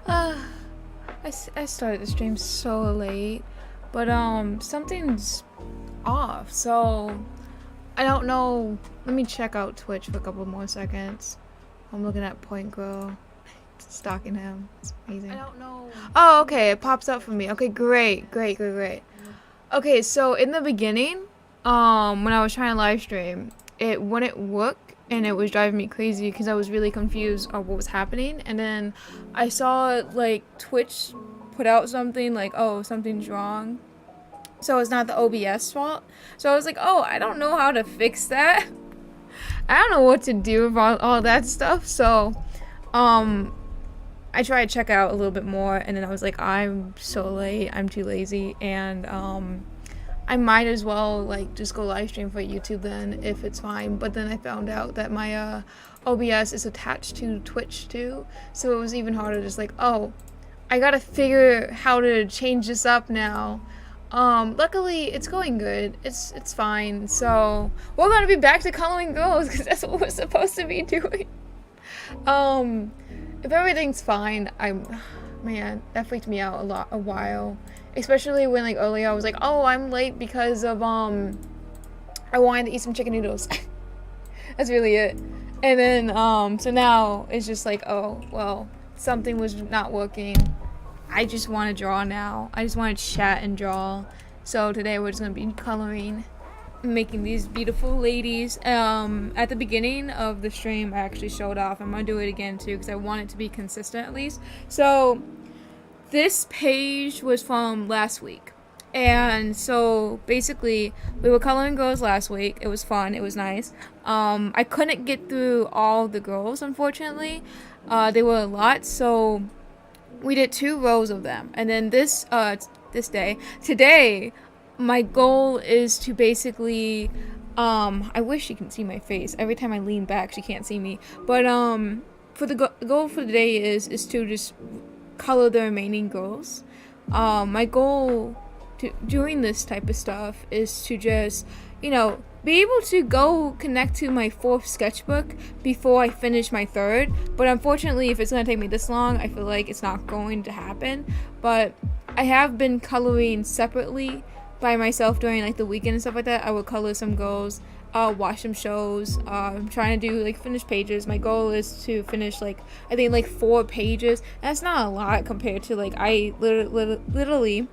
Uh, I started the stream so late, but something's off. So I don't know. Let me check out Twitch for a couple more seconds. I'm looking at Point Girl, stalking him. It's amazing. I don't know. Oh, okay. It pops up for me. Okay, great, great, great, great. Okay, so in the beginning, when I was trying to live stream, it wouldn't work and it was driving me crazy because I was really confused of what was happening. And then I saw like Twitch put out something like, oh, something's wrong. So it's not the OBS fault. So I was like, oh, I don't know how to fix that. I don't know what to do about all that stuff. So, I tried to check out a little bit more, and then I was like, I'm so late. I'm too lazy, and I might as well like just go live stream for YouTube then if it's fine. But then I found out that my OBS is attached to Twitch too, so it was even harder. Just like, oh, I gotta figure how to change this up now. Luckily it's going good. It's fine. So we're gonna be back to coloring girls because that's what we're supposed to be doing. If everything's fine, man, that freaked me out a while. Especially when like earlier I was like, oh, I'm late because of I wanted to eat some chicken noodles. That's really it. And then so now it's just like, oh, well, something was not working. I just want to draw now. I just want to chat and draw. So today we're just gonna be coloring, making these beautiful ladies. At the beginning of the stream, I actually showed off. I'm gonna do it again too because I want it to be consistent at least. So this page was from last week. And so basically we were coloring girls last week. It was fun. It was nice. I couldn't get through all the girls, unfortunately. They were a lot, so we did 2 rows of them. And then today, my goal is to basically, I wish you can see my face. Every time I lean back, she can't see me. But for the goal for the day is to just color the remaining girls. My goal to doing this type of stuff is to just, be able to go connect to my 4th sketchbook before I finish my 3rd. But unfortunately, if it's going to take me this long, I feel like it's not going to happen. But I have been coloring separately by myself during like the weekend and stuff like that. I would color some girls, watch some shows. I'm trying to do like finish pages. My goal is to finish like I think like 4 pages. That's not a lot compared to like I literally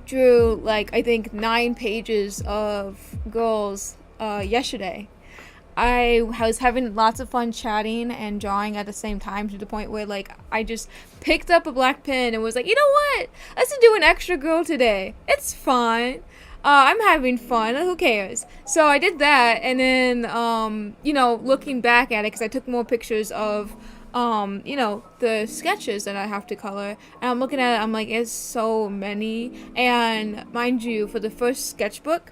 drew like I think 9 pages of girls yesterday. I was having lots of fun chatting and drawing at the same time to the point where like I just picked up a black pen and was like, you know what? Let's do an extra girl today. It's fun. I'm having fun. Who cares? So I did that, and then looking back at it because I took more pictures of the sketches that I have to color, and I'm looking at it, I'm like, it's so many. And mind you, for the first sketchbook,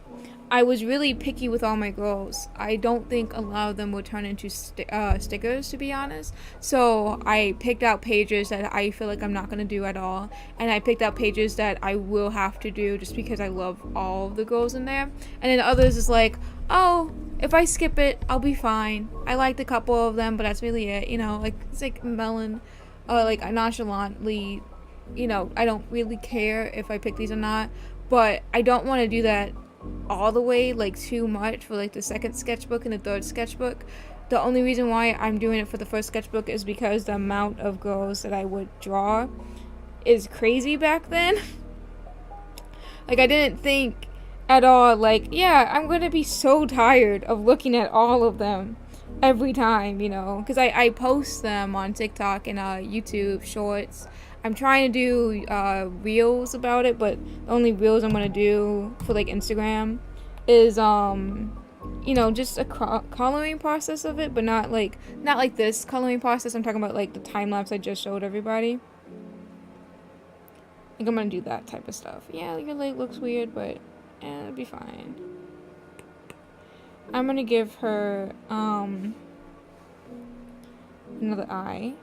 I was really picky with all my girls. I don't think a lot of them would turn into stickers, to be honest. So I picked out pages that I feel like I'm not going to do at all. And I picked out pages that I will have to do just because I love all the girls in there. And then others is like, oh, if I skip it, I'll be fine. I liked a couple of them, but that's really it. Like it's like melon, like nonchalantly, I don't really care if I pick these or not. But I don't want to do that all the way like too much for like the 2nd sketchbook and the 3rd sketchbook. The only reason why I'm doing it for the 1st sketchbook is because the amount of girls that I would draw is crazy back then. Like I didn't think at all like, yeah, I'm gonna be so tired of looking at all of them every time, because I post them on TikTok and YouTube shorts. I'm trying to do reels about it, but the only reels I'm gonna do for like Instagram is just a coloring process of it, but not like this coloring process. I'm talking about like the time lapse I just showed everybody. I think I'm gonna do that type of stuff. Yeah, your leg looks weird, but it'll be fine. I'm gonna give her another eye.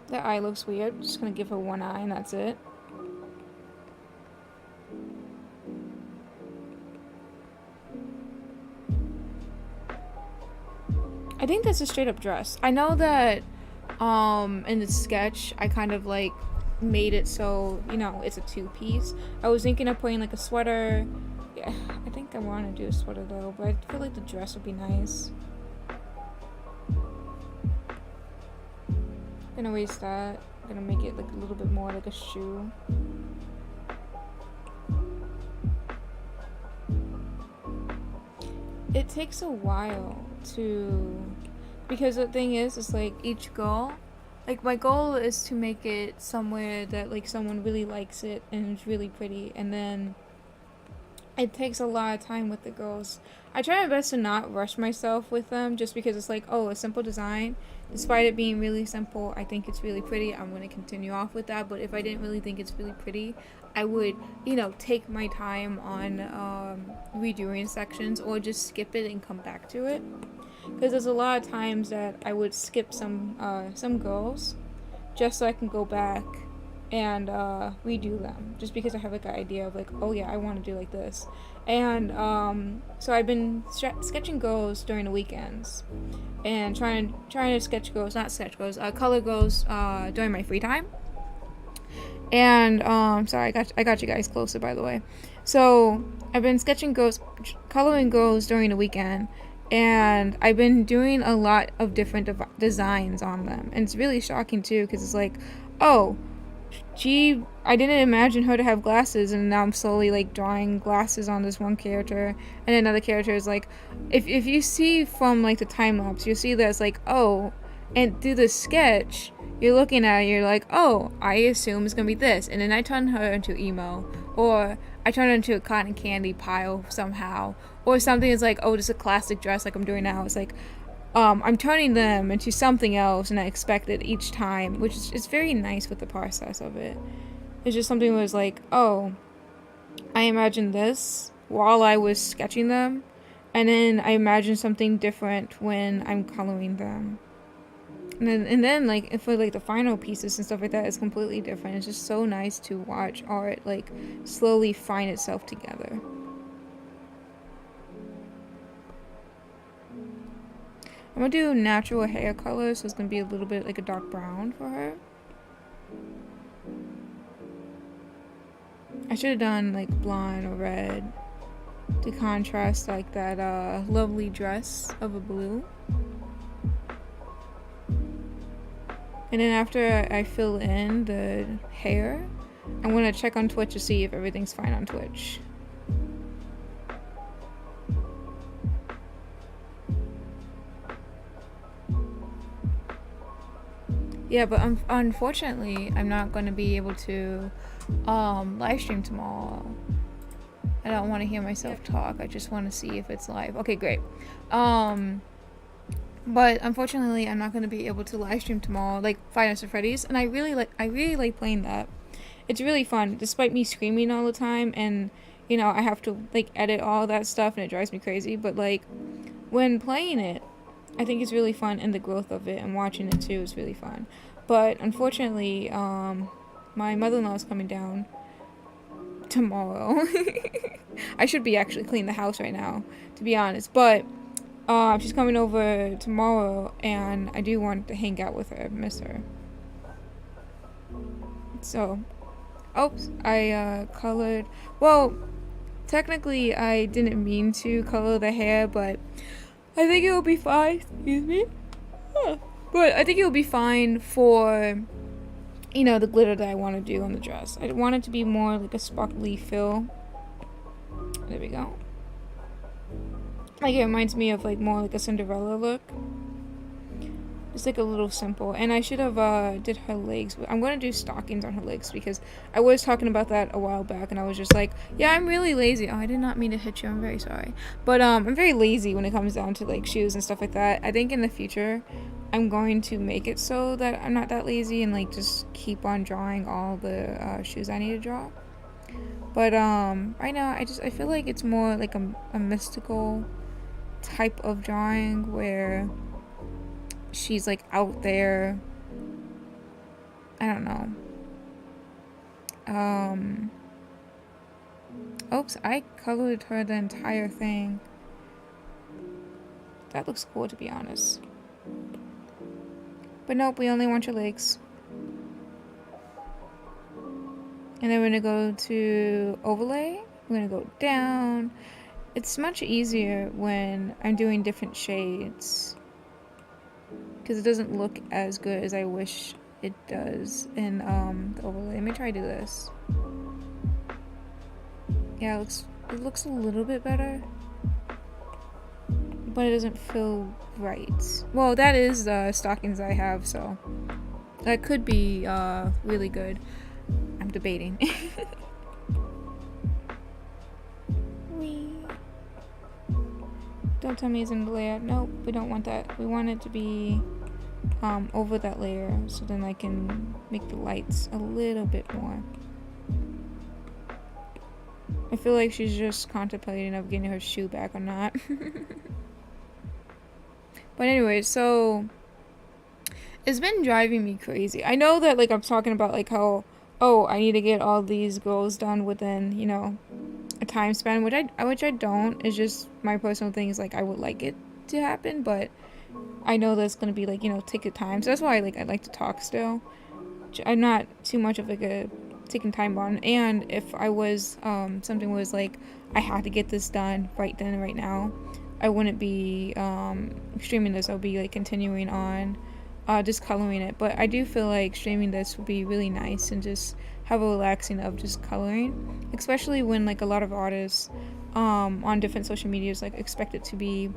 That eye looks weird. Just gonna give her one eye and that's it. I think that's a straight up dress. I know that in the sketch I kind of like made it so, you know, it's a two-piece. I was thinking of putting like a sweater. Yeah, I think I want to do a sweater though, but I feel like the dress would be nice. I'm gonna erase that. I'm gonna make it like a little bit more like a shoe. It takes a while to, because the thing is like each goal, like my goal is to make it somewhere that like someone really likes it and it's really pretty, and then it takes a lot of time with the girls. I try my best to not rush myself with them just because it's like, oh, a simple design. Despite it being really simple, I think it's really pretty. I'm going to continue off with that. But if I didn't really think it's really pretty, I would, you know, take my time on redoing sections or just skip it and come back to it. Because there's a lot of times that I would skip some girls just so I can go back and redo them, just because I have like an idea of like, oh yeah, I want to do like this. And so I've been sketching girls during the weekends and trying to sketch girls, not sketch girls, color girls during my free time. And sorry, I got you guys closer, by the way. So I've been sketching girls, coloring girls during the weekend, and I've been doing a lot of different designs on them, and it's really shocking too, because it's like, oh, I didn't imagine her to have glasses, and now I'm slowly like drawing glasses on this one character, and another character is like, if you see from like the time lapse, you'll see that it's like, oh, and through the sketch, you're looking at it, you're like, oh, I assume it's gonna be this, and then I turn her into emo, or I turn her into a cotton candy pile somehow, or something is like, oh, this is a classic dress like I'm doing now. It's like, I'm turning them into something else, and I expect it each time, which is very nice with the process of it. It's just something that was like, oh, I imagined this while I was sketching them, and then I imagined something different when I'm coloring them. And then like for like the final pieces and stuff like that, it's completely different. It's just so nice to watch art like slowly find itself together. I'm gonna do natural hair color, so it's gonna be a little bit like a dark brown for her. I should have done like blonde or red to contrast like that lovely dress of a blue. And then after I fill in the hair, I'm gonna check on Twitch to see if everything's fine on Twitch. Yeah, but unfortunately, I'm not going to be able to live stream tomorrow. I don't want to hear myself talk. I just want to see if it's live. Okay, great. But unfortunately, I'm not going to be able to live stream tomorrow, like Five Nights at Freddy's, and I really like playing that. It's really fun, despite me screaming all the time, and you know I have to like edit all that stuff, and it drives me crazy. But like when playing it, I think it's really fun, and the growth of it and watching it too is really fun. But unfortunately, my mother-in-law is coming down tomorrow. I should be actually cleaning the house right now, to be honest. But she's coming over tomorrow, and I do want to hang out with her, miss her. So, oops, I colored. Well, technically, I didn't mean to color the hair, but I think it will be fine. Excuse me. But I think it will be fine for, you know, the glitter that I want to do on the dress. I want it to be more like a sparkly fill. There we go. Like it reminds me of like more like a Cinderella look. It's like a little simple. And I should have did her legs. I'm going to do stockings on her legs because I was talking about that a while back, and I was just like, yeah, I'm really lazy. Oh, I did not mean to hit you. I'm very sorry. But I'm very lazy when it comes down to like shoes and stuff like that. I think in the future I'm going to make it so that I'm not that lazy and like just keep on drawing all the shoes I need to draw. But right now I feel like it's more like a mystical type of drawing where she's like out there. I don't know. Oops, I colored her the entire thing. That looks cool, to be honest. But nope, we only want your legs. And then we're gonna go to overlay. We're gonna go down. It's much easier when I'm doing different shades, because it doesn't look as good as I wish it does in the overlay. Let me try to do this. Yeah, it looks a little bit better, but it doesn't feel right. Well, that is the stockings I have, so that could be really good. I'm debating. Wee. Don't tell me it's in the layer. Nope, we don't want that. We want it to be over that layer, so then I can make the lights a little bit more. I feel like she's just contemplating of getting her shoe back or not. But anyway, so it's been driving me crazy. I know that like I'm talking about like how, oh, I need to get all these goals done within, you know, a time span, which I don't. It's just my personal thing is like I would like it to happen, but I know that's gonna be like, you know, take your time. So that's why I like to talk still. I'm not too much of like a taking time on. And if I was something was like I had to get this done right then and right now, I wouldn't be streaming this. I would be like continuing on just coloring it. But I do feel like streaming this would be really nice and just have a relaxing of just coloring, especially when like a lot of artists on different social medias like expect it to be,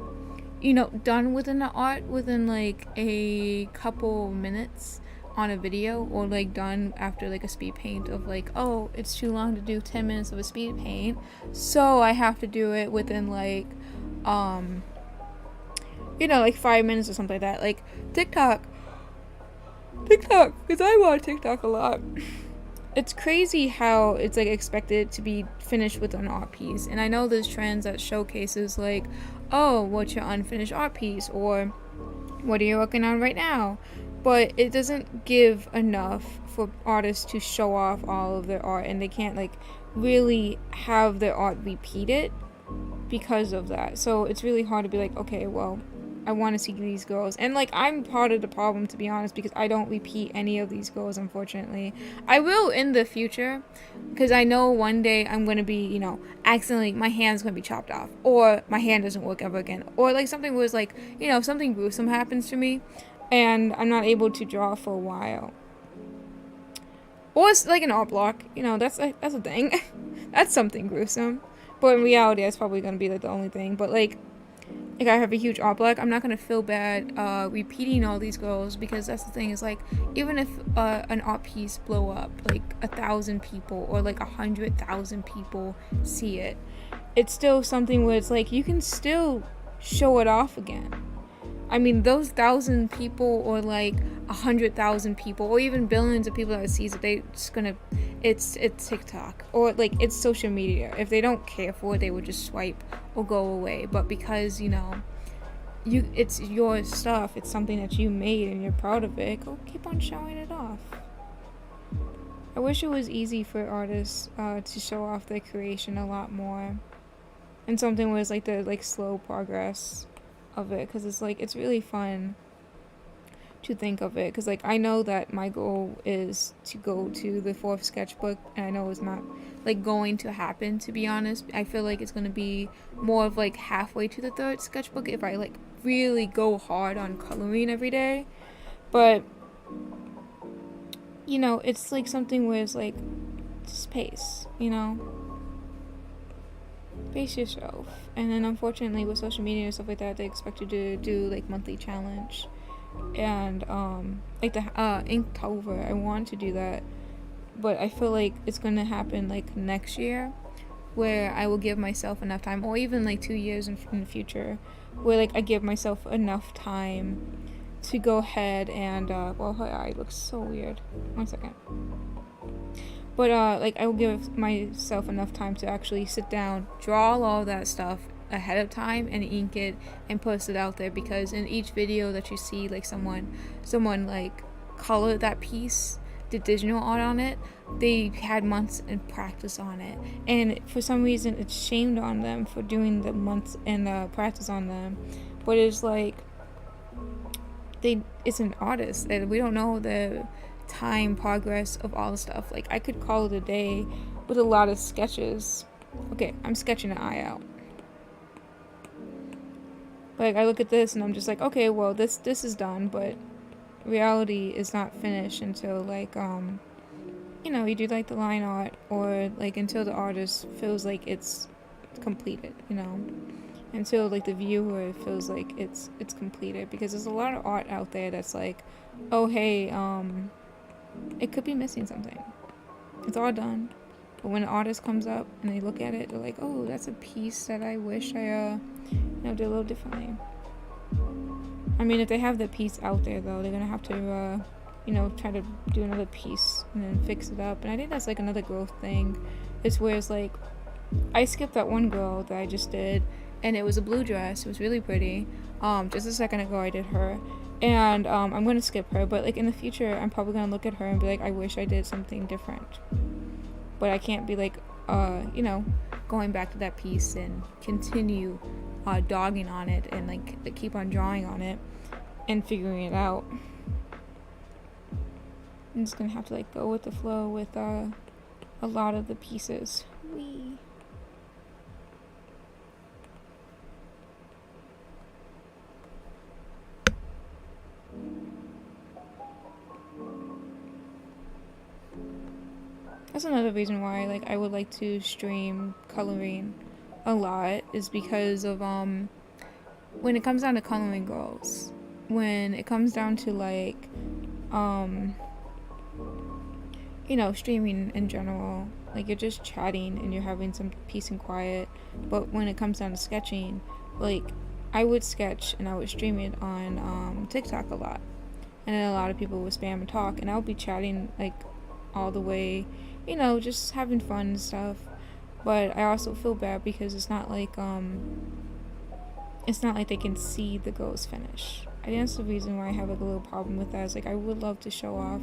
you know, done within the art within like a couple minutes on a video, or like done after like a speed paint of like, oh, it's too long to do 10 minutes of a speed paint, so I have to do it within like you know, like 5 minutes or something like that. Like TikTok, because I watch TikTok a lot. It's crazy how it's like expected to be finished with an art piece. And I know there's trends that showcases like, oh, what's your unfinished art piece, or what are you working on right now? But it doesn't give enough for artists to show off all of their art, and they can't like really have their art repeated because of that. So it's really hard to be like, okay, well, I want to see these girls. And like, I'm part of the problem, to be honest, because I don't repeat any of these girls, unfortunately. I will in the future, because I know one day I'm going to be, you know, accidentally, my hand's going to be chopped off, or my hand doesn't work ever again, or like something was like, you know, something gruesome happens to me and I'm not able to draw for a while. Or it's like an art block, you know, that's a thing. That's something gruesome. But in reality, that's probably going to be like the only thing. But like I have a huge art block, I'm not going to feel bad repeating all these girls, because that's the thing is like, even if an art piece blow up, like 1,000 people or like 100,000 people see it, it's still something where it's like you can still show it off again. I mean, those 1,000 people or like 100,000 people or even billions of people that sees it, they just gonna, it's TikTok or like it's social media. If they don't care for it, they would just swipe or go away. But because, you know, it's your stuff, it's something that you made and you're proud of it, go keep on showing it off. I wish it was easy for artists to show off their creation a lot more, and something was like the like slow progress of it, because it's like it's really fun to think of it, because like I know that my goal is to go to the 4th sketchbook, and I know it's not like going to happen, to be honest. I feel like it's going to be more of like halfway to the 3rd sketchbook if I like really go hard on coloring every day. But you know, it's like something where it's like just pace, you know, pace yourself. And then unfortunately with social media and stuff like that, they expect you to do like monthly challenge, and like the Inktober, I want to do that, but I feel like it's gonna happen like next year, where I will give myself enough time, or even like 2 years in the future, where like I give myself enough time to go ahead and well, her eye looks so weird, 1 second. But like I will give myself enough time to actually sit down, draw all that stuff ahead of time, and ink it and post it out there, because in each video that you see like someone like colored that piece, did digital art on it, they had months in practice on it, and for some reason it's shamed on them for doing the months and practice on them. but it's like it's an artist and we don't know the time progress of all the stuff. Like I could call it a day with a lot of sketches. Okay, I'm sketching an eye out. Like I look at this and I'm just like, okay, well this is done, but reality is not finished until like you do like the line art, or like until the artist feels like it's completed, until like the viewer feels like it's completed, because there's a lot of art out there that's like, oh hey, it could be missing something. It's all done, but when an artist comes up and they look at it, they're like, oh, that's a piece that I wish I did a little differently. I mean, if they have the piece out there though, they're gonna have to try to do another piece and then fix it up. And I think that's like another growth thing. It's where it's like, I skipped that one girl that I just did, and it was a blue dress. It was really pretty. Just a second ago I did her, and I'm gonna skip her, but like in the future I'm probably gonna look at her and be like, I wish I did something different. But I can't be like going back to that piece and continue dogging on it and like keep on drawing on it and figuring it out. I'm just gonna have to like go with the flow with a lot of the pieces. Whee. That's another reason why like I would like to stream coloring a lot, is because of when it comes down to coloring girls, when it comes down to like streaming in general, like you're just chatting and you're having some peace and quiet. But when it comes down to sketching, like I would sketch and I would stream it on TikTok a lot, and then a lot of people would spam and talk, and I would be chatting like all the way, just having fun and stuff. But I also feel bad because it's not like they can see the girls finish. I think that's the reason why I have like a little problem with that. Is like I would love to show off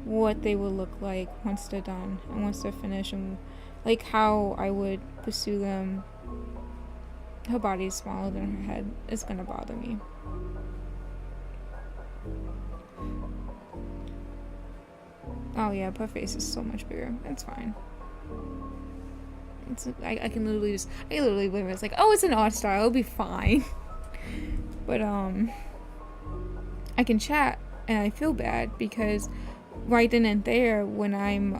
what they will look like once they're done and once they're finished, and like how I would pursue them. Her body is smaller than her head. It's gonna bother me. Oh yeah, her face is so much bigger. It's fine. I can literally blame it. It's like, oh, it's an art style, it'll be fine. But I can chat and I feel bad because right then and there, when I'm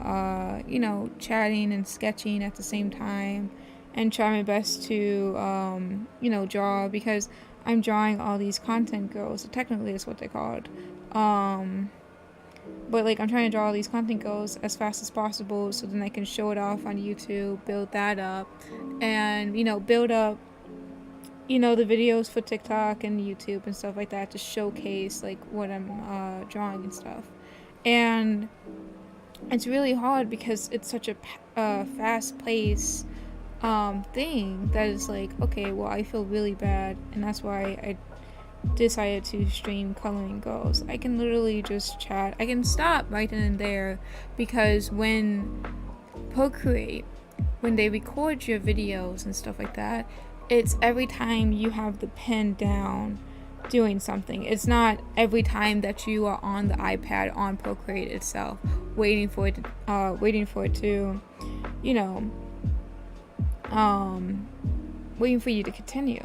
chatting and sketching at the same time and trying my best to draw, because I'm drawing all these content girls. So technically that's what they're called. But like I'm trying to draw all these content girls as fast as possible, so then I can show it off on YouTube, build that up, and build up the videos for TikTok and YouTube and stuff like that to showcase like what I'm drawing and stuff. And it's really hard because it's such a fast-paced thing that is like, okay, well, I feel really bad, and that's why I decided to stream coloring girls. I can literally just chat. I can stop right then and there, because when Procreate, when they record your videos and stuff like that, it's every time you have the pen down doing something. It's not every time that you are on the iPad on Procreate itself waiting for it to waiting for you to continue.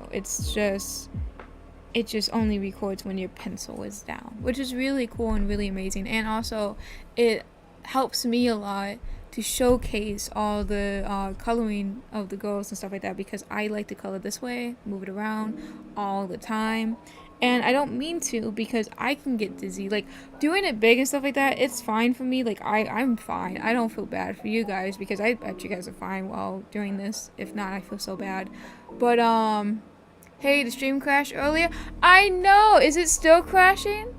It just only records when your pencil is down, which is really cool and really amazing. And also it helps me a lot to showcase all the coloring of the girls and stuff like that, because I like to color this way, move it around all the time. And I don't mean to, because I can get dizzy. Like, doing it big and stuff like that, it's fine for me. Like, I'm fine. I don't feel bad for you guys, because I bet you guys are fine while doing this. If not, I feel so bad. But, hey, the stream crashed earlier. I know! Is it still crashing?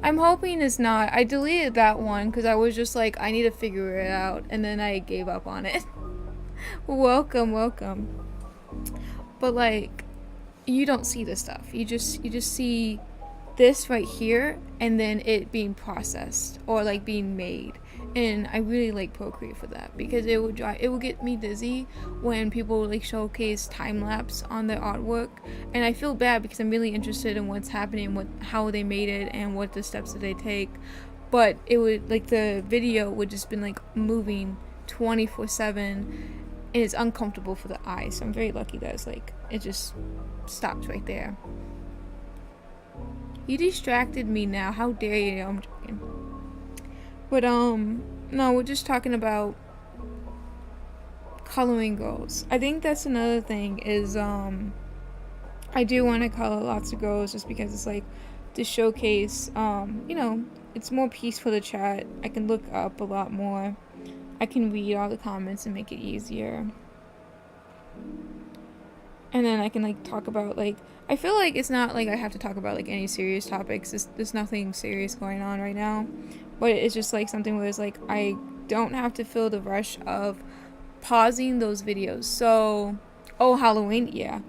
I'm hoping it's not. I deleted that one, because I was just like, I need to figure it out. And then I gave up on it. Welcome. But, like, you don't see this stuff. You just see this right here, and then it being processed or like being made, And I really like Procreate for that, because it would get me dizzy when people like showcase time lapse on their artwork, and I feel bad because I'm really interested in what's happening, how they made it, and what the steps that they take. But it would, like, the video would just been like moving 24/7, and it's uncomfortable for the eye. So I'm very lucky that it's like it just stopped right there. You distracted me now. How dare you? I'm joking. But no, we're just talking about coloring girls. I think that's another thing is I do want to color lots of girls just because it's like to showcase it's more peace for the chat. I can look up a lot more. I can read all the comments and make it easier. And then I can like talk about like, I feel like it's not like I have to talk about like any serious topics. There's nothing serious going on right now. But it's just like something where it's like I don't have to feel the rush of pausing those videos. So, Halloween, yeah.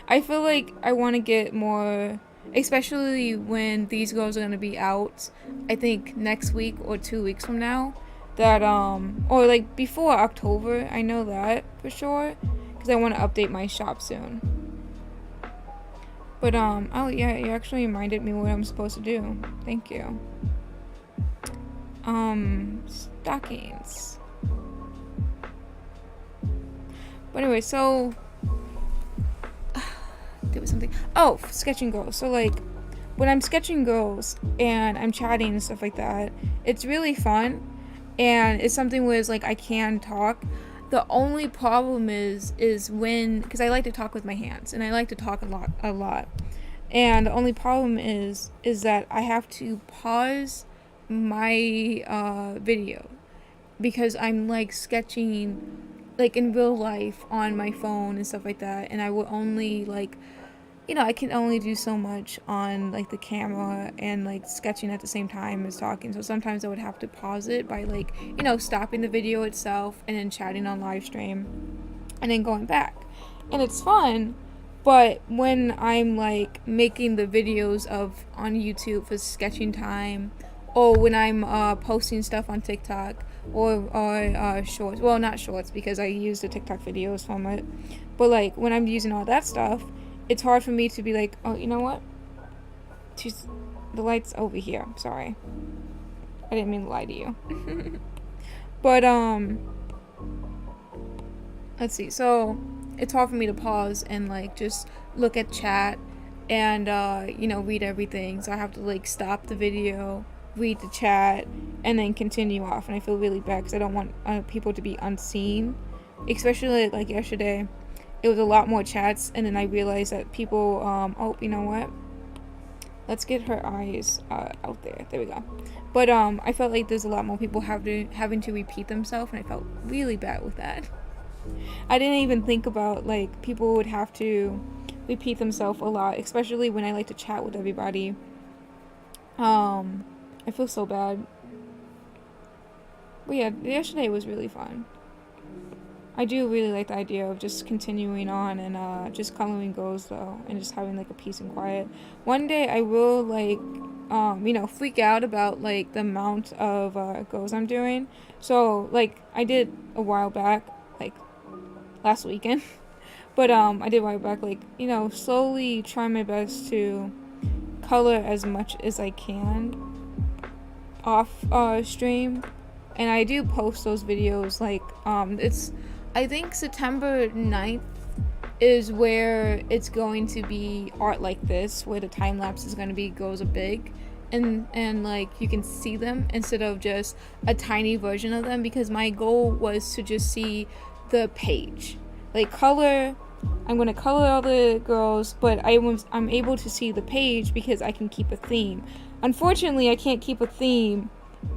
I feel like I want to get more, especially when these girls are going to be out, I think next week or 2 weeks from now, that or like before October, I know that for sure, because I want to update my shop soon. But oh yeah, you actually reminded me what I'm supposed to do. Thank you. Stockings. But anyway, so there was something. Oh, sketching girls. So like when I'm sketching girls and I'm chatting and stuff like that, it's really fun, and it's something where it's like I can talk. The only problem is when, because I like to talk with my hands and I like to talk a lot, and the only problem is that I have to pause my video because I'm like sketching like in real life on my phone and stuff like that, and I will only like, I can only do so much on like the camera and like sketching at the same time as talking. So sometimes I would have to pause it by like, stopping the video itself and then chatting on live stream and then going back. And it's fun, but when I'm like making the videos on YouTube for sketching time, or when I'm posting stuff on TikTok or shorts. Well, not shorts because I use the TikTok videos from it. But like when I'm using all that stuff, it's hard for me to be like, oh, you know what? The light's over here. Sorry. I didn't mean to lie to you. But let's see. So it's hard for me to pause and like just look at chat and read everything. So I have to like stop the video, read the chat, and then continue off. And I feel really bad because I don't want people to be unseen, especially like yesterday. It was a lot more chats, and then I realized that people oh, you know what, let's get her eyes out there we go. But I felt like there's a lot more people having to repeat themselves, and I felt really bad with that. I didn't even think about like people would have to repeat themselves a lot, especially when I like to chat with everybody. I feel so bad. But yeah, yesterday was really fun. I do really like the idea of just continuing on and just coloring girls though, and just having like a peace and quiet. One day I will like freak out about like the amount of girls I'm doing. So like I did a while back, like last weekend. But I did a while back, like, slowly try my best to color as much as I can off stream. And I do post those videos like I think September 9th is where it's going to be art like this, where the time lapse is going to be girls are big and like you can see them instead of just a tiny version of them, because my goal was to just see the page, like color. I'm going to color all the girls, but I'm able to see the page because I can keep a theme. Unfortunately, I can't keep a theme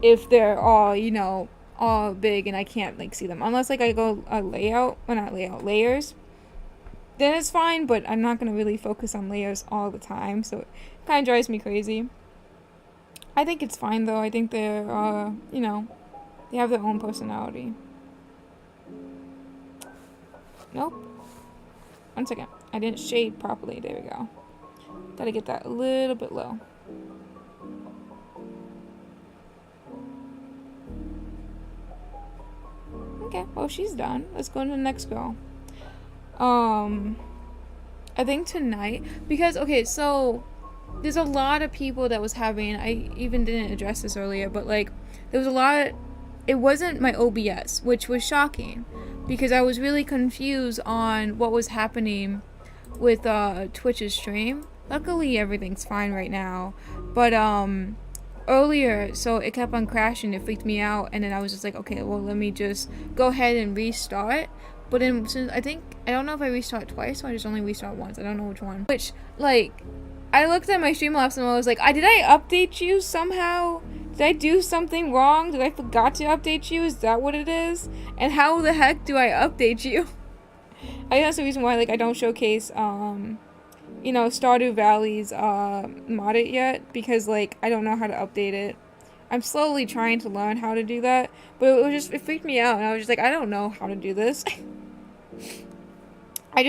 if they're all, all big and I can't like see them. Unless like I go layers. Then it's fine, but I'm not going to really focus on layers all the time. So it kind of drives me crazy. I think it's fine though. I think they're, they have their own personality. Nope. 1 second. I didn't shade properly. There we go. Gotta get that a little bit low. Okay, well, she's done. Let's go to the next girl. I think tonight, because, okay, so there's a lot of people that was having, I even didn't address this earlier, but like, there was a lot, it wasn't my OBS, which was shocking, because I was really confused on what was happening with Twitch's stream. Luckily, everything's fine right now, but earlier, so it kept on crashing, it freaked me out, and then I was just like, okay, well, let me just go ahead and restart. But then, since I don't know if I restart twice or I just only restart once. I don't know which one. Which, like, I looked at my Streamlabs and I was like, did I update you somehow? Did I do something wrong? Did I forgot to update you? Is that what it is? And how the heck do I update you? I think that's the reason why, like, I don't showcase, you know, Stardew Valley's, modded yet. Because, like, I don't know how to update it. I'm slowly trying to learn how to do that. But it freaked me out. And I was just like, I don't know how to do this. I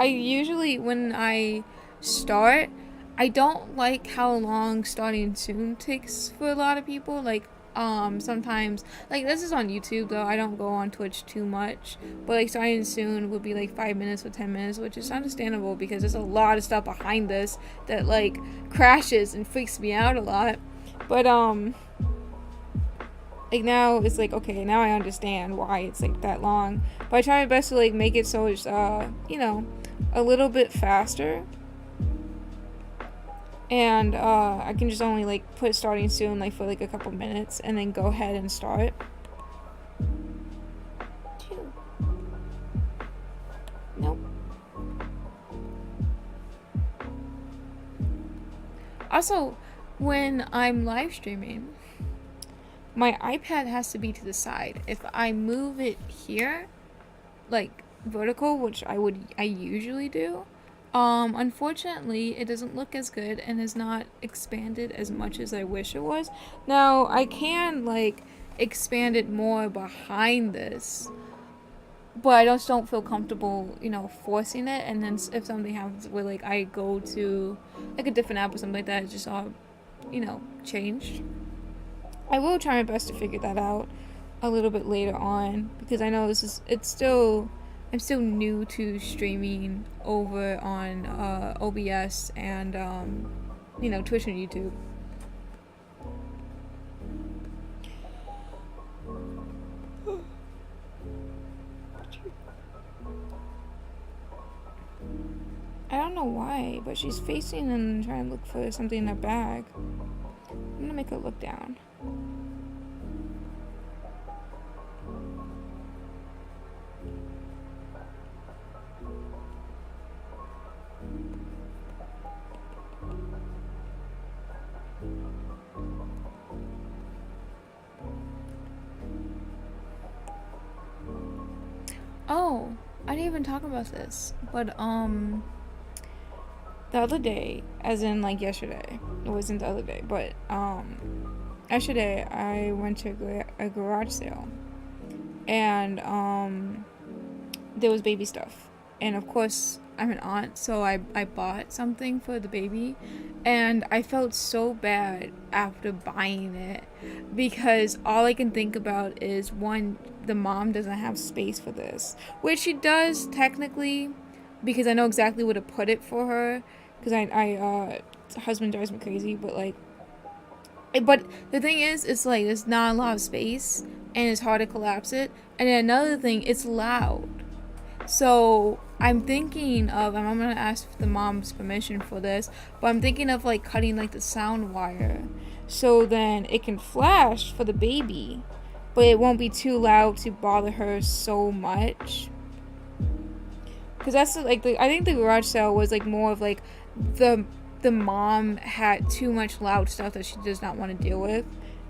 usually, when I start, I don't like how long starting soon takes for a lot of people. Like, sometimes, like, this is on YouTube, though. I don't go on Twitch too much. But, like, starting soon would be, like, 5 minutes or 10 minutes, which is understandable because there's a lot of stuff behind this that, like, crashes and freaks me out a lot. But, like, now it's like, okay, now I understand why it's, like, that long. But I try my best to, like, make it so it's, you know, a little bit faster. And, I can just only, like, put starting soon, like, for, like, a couple minutes. And then go ahead and start. Nope. Also, when I'm live streaming, my iPad has to be to the side. If I move it here, like vertical, which I usually do, unfortunately it doesn't look as good and is not expanded as much as I wish it was. Now I can like expand it more behind this, but I just don't feel comfortable, you know, forcing it. And then if something happens where like I go to like a different app or something like that, it's just all, you know, changed. I will try my best to figure that out a little bit later on, because I know I'm still new to streaming over on OBS and you know, Twitch and YouTube. I don't know why, but she's facing and trying to look for something in her bag. I'm gonna make her look down. Oh, I didn't even talk about this, but the other day, as in like yesterday, it wasn't the other day, but yesterday I went to a garage sale, and there was baby stuff, and of course I'm an aunt, so I bought something for the baby, and I felt so bad after buying it, because all I can think about is, one, the mom doesn't have space for this, which she does technically, because I know exactly where to put it for her, because husband drives me crazy, but like, but the thing is, it's like, there's not a lot of space, and it's hard to collapse it, and then another thing, it's loud. So I'm thinking of, and I'm gonna ask the mom's permission for this, but I'm thinking of like cutting like the sound wire, so then it can flash for the baby, but it won't be too loud to bother her so much. Because that's like I think the garage sale was like more of like the mom had too much loud stuff that she does not want to deal with,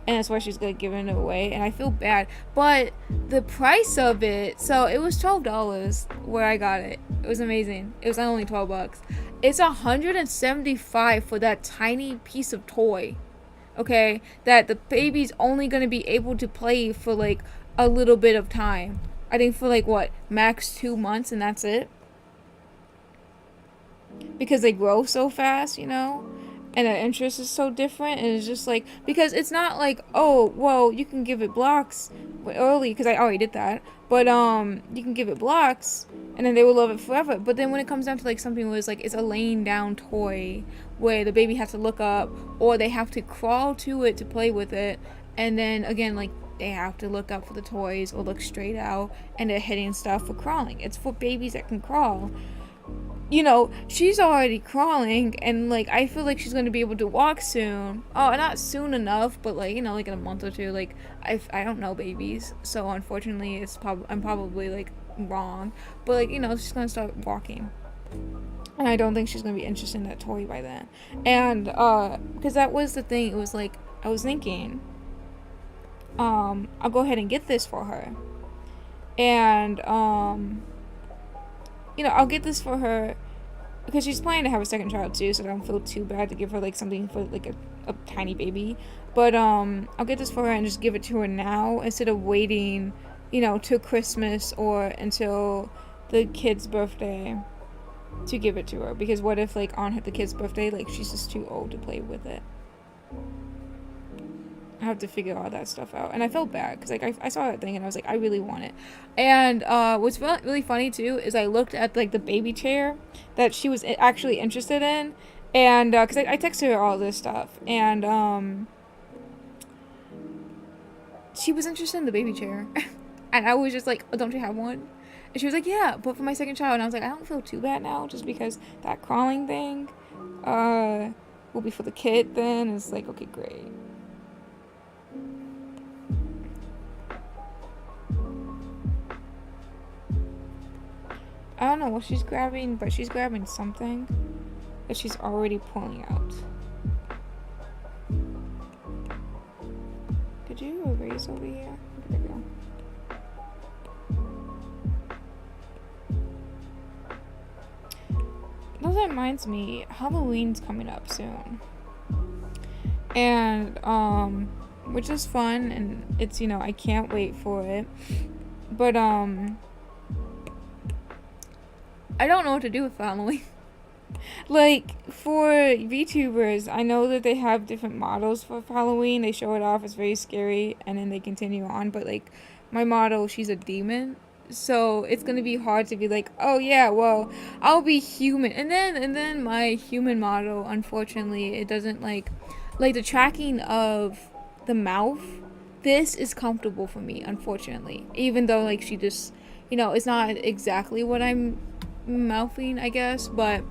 and that's why she's like giving it away, and I feel bad. But the price of it, so it was $12 where I got it. It was amazing. It was only $12. It's $175 for that tiny piece of toy. Okay, that the baby's only gonna be able to play for like a little bit of time. I think for like what, max 2 months, and that's it. Because they grow so fast, you know, and the interest is so different, and it's just like, because it's not like, oh, well, you can give it blocks early because I already did that. But you can give it blocks, and then they will love it forever. But then when it comes down to like something where it's like it's a laying down toy where the baby has to look up or they have to crawl to it to play with it, and then again like they have to look up for the toys or look straight out, and they're hitting stuff for crawling. It's for babies that can crawl. You know, she's already crawling, and like I feel like she's going to be able to walk soon. Oh, not soon enough, but like, you know, like in a month or two. Like I don't know babies, so unfortunately I'm probably like wrong, but like, you know, she's going to start walking, and I don't think she's going to be interested in that toy by then. And because that was the thing, it was like I was thinking I'll go ahead and get this for her, and you know, I'll get this for her because she's planning to have a second child too, so I don't feel too bad to give her like something for like a tiny baby. But I'll get this for her and just give it to her now instead of waiting, you know, till Christmas or until the kid's birthday to give it to her. Because what if like on the kid's birthday, like she's just too old to play with it? I have to figure all that stuff out, and I felt bad because like I saw that thing and I was like, I really want it. And what's really funny too is I looked at like the baby chair that she was actually interested in, and because I texted her all this stuff, and she was interested in the baby chair, and I was just like, oh, don't you have one? And she was like, yeah, but for my second child. And I was like, I don't feel too bad now, just because that crawling thing will be for the kid then. It's like, okay, great. I don't know what she's grabbing, but she's grabbing something that she's already pulling out. Could you erase over here? There we go. That reminds me, Halloween's coming up soon. And, which is fun, and it's, you know, I can't wait for it. But, I don't know what to do with Halloween. Like, for VTubers, I know that they have different models for Halloween. They show it off, it's very scary, and then they continue on. But, like, my model, she's a demon. So, it's gonna be hard to be like, oh yeah, well, I'll be human. And then my human model, unfortunately, it doesn't, like the tracking of the mouth, this is comfortable for me, unfortunately. Even though, like, she just, you know, it's not exactly what I'm mouthing, I guess, but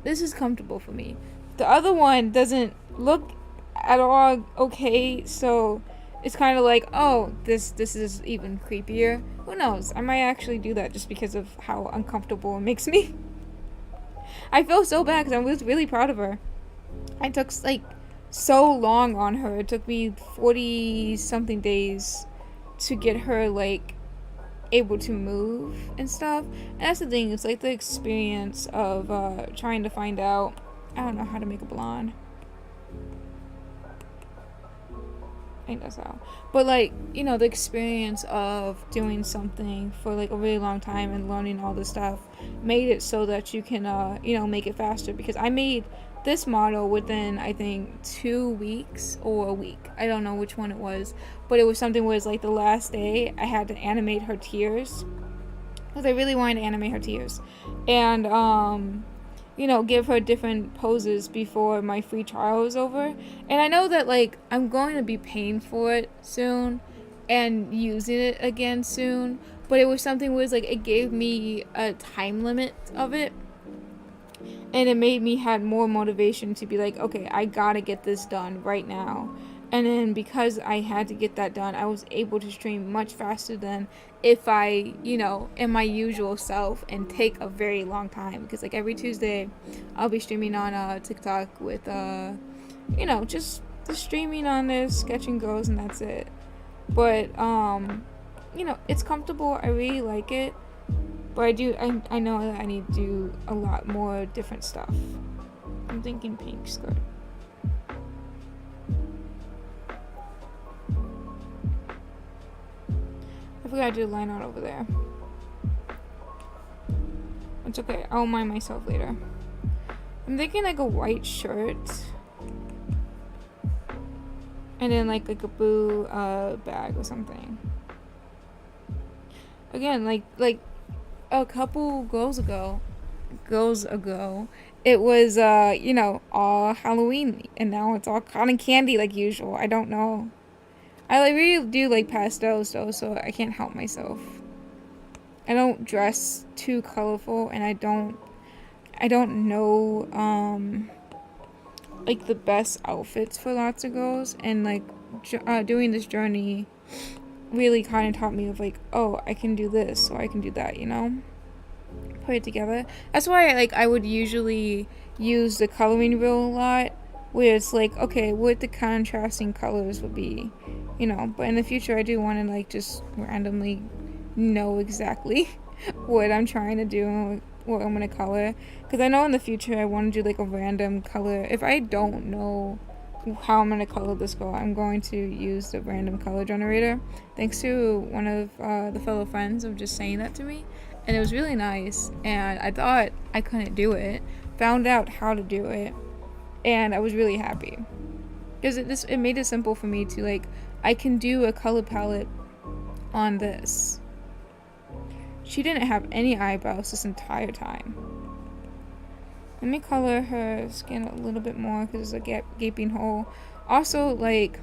this is comfortable for me. The other one doesn't look at all okay, so it's kind of like, oh, this is even creepier. Who knows? I might actually do that just because of how uncomfortable it makes me. I feel so bad because I was really proud of her. I took like so long on her. It took me 40 something days to get her like able to move and stuff. And that's the thing, it's like the experience of trying to find out. I don't know how to make a blonde. I think that's how. But like, you know, the experience of doing something for like a really long time and learning all this stuff made it so that you can you know, make it faster. Because I made this model within, I think, 2 weeks or a week. I don't know which one it was, but it was something where it's like the last day I had to animate her tears because I really wanted to animate her tears, and you know, give her different poses before my free trial is over. And I know that like I'm going to be paying for it soon and using it again soon, but it was something where it's like it gave me a time limit of it. And it made me have more motivation to be like, okay, I gotta get this done right now. And then because I had to get that done, I was able to stream much faster than if I, you know, am my usual self and take a very long time. Because like every Tuesday, I'll be streaming on TikTok with, you know, just streaming on this, sketching girls, and that's it. But, you know, it's comfortable. I really like it. But I know that I need to do a lot more different stuff. I'm thinking pink skirt. I forgot to do line art over there. It's okay, I'll mind myself later. I'm thinking like a white shirt. And then like a blue bag or something. again, like a couple girls ago, it was all Halloween, and now it's all cotton candy like usual. I don't know. I like really do like pastels though, so I can't help myself. I don't dress too colorful, and I don't know like the best outfits for lots of girls, and like doing this journey really kind of taught me of like, oh, I can do this, so I can do that, put it together. That's why I would usually use the coloring wheel a lot, where it's like, okay, what the contrasting colors would be, but in the future I do want to like just randomly know exactly what I'm trying to do and what I'm gonna color, because I know in the future I want to do like a random color. If I don't know how I'm gonna color this girl, I'm going to use the random color generator, thanks to one of the fellow friends of just saying that to me, and it was really nice. And I thought I couldn't do it, found out how to do it, and I was really happy because it made it simple for me to like, I can do a color palette on this. She didn't have any eyebrows this entire time. Let me color her skin a little bit more because there's a gaping hole. Also, like,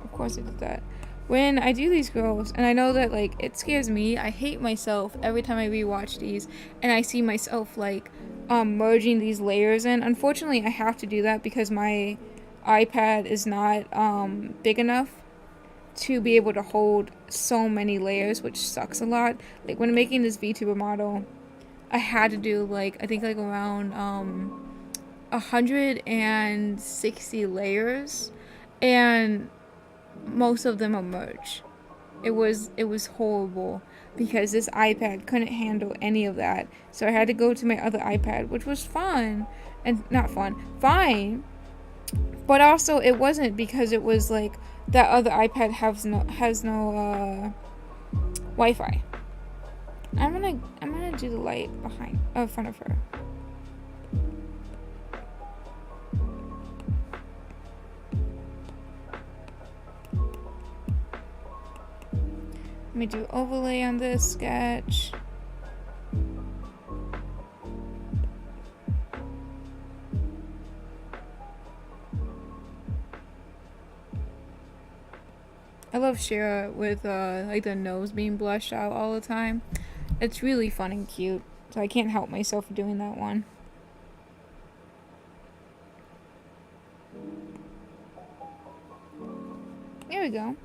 of course I did that. When I do these girls, and I know that like it scares me, I hate myself every time I rewatch these, and I see myself like merging these layers in. Unfortunately, I have to do that because my iPad is not big enough to be able to hold so many layers, which sucks a lot. Like when making this VTuber model, I had to do like, I think like around 160 layers, and most of them are merged. It was horrible because this iPad couldn't handle any of that. So I had to go to my other iPad, which was fun, and not fun, fine. But also it wasn't, because it was like that other iPad has no Wi-Fi. I'm gonna do the light in front of her. Let me do overlay on this sketch. I love Shira with like the nose being blushed out all the time. It's really fun and cute, so I can't help myself doing that one. There we go.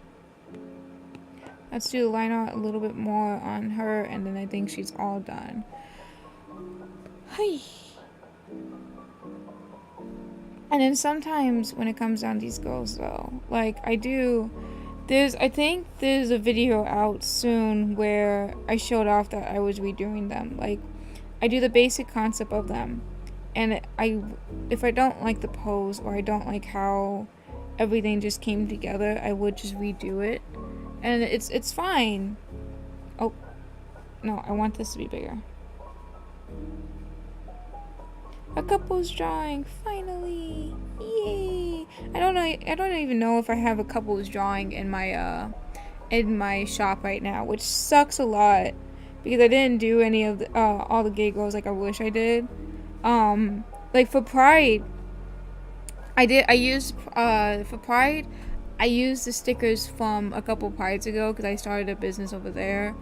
Let's do the line art a little bit more on her, and then I think she's all done. Hi. And then sometimes when it comes down to these girls though, like I think there's a video out soon where I showed off that I was redoing them. Like, I do the basic concept of them, and if I don't like the pose, or I don't like how everything just came together, I would just redo it, and it's fine. Oh, no, I want this to be bigger. A couple's drawing, finally! Yay! I don't even know if I have a couple's drawing in my shop right now, which sucks a lot because I didn't do any of the, all the gay girls like I wish I did. Like for Pride, for Pride, I used the stickers from a couple Prides ago because I started a business over there.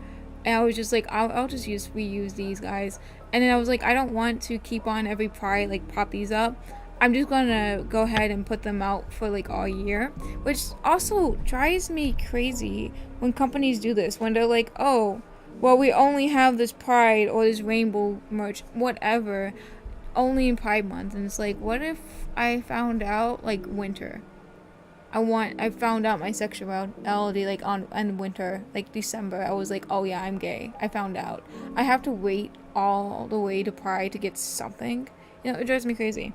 And I was just like, I'll just reuse these guys. And then I was like, I don't want to keep on every Pride, like pop these up. I'm just gonna go ahead and put them out for like all year. Which also drives me crazy when companies do this. When they're like, oh, well, we only have this Pride or this rainbow merch, whatever, only in Pride month. And it's like, what if I found out like winter? I found out my sexuality like in winter, like December. I was like, oh yeah, I'm gay. I found out. I have to wait all the way to Pride to get something. It drives me crazy.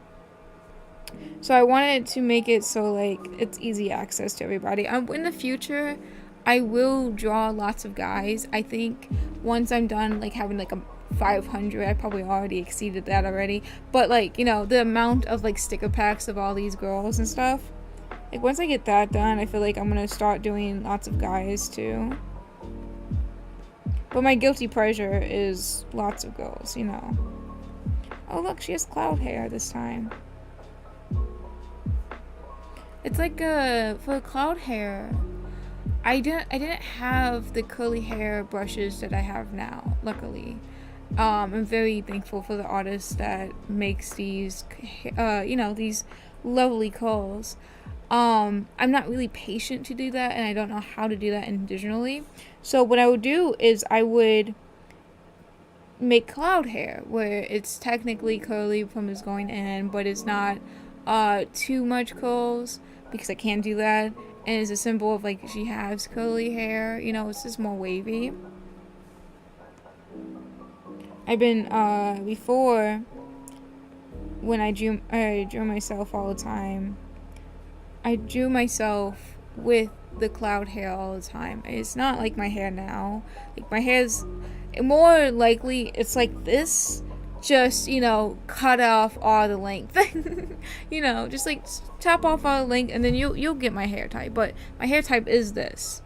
So I wanted to make it so like it's easy access to everybody. In the future, I will draw lots of guys. I think once I'm done like having like a 500, I probably already exceeded that already. But like, the amount of like sticker packs of all these girls and stuff. Like, once I get that done, I feel like I'm gonna start doing lots of guys, too. But my guilty pleasure is lots of girls, you know. Oh look, she has cloud hair this time. It's like for cloud hair, I didn't have the curly hair brushes that I have now, luckily. I'm very thankful for the artist that makes these these lovely curls. I'm not really patient to do that, and I don't know how to do that individually. So what I would do is I would make cloud hair, where it's technically curly from this going in, but it's not too much curls, because I can't do that. And it's a symbol of like she has curly hair, you know, it's just more wavy. I've been before, when I drew myself all the time. I drew myself with the cloud hair all the time. It's not like my hair now. Like my hair's more likely it's like this, just, you know, cut off all the length. You know, just like chop off all the length, and then you'll get my hair type. But my hair type is this,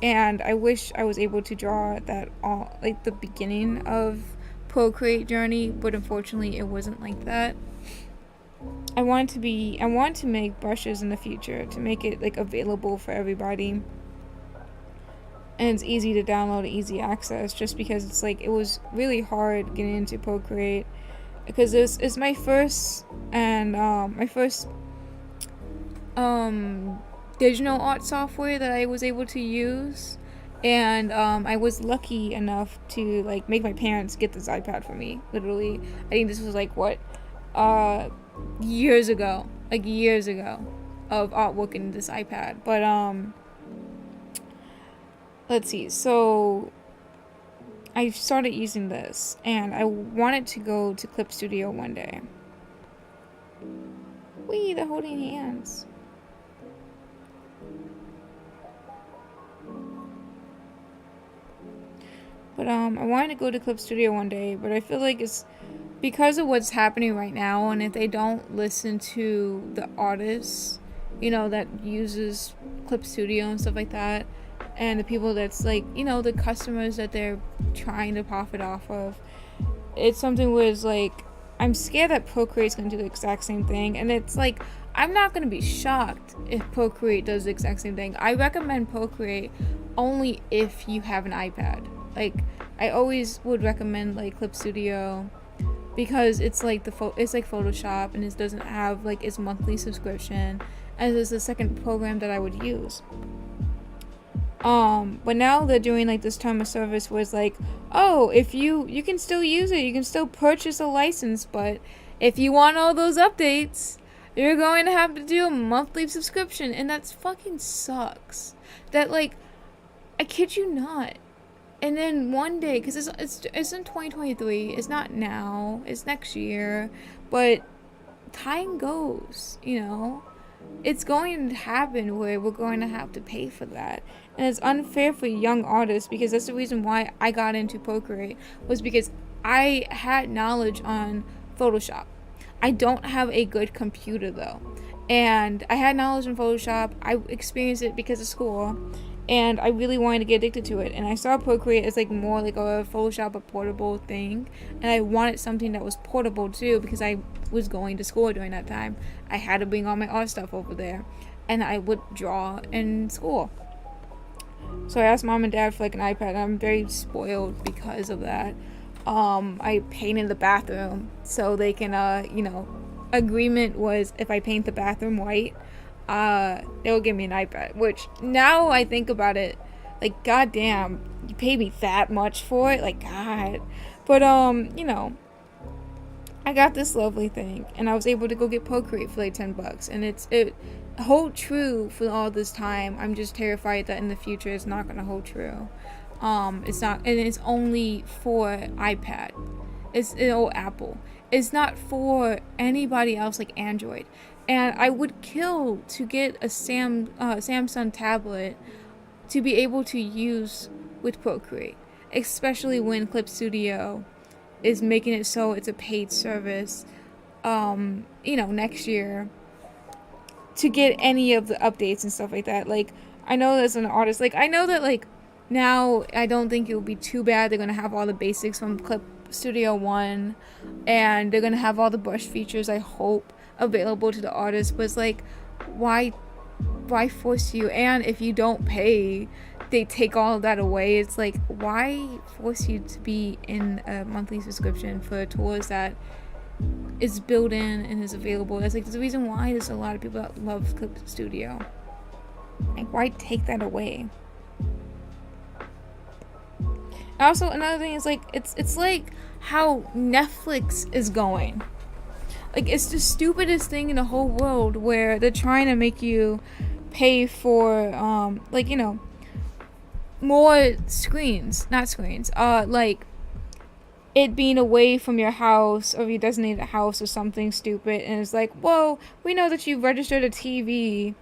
and I wish I was able to draw that all like the beginning of Procreate journey, but unfortunately it wasn't like that. I want to make brushes in the future to make it like available for everybody, and it's easy to download, easy access, just because it's like it was really hard getting into Procreate, because it's my first digital art software that I was able to use. And I was lucky enough to like make my parents get this iPad for me. Literally, I think this was like years ago, of artwork in this iPad. But let's see. So I started using this, and I wanted to go to Clip Studio one day. Wee, they're holding hands. But I wanted to go to Clip Studio one day, but I feel like it's because of what's happening right now, and if they don't listen to the artists, you know, that uses Clip Studio and stuff like that, and the people that's like, you know, the customers that they're trying to profit off of, it's something where it's like, I'm scared that Procreate's gonna do the exact same thing, and it's like, I'm not gonna be shocked if Procreate does the exact same thing. I recommend Procreate only if you have an iPad. Like, I always would recommend like Clip Studio, because it's like it's like Photoshop, and it doesn't have like its monthly subscription, and it's the second program that I would use. But now they're doing like this term of service where it's like, oh, if you can still use it, you can still purchase a license, but if you want all those updates, you're going to have to do a monthly subscription, and that's fucking sucks. That, like, I kid you not. And then one day, because it's in 2023, it's not now, it's next year, but time goes, you know? It's going to happen where we're going to have to pay for that. And it's unfair for young artists, because that's the reason why I got into Procreate, was because I had knowledge on Photoshop. I don't have a good computer though. And I had knowledge in Photoshop. I experienced it because of school. And I really wanted to get addicted to it. And I saw Procreate as like more like a Photoshop, a portable thing. And I wanted something that was portable too, because I was going to school during that time. I had to bring all my art stuff over there. And I would draw in school. So I asked mom and dad for like an iPad, and I'm very spoiled because of that. I painted the bathroom so they can, agreement was if I paint the bathroom white, they'll give me an iPad, which now I think about it, like, goddamn, you paid me that much for it, like, God. But, I got this lovely thing, and I was able to go get Procreate for like $10, and it hold true for all this time. I'm just terrified that in the future it's not going to hold true. It's not, and it's only for iPad. It's Apple. It's not for anybody else like Android. And I would kill to get a Samsung tablet to be able to use with Procreate, especially when Clip Studio is making it so it's a paid service, next year, to get any of the updates and stuff like that. Like, I know as an artist, like, I know that, like, now I don't think it will be too bad. They're gonna have all the basics from Clip Studio One, and they're gonna have all the brush features, I hope, available to the artist. But it's like, why force you? And if you don't pay, they take all of that away. It's like, why force you to be in a monthly subscription for tours that is built in and is available? That's like the reason why there's a lot of people that love Clip Studio. Like, why take that away? Also, another thing is like, it's like how Netflix is going. Like, it's the stupidest thing in the whole world, where they're trying to make you pay for like, you know, more screens, not screens, like it being away from your house or your designated house or something stupid. And it's like, whoa, we know that you registered a TV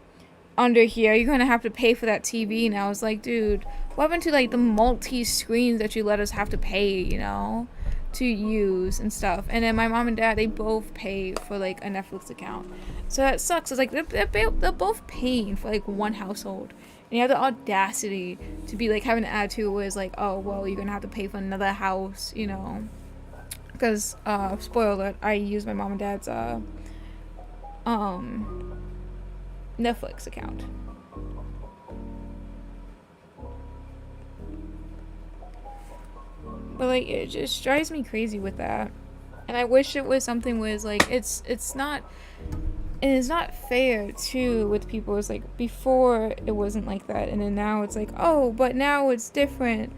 under here, you're gonna have to pay for that TV now. It's like, dude, what happened to like the multi screens that you let us have to pay, you know, to use and stuff? And then my mom and dad, they both pay for like a Netflix account, so that sucks. It's like they're both paying for like one household, and you have the audacity to be like having an attitude where it's like, oh well, you're gonna have to pay for another house, you know, because spoiler alert, I use my mom and dad's Netflix account. But like, it just drives me crazy with that. And I wish it was something where it's like, it's not, and it's not fair too with people. It's like, before it wasn't like that, and then now it's like, oh, but now it's different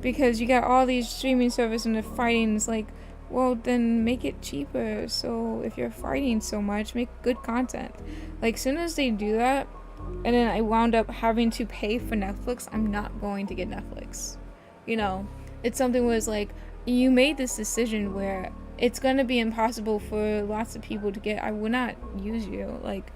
because you got all these streaming services and they're fighting. It's like, well, then make it cheaper. So if you're fighting so much, make good content. Like, soon as they do that, and then I wound up having to pay for Netflix, I'm not going to get Netflix. You know, it's something where it's like, you made this decision where it's gonna be impossible for lots of people to get. I would not use you. Like,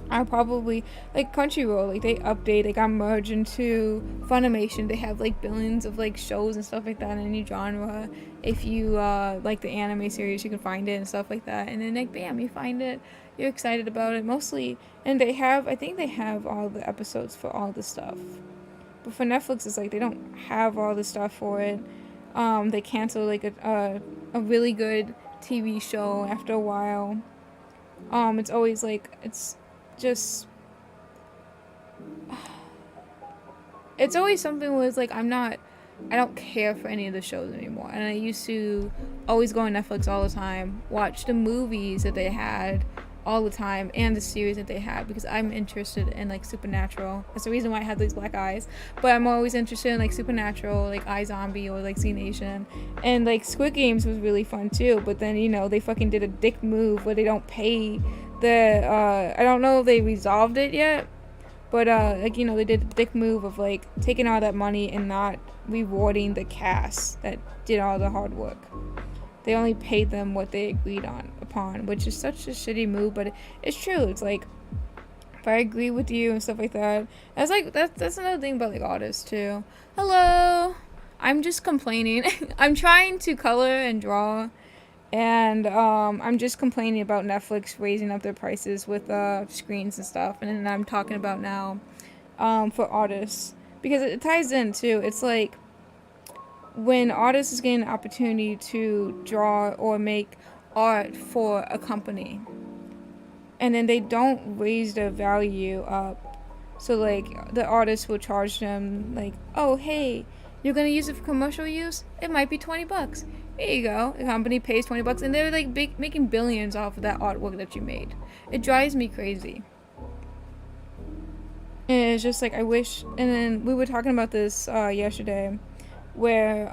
I'll probably, like Crunchyroll, like they update, they got merged into Funimation. They have like billions of like shows and stuff like that in any genre. If you like the anime series, you can find it and stuff like that. And then like, bam, you find it. You're excited about it mostly. And they have, I think they have all the episodes for all the stuff. But for Netflix, it's like they don't have all the stuff for it. They cancel like a really good TV show after a while. It's always like, it's just, it's always something where it's like, I don't care for any of the shows anymore. And I used to always go on Netflix all the time, watch the movies that they had all the time and the series that they had, because I'm interested in like Supernatural. That's the reason why I had these black eyes. But I'm always interested in like Supernatural, like iZombie or like Z Nation. And like Squid Games was really fun too, but then, you know, they fucking did a dick move where they don't pay the I don't know if they resolved it yet, but like, you know, they did the dick move of like taking all that money and not rewarding the cast that did all the hard work. They only paid them what they agreed upon, which is such a shitty move, but it's true. It's like, if I agree with you and stuff like that, that's like, that's another thing about like artists too. Hello, I'm just complaining. I'm trying to color and draw, and I'm just complaining about Netflix raising up their prices with screens and stuff. And then I'm talking about now for artists, because it ties in too. It's like, when artists is getting an opportunity to draw or make art for a company, and then they don't raise their value up, so like the artist will charge them like, oh hey, you're gonna use it for commercial use, it might be $20. Here you go. The company pays $20, and they're like making billions off of that artwork that you made. It drives me crazy. And it's just like, I wish. And then we were talking about this yesterday, where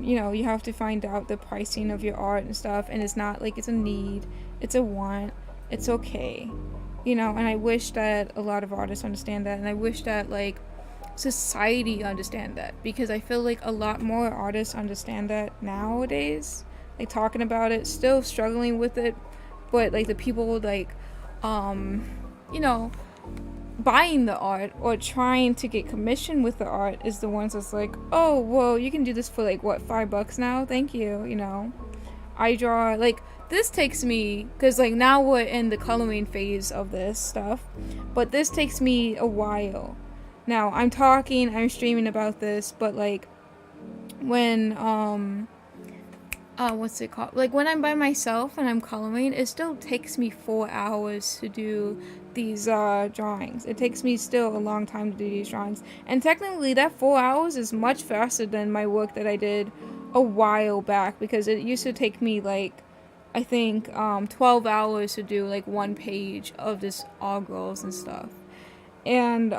you know, you have to find out the pricing of your art and stuff, and it's not like it's a need, it's a want. It's okay, you know. And I wish that a lot of artists understand that, and I wish that like society understand that, because I feel like a lot more artists understand that nowadays, like talking about it, still struggling with it, but like the people like you know, buying the art or trying to get commission with the art is the ones that's like, oh well, you can do this for like what, $5 now, thank you. You know, I draw like this takes me, because like now we're in the coloring phase of this stuff, but this takes me a while. Now, I'm streaming about this, but like when what's it called? Like when I'm by myself and I'm coloring, it still takes me 4 hours to do these drawings. It takes me still a long time to do these drawings. And technically that 4 hours is much faster than my work that I did a while back, because it used to take me like I think 12 hours to do like one page of this all girls and stuff. And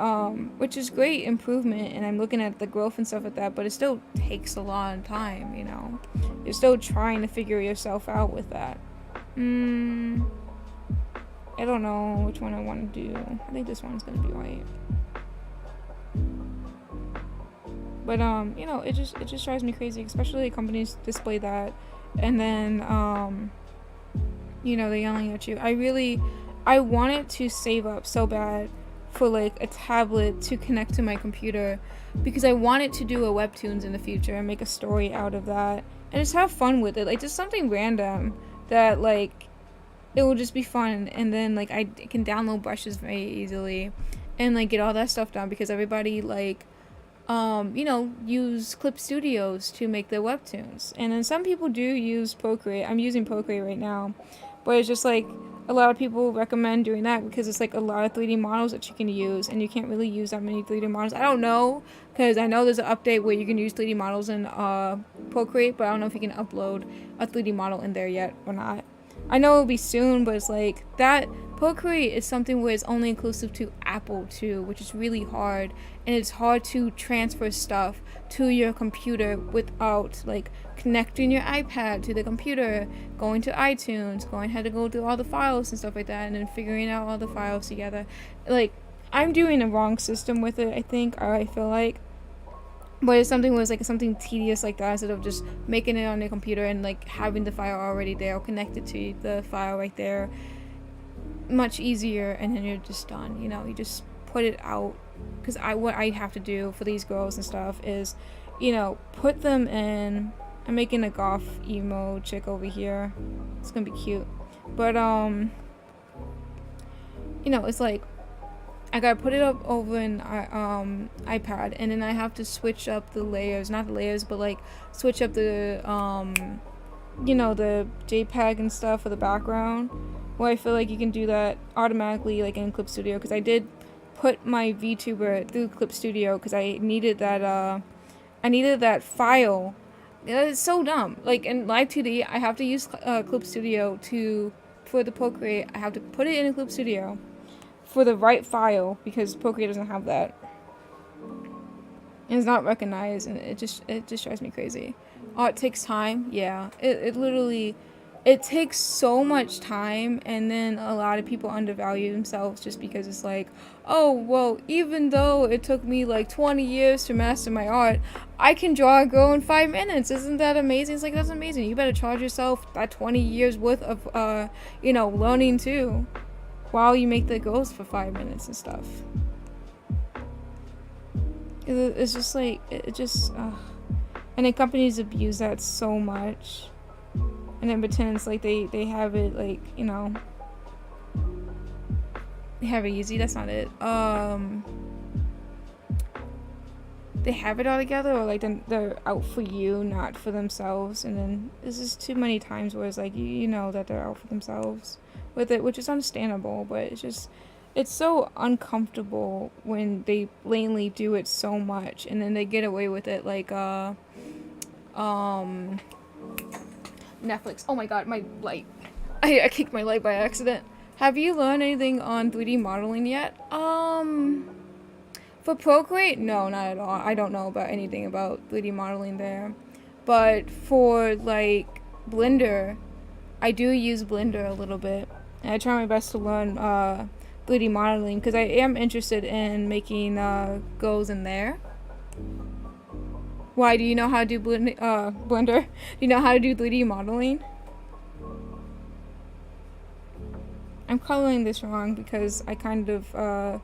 which is great improvement, and I'm looking at the growth and stuff like that, but it still takes a lot of time, you know. You're still trying to figure yourself out with that. I don't know which one I want to do. I think this one's gonna be white. But you know, it just drives me crazy, especially companies display that, and then you know, they're yelling at you. I wanted to save up so bad for like a tablet to connect to my computer, because I wanted to do a webtoons in the future and make a story out of that and just have fun with it, like just something random that like it will just be fun. And then like I can download brushes very easily and like get all that stuff done, because everybody like you know, use Clip Studios to make their webtoons. And then some people do use Procreate. I'm using Procreate right now, but it's just like a lot of people recommend doing that because it's like a lot of 3D models that you can use, and you can't really use that many 3D models. I don't know, because I know there's an update where you can use 3D models in Procreate, but I don't know if you can upload a 3D model in there yet or not. I know it'll be soon, but it's like that Procreate is something where it's only inclusive to Apple too, which is really hard, and it's hard to transfer stuff to your computer without like connecting your iPad to the computer, going to iTunes, had to go through all the files and stuff like that, and then figuring out all the files together. Like, I'm doing the wrong system with it, I think, or I feel like. But it's something was like something tedious like that, instead of just making it on your computer and like having the file already there or connected to the file right there. Much easier, and then you're just done, you know. You just put it out, because what I have to do for these girls and stuff is, you know, put them in. I'm making a goth emo chick over here. It's gonna be cute, but you know, it's like I gotta put it up over an iPad, and then I have to switch up the layers, not the layers, but like switch up the you know, the JPEG and stuff for the background. Well, I feel like you can do that automatically, like in Clip Studio, because I did put my VTuber through Clip Studio because I needed that file. It's so dumb. Like in Live 2D, I have to use Clip Studio for the Procreate. I have to put it in Clip Studio for the right file, because Procreate doesn't have that. And it's not recognized, and it just drives me crazy. Oh, it takes time. Yeah, it literally. It takes so much time, and then a lot of people undervalue themselves just because it's like, oh, well, even though it took me like 20 years to master my art, I can draw a girl in 5 minutes. Isn't that amazing? It's like, that's amazing. You better charge yourself that 20 years worth of, you know, learning too, while you make the girls for 5 minutes and stuff. It's just like, and then companies abuse that so much. And then pretends like they have it, like, you know, they have it easy. That's not it. They have it all together, or like they're out for you, not for themselves. And then this is too many times where it's like, you know that they're out for themselves with it, which is understandable, but it's so uncomfortable when they blatantly do it so much, and then they get away with it, like Netflix. Oh my god, my light. I kicked my light by accident. Have you learned anything on 3D modeling yet? For Procreate? No, not at all. I don't know about anything about 3D modeling there. But for, like, Blender, I do use Blender a little bit. And I try my best to learn 3D modeling, because I am interested in making girls in there. Why, do you know how to do Blender? Do you know how to do 3D modeling? I'm coloring this wrong because I kind of, I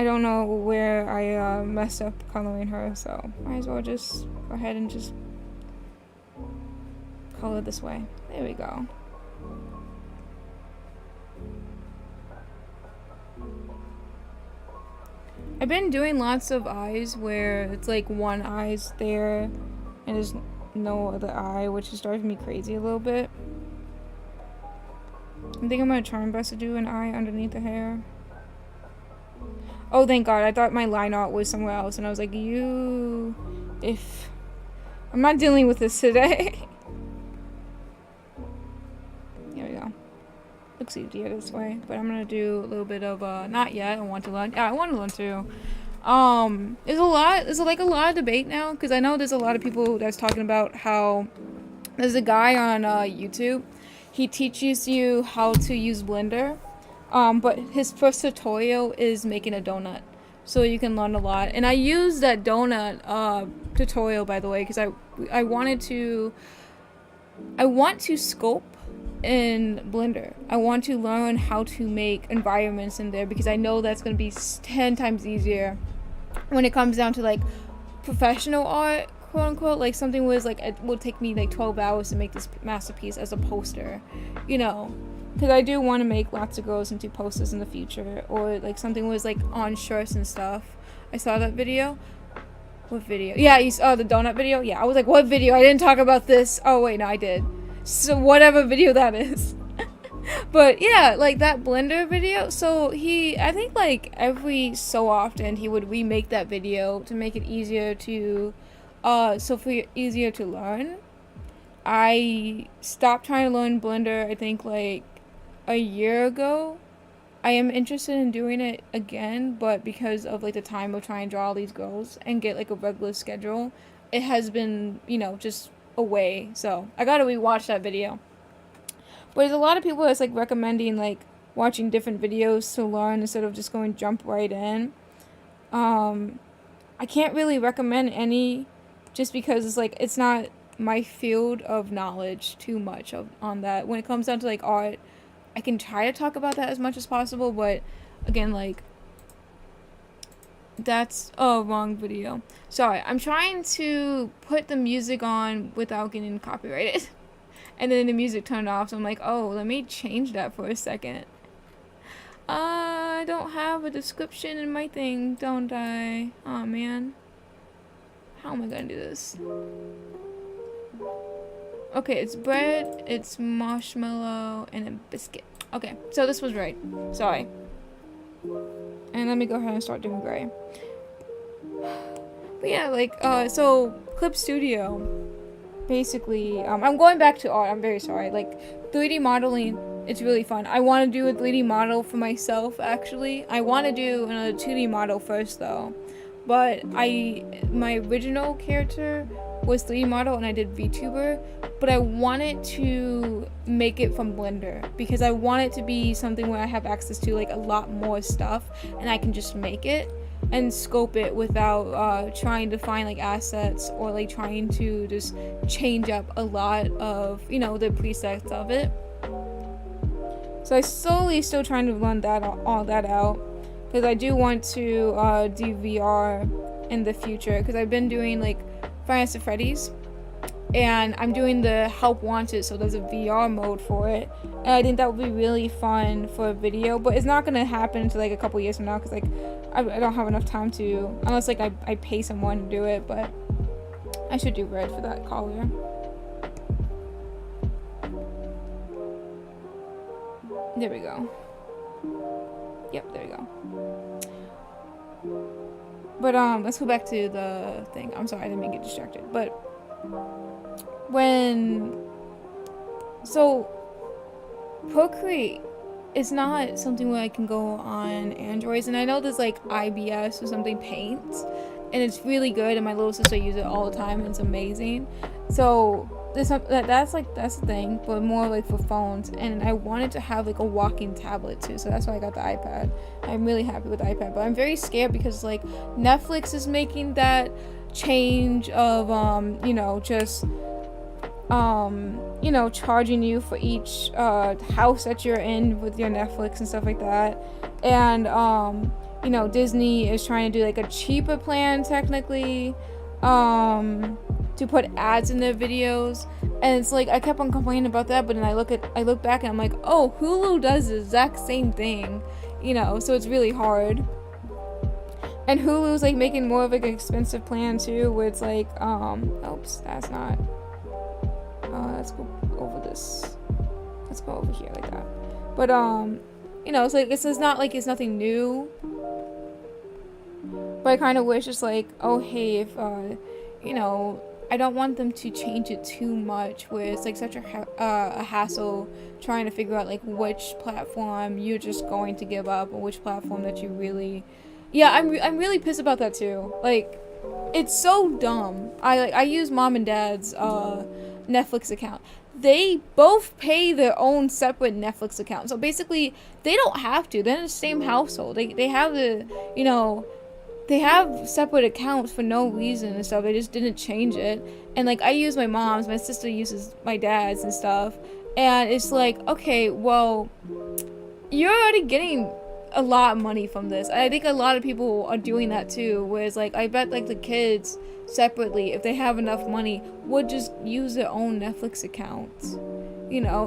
don't know where I messed up coloring her, so might as well just go ahead and just color this way. There we go. I've been doing lots of eyes where it's like one eye's there and there's no other eye, which is driving me crazy a little bit. I think I'm gonna try my best to do an eye underneath the hair. Oh, thank God. I thought my line art was somewhere else, and I was like, if I'm not dealing with this today. Here we go. Looks easier this way, but I'm gonna do a little bit of not yet. I want to learn. Yeah, I want to learn too. There's a lot of debate now, because I know there's a lot of people that's talking about how there's a guy on YouTube. He teaches you how to use Blender, but his first tutorial is making a donut, so you can learn a lot. And I used that donut tutorial, by the way, because I want to sculpt in Blender. I want to learn how to make environments in there, because I know that's going to be 10 times easier when it comes down to like professional art, quote unquote. Like something was like, it will take me like 12 hours to make this masterpiece as a poster, you know, because I do want to make lots of girls into posters in the future. Or like something was like on shirts and stuff. I saw that video. What video? Yeah, you saw the donut video. Yeah, I was like, what video? I didn't talk about this. Oh wait, no, I did. So whatever video that is. But yeah, like that Blender video. So I think like every so often he would remake that video to make it easier to easier to learn. I stopped trying to learn Blender, I think like a year ago. I am interested in doing it again, but because of like the time of trying to draw all these girls and get like a regular schedule, it has been, you know, just away. So I gotta rewatch that video. But there's a lot of people that's like recommending like watching different videos to learn instead of just going jump right in. I can't really recommend any, just because it's like it's not my field of knowledge too much on that. When it comes down to like art, I can try to talk about that as much as possible, but again, like that's a wrong video. Sorry, I'm trying to put the music on without getting copyrighted. And then the music turned off, so I'm like, oh, let me change that for a second. I don't have a description in my thing, don't I? Oh man. How am I gonna do this? Okay, it's bread, it's marshmallow, and a biscuit. Okay, so this was right. Sorry. And let me go ahead and start doing gray. But yeah, like, so Clip Studio. Basically, I'm going back to art. I'm very sorry. Like 3D modeling, it's really fun. I want to do a 3D model for myself, actually. I want to do another 2D model first, though. But my original character was 3D model, and I did VTuber. But I wanted to make it from Blender, because I want it to be something where I have access to like a lot more stuff, and I can just make it and scope it without trying to find like assets or like trying to just change up a lot of, you know, the presets of it. So I slowly still trying to learn all that out, because I do want to do VR in the future, because I've been doing like Five Nights at Freddy's, and I'm doing the Help Wanted, so there's a VR mode for it, and I think that would be really fun for a video, but it's not gonna happen until like a couple years from now, because like I don't have enough time to, unless like I pay someone to do it. But I should do red for that collar. There we go. Yep, there we go. But let's go back to the thing. I'm sorry, I didn't mean to get distracted. But so Procreate is not something where I can go on Androids, and I know there's like IBS or something, Paint, and it's really good, and my little sister uses it all the time, and it's amazing. So that's the thing, but more like for phones, and I wanted to have like a walking tablet too, so that's why I got the iPad. I'm really happy with the iPad, but I'm very scared because like Netflix is making that change of you know, just you know, charging you for each house that you're in with your Netflix and stuff like that. And you know, Disney is trying to do like a cheaper plan technically to put ads in their videos, and it's like I kept on complaining about that, but then I look back and I'm like, oh, Hulu does the exact same thing, you know, so it's really hard. And Hulu's like making more of like an expensive plan too, where it's like, oops, that's not. Let's go over this. Let's go over here like that. But it's like it's not like it's nothing new. But I kind of wish it's like, oh hey, if I don't want them to change it too much, where it's like such a hassle trying to figure out like which platform you're just going to give up or which platform that you really. Yeah, I'm really pissed about that too. Like, it's so dumb. I use mom and dad's Netflix account. They both pay their own separate Netflix account. So basically, they don't have to. They're in the same household. They have they have separate accounts for no reason and stuff. They just didn't change it. And like, I use my mom's, my sister uses my dad's and stuff. And it's like, okay, well, you're already getting a lot of money from this. I think a lot of people are doing that too, whereas like I bet like the kids separately, if they have enough money, would just use their own Netflix accounts,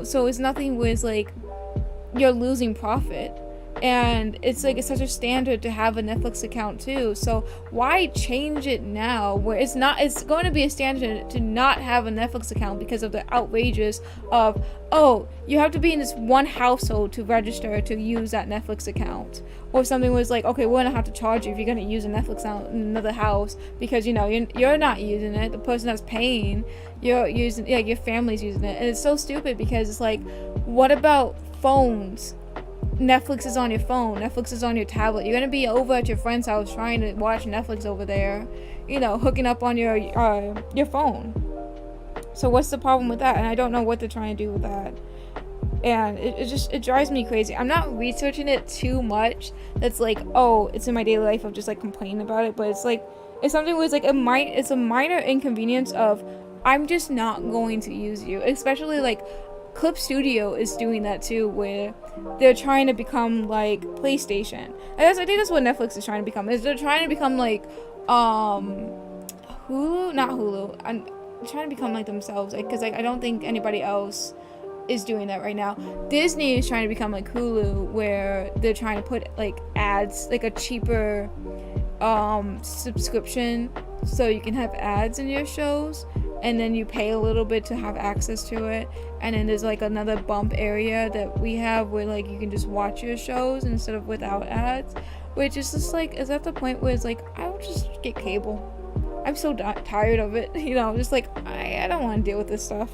so it's nothing where it's like you're losing profit. And it's like it's such a standard to have a Netflix account too, so why change it now where it's going to be a standard to not have a Netflix account because of the outrageous of, oh, you have to be in this one household to register to use that Netflix account, or something was like, okay, we're gonna have to charge you if you're gonna use a Netflix account in another house because you're not using it, the person that's paying, you're using, your family's using it. And it's so stupid because it's like, what about phones? Netflix is on your phone, Netflix is on your tablet. You're gonna be over at your friend's house trying to watch Netflix over there, hooking up on your phone. So what's the problem with that? And I don't know what they're trying to do with that. And it drives me crazy. I'm not researching it too much. That's like, oh, it's in my daily life of just like complaining about it. But it's like, it's something where it's like it's a minor inconvenience of, I'm just not going to use you. Especially like Clip Studio is doing that too, where they're trying to become like PlayStation. I think that's what Netflix is trying to become. Is they're trying to become like Hulu, not Hulu. I'm trying to become like themselves, because like I don't think anybody else is doing that right now. Disney is trying to become like Hulu, where they're trying to put like ads, like a cheaper subscription, so you can have ads in your shows, and then you pay a little bit to have access to it. And then there's like another bump area that we have where like you can just watch your shows instead of without ads, which is just like, is at the point where it's like, I'll just get cable. I'm so tired of it, just like I don't want to deal with this stuff.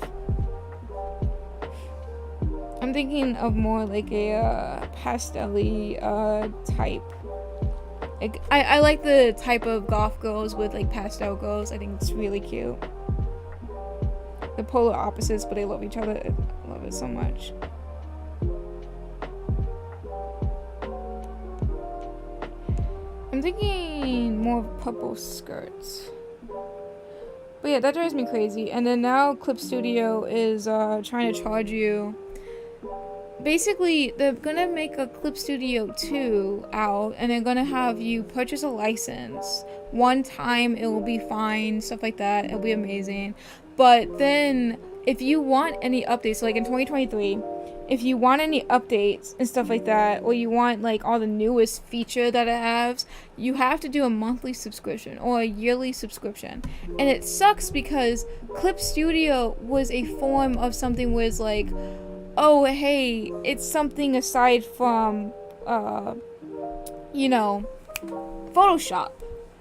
I'm thinking of more like a pastel-y type. Like, I like the type of goth girls with like pastel girls. I think it's really cute. The polar opposites, but they love each other. I love it so much. I'm thinking more of purple skirts. But yeah, that drives me crazy. And then now Clip Studio is trying to charge you. Basically, they're gonna make a Clip Studio 2 out, and they're gonna have you purchase a license. One time, it will be fine, stuff like that. It'll be amazing. But then, if you want any updates, so like in 2023, if you want any updates and stuff like that, or you want like all the newest feature that it has, you have to do a monthly subscription or a yearly subscription. And it sucks because Clip Studio was a form of something where it's like, oh, hey, it's something aside from, Photoshop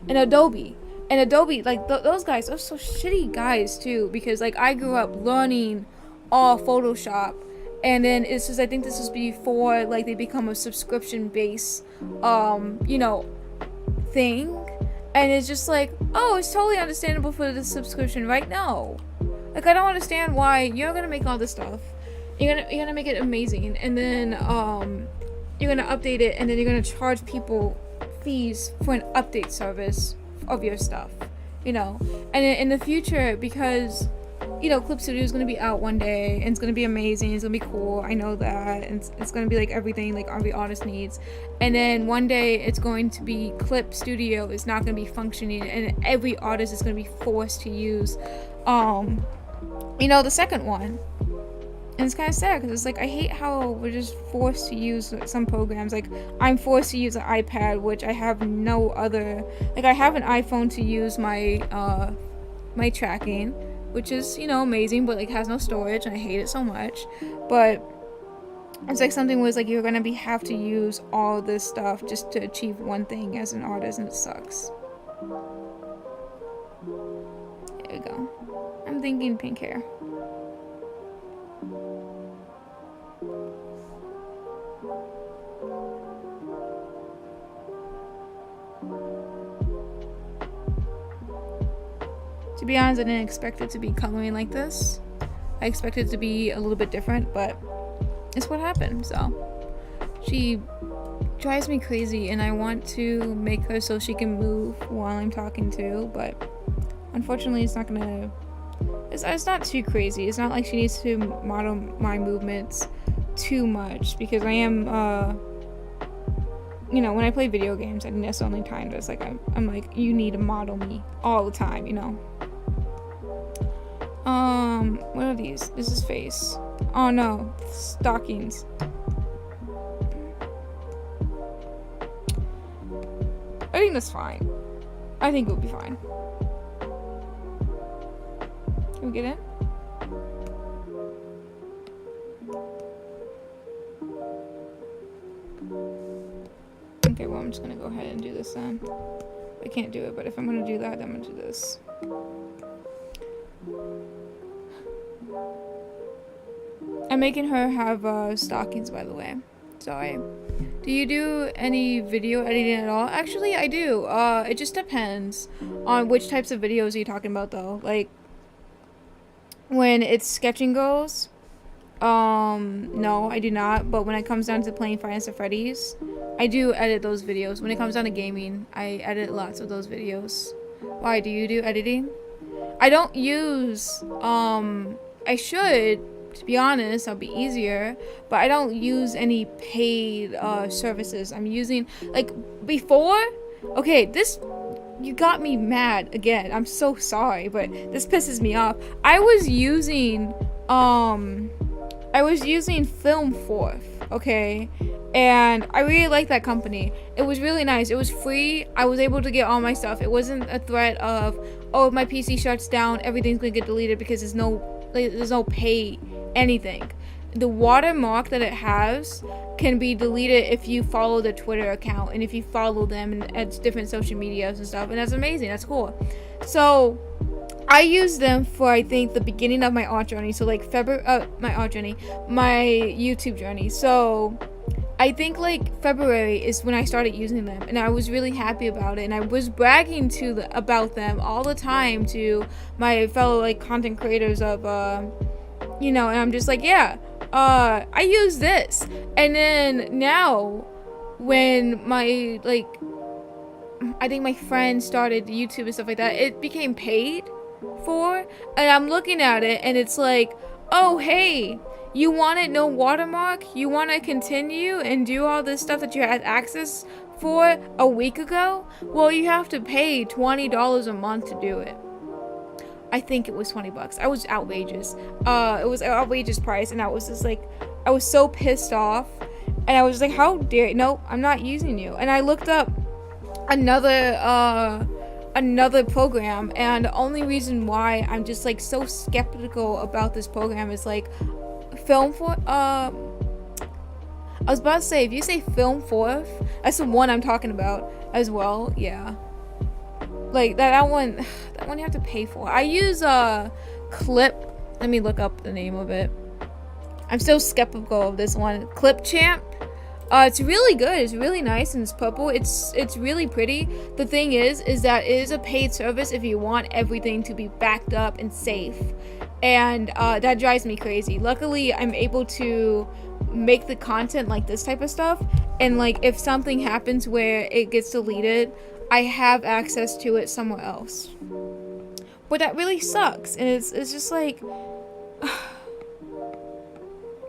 and Adobe. And Adobe, like, those guys are so shitty guys, too, because, like, I grew up learning all Photoshop, and then it's just, I think this was before, like, they become a subscription-based, thing, and it's just like, oh, it's totally understandable for the subscription, right? No. Like, I don't understand why you're gonna make all this stuff. You're gonna make it amazing, and then, you're gonna update it, and then you're gonna charge people fees for an update service of your stuff, and in the future, because Clip Studio is going to be out one day, and it's going to be amazing, it's going to be cool, I know that, and it's going to be like everything like every artist needs, and then one day it's going to be Clip Studio is not going to be functioning, and every artist is going to be forced to use the second one. And it's kind of sad because it's like I hate how we're just forced to use some programs. Like I'm forced to use an iPad, which I have no other. Like I have an iPhone to use my my tracking, which is, you know, amazing, but like has no storage, and I hate it so much. But it's like something was like you're gonna have to use all this stuff just to achieve one thing as an artist, and it sucks. There we go. I'm thinking pink hair. To be honest, I didn't expect it to be coloring like this. I expected it to be a little bit different, but it's what happened. So she drives me crazy, and I want to make her so she can move while I'm talking too, but unfortunately it's not gonna, it's not too crazy. It's not like she needs to model my movements too much, because I am you know, when I play video games, I think that's the only time that's like I'm like, you need to model me all the time, you know. What are these? This is face. Oh no, stockings. I think that's fine. I think it'll be fine. Can we get in? Okay, well, I'm just gonna go ahead and do this then. I can't do it, but if I'm gonna do that, then I'm gonna do this. I'm making her have stockings, by the way. Sorry. Do you do any video editing at all? Actually, I do. It just depends on which types of videos you're talking about, though. Like, when it's sketching goals, no, I do not. But when it comes down to playing Five Nights at Freddy's, I do edit those videos. When it comes down to gaming, I edit lots of those videos. Why? Do you do editing? I don't use, I should, to be honest, that'll be easier, but I don't use any paid, services. I'm using, like, before, okay, this, you got me mad again. I'm so sorry, but this pisses me off. I was using Film Forth, okay? And I really like that company. It was really nice. It was free. I was able to get all my stuff. It wasn't a threat of, oh, if my PC shuts down, everything's gonna get deleted, because there's no pay anything. The watermark that it has can be deleted if you follow the Twitter account, and if you follow them and at different social medias and stuff, and that's amazing. That's cool. So I used them for, I think, the beginning of my art journey. So like my YouTube journey. So I think like February is when I started using them, and I was really happy about it, and I was bragging about them all the time to my fellow like content creators of you know, and I'm just like, yeah, I use this. And then now when my, like, I think my friend started YouTube and stuff like that, it became paid for, and I'm looking at it and it's like, oh hey, you want it no watermark? You want to continue and do all this stuff that you had access for a week ago? Well, you have to pay $20 a month to do it. I think it was $20. I was outrageous. It was an outrageous price, and I was just like, I was so pissed off, and I was like, how dare you? No, I'm not using you. And I looked up another program, and the only reason why I'm just like so skeptical about this program is like Film Forth. I was about to say, if you say Film Forth, that's the one I'm talking about as well. Yeah, like that one you have to pay for. I use Clip. Let me look up the name of it. I'm still skeptical of this one. Clip Champ. It's really good. It's really nice, and it's purple. It's really pretty. The thing is that it is a paid service if you want everything to be backed up and safe, and that drives me crazy. Luckily, I'm able to make the content like this type of stuff, and like if something happens where it gets deleted, I have access to it somewhere else. But that really sucks, and it's just like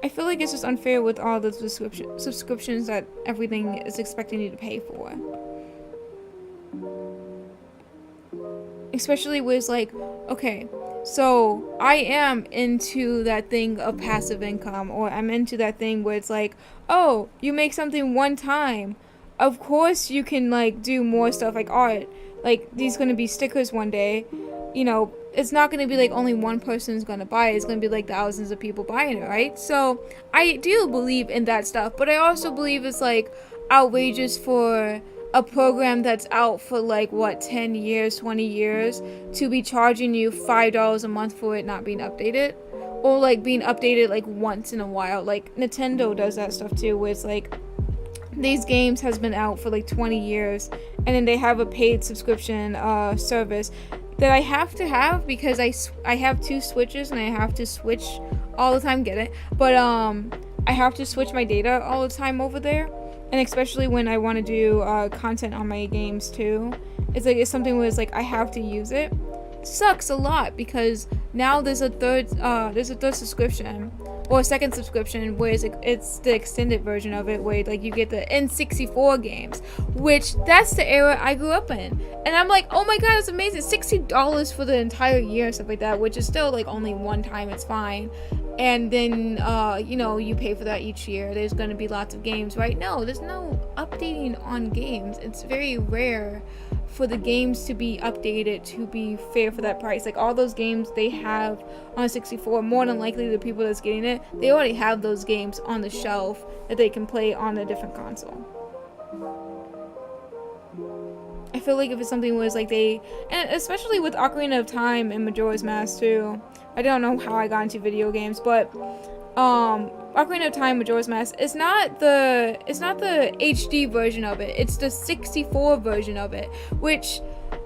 I feel like it's just unfair with all the subscriptions that everything is expecting you to pay for. Especially with like, okay, So I am into that thing of passive income, or I'm into that thing where it's like, oh, you make something one time. Of course you can like do more stuff like art. Like these gonna be stickers one day. You know, it's not gonna be like only one person's gonna buy it. It's gonna be like thousands of people buying it, right? So I do believe in that stuff, but I also believe it's like outrageous for a program that's out for like what 10 years 20 years to be charging you $5 a month for it not being updated, or like being updated like once in a while. Like Nintendo does that stuff too, where it's like these games has been out for like 20 years and then they have a paid subscription service that I have to have because I have 2 switches and I have to switch all the time, get it, but I have to switch my data all the time over there. And especially when I want to do content on my games too, it's something where it's like I have to use it. Sucks a lot because now there's a third subscription, or a second subscription, where it's the extended version of it, where like you get the N64 games, which that's the era I grew up in, and I'm like, oh my god, it's amazing, $60 for the entire year and stuff like that, which is still like only one time, it's fine. And then, you know, you pay for that each year. There's going to be lots of games, right? No, there's no updating on games. It's very rare for the games to be updated to be fair for that price. Like, all those games they have on 64, more than likely the people that's getting it, they already have those games on the shelf that they can play on a different console. I feel like if it's something was like and especially with Ocarina of Time and Majora's Mask too, I don't know how I got into video games, but Ocarina of Time, Majora's Mask, it's not the HD version of it. It's the 64 version of it, which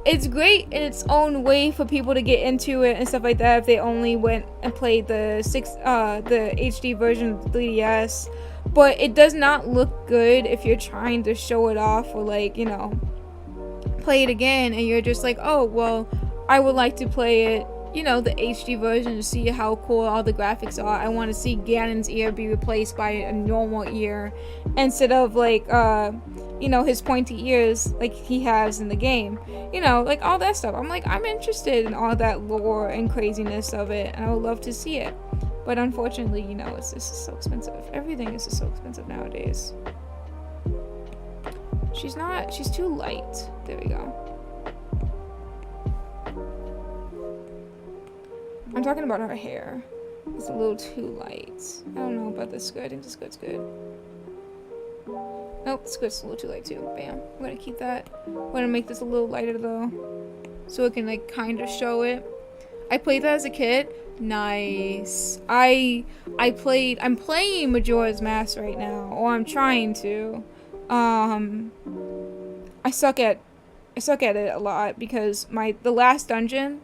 it's great in its own way for people to get into it and stuff like that if they only went and played the HD version of the 3DS. But it does not look good if you're trying to show it off or like, you know, play it again and you're just like, oh well, I would like to play it, you know, the HD version to see how cool all the graphics are. I want to see Ganon's ear be replaced by a normal ear instead of like you know, his pointy ears like he has in the game, you know, like all that stuff. I'm like, I'm interested in all that lore and craziness of it, and I would love to see it, but unfortunately, you know, it's just so expensive. Everything is just so expensive nowadays. She's too light. There we go. I'm talking about her hair. It's a little too light. I don't know about this skirt. I think the skirt's good. Nope, the skirt's a little too light too. Bam. I'm gonna keep that. I'm gonna make this a little lighter though, so it can like kind of show it. I played that as a kid. Nice. I'm playing Majora's Mask right now, or I'm trying to. I suck at it a lot because the last dungeon,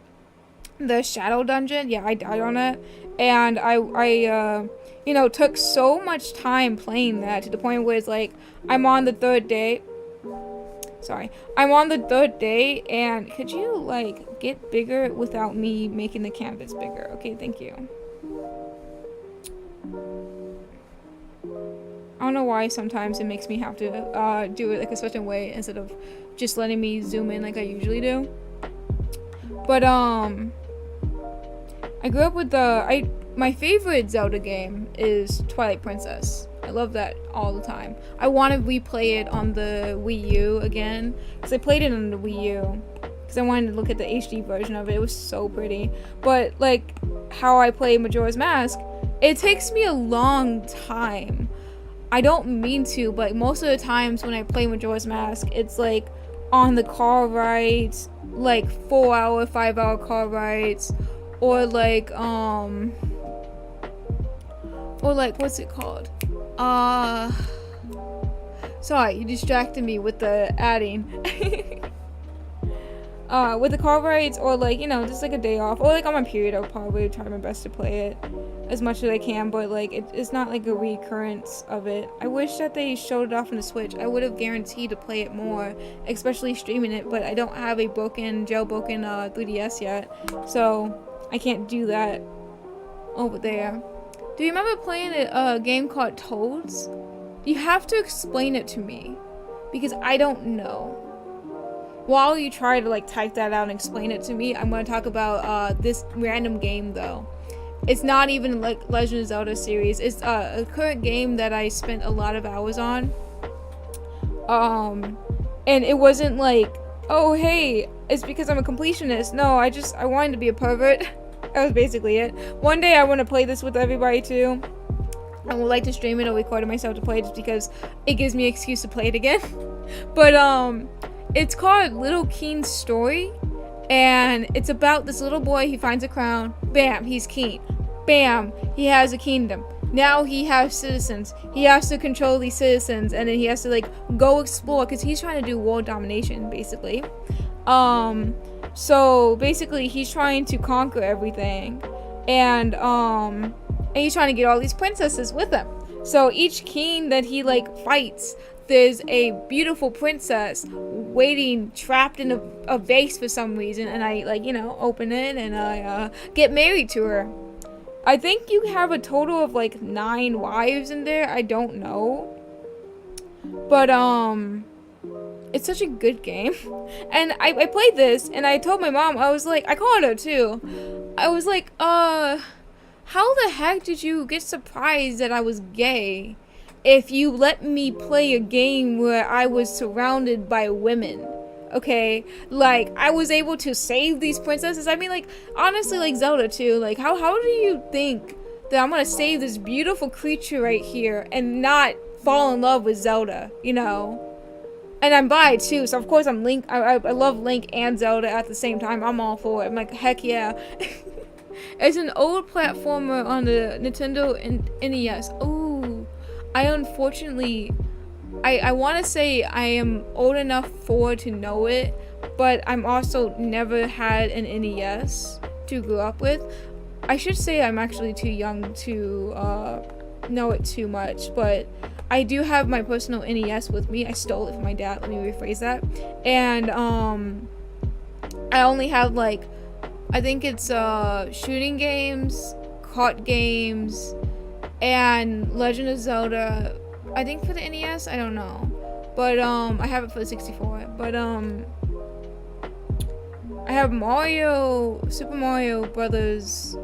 the shadow dungeon, yeah, I died on it, and I you know, took so much time playing that to the point where it's like I'm on the third day, and could you like get bigger without me making the canvas bigger? Okay, thank you. I don't know why sometimes it makes me have to do it like a certain way instead of just letting me zoom in like I usually do. But I grew up with my favorite Zelda game is Twilight Princess. I love that all the time. I want to replay it on the Wii U again, because I played it on the Wii U because I wanted to look at the HD version of it. It was so pretty. But like how I play Majora's Mask, it takes me a long time. I don't mean to, but most of the times when I play Majora's Mask, it's like on the car rides, like 4-hour, 5-hour car rides, or like what's it called? Sorry, you distracted me with the adding. With the car rides, or like, you know, just like a day off, or like on my period, I'll probably try my best to play it as much as I can, but like it's not like a recurrence of it. I wish that they showed it off on the Switch. I would have guaranteed to play it more, especially streaming it, but I don't have a jailbroken 3DS yet, so I can't do that over there. Do you remember playing a game called Toads? You have to explain it to me, because I don't know. while you try to like type that out and explain it to me, I'm gonna talk about this random game though. It's not even like Legend of Zelda series. It's a current game that I spent a lot of hours on. And it wasn't like, oh hey, it's because I'm a completionist. No, I wanted to be a pervert. That was basically it. One day I want to play this with everybody too. I would like to stream it or record it myself to play it just because it gives me an excuse to play it again. But it's called Little Keen's Story, and it's about this little boy. He finds a crown. Bam, he's king. Bam, he has a kingdom. Now he has citizens. He has to control these citizens, and then he has to like go explore because he's trying to do world domination basically. So basically he's trying to conquer everything, and he's trying to get all these princesses with him. So each king that he like fights, there's a beautiful princess waiting trapped in a vase for some reason, and I like, you know, open it and I get married to her. I think you have a total of like 9 wives in there. I don't know, but it's such a good game. And I played this and I told my mom, I was like, I called her too. I was like, how the heck did you get surprised that I was gay if you let me play a game where I was surrounded by women? Okay, like I was able to save these princesses. I mean, like honestly, like Zelda too. Like how do you think that I'm gonna save this beautiful creature right here and not fall in love with Zelda? You know, and I'm bi too, so of course I'm Link. I love Link and Zelda at the same time. I'm all for it. I'm like, heck yeah. It's an old platformer on the Nintendo NES. Ooh, I unfortunately. I want to say I am old enough to know it, but I'm also never had an NES to grow up with. I should say I'm actually too young to know it too much, but I do have my personal NES with me. I stole it from my dad, let me rephrase that. And I only have like, I think it's shooting games, kart games, and Legend of Zelda. I think for the NES, I don't know, but I have it for the 64. But I have Super Mario Brothers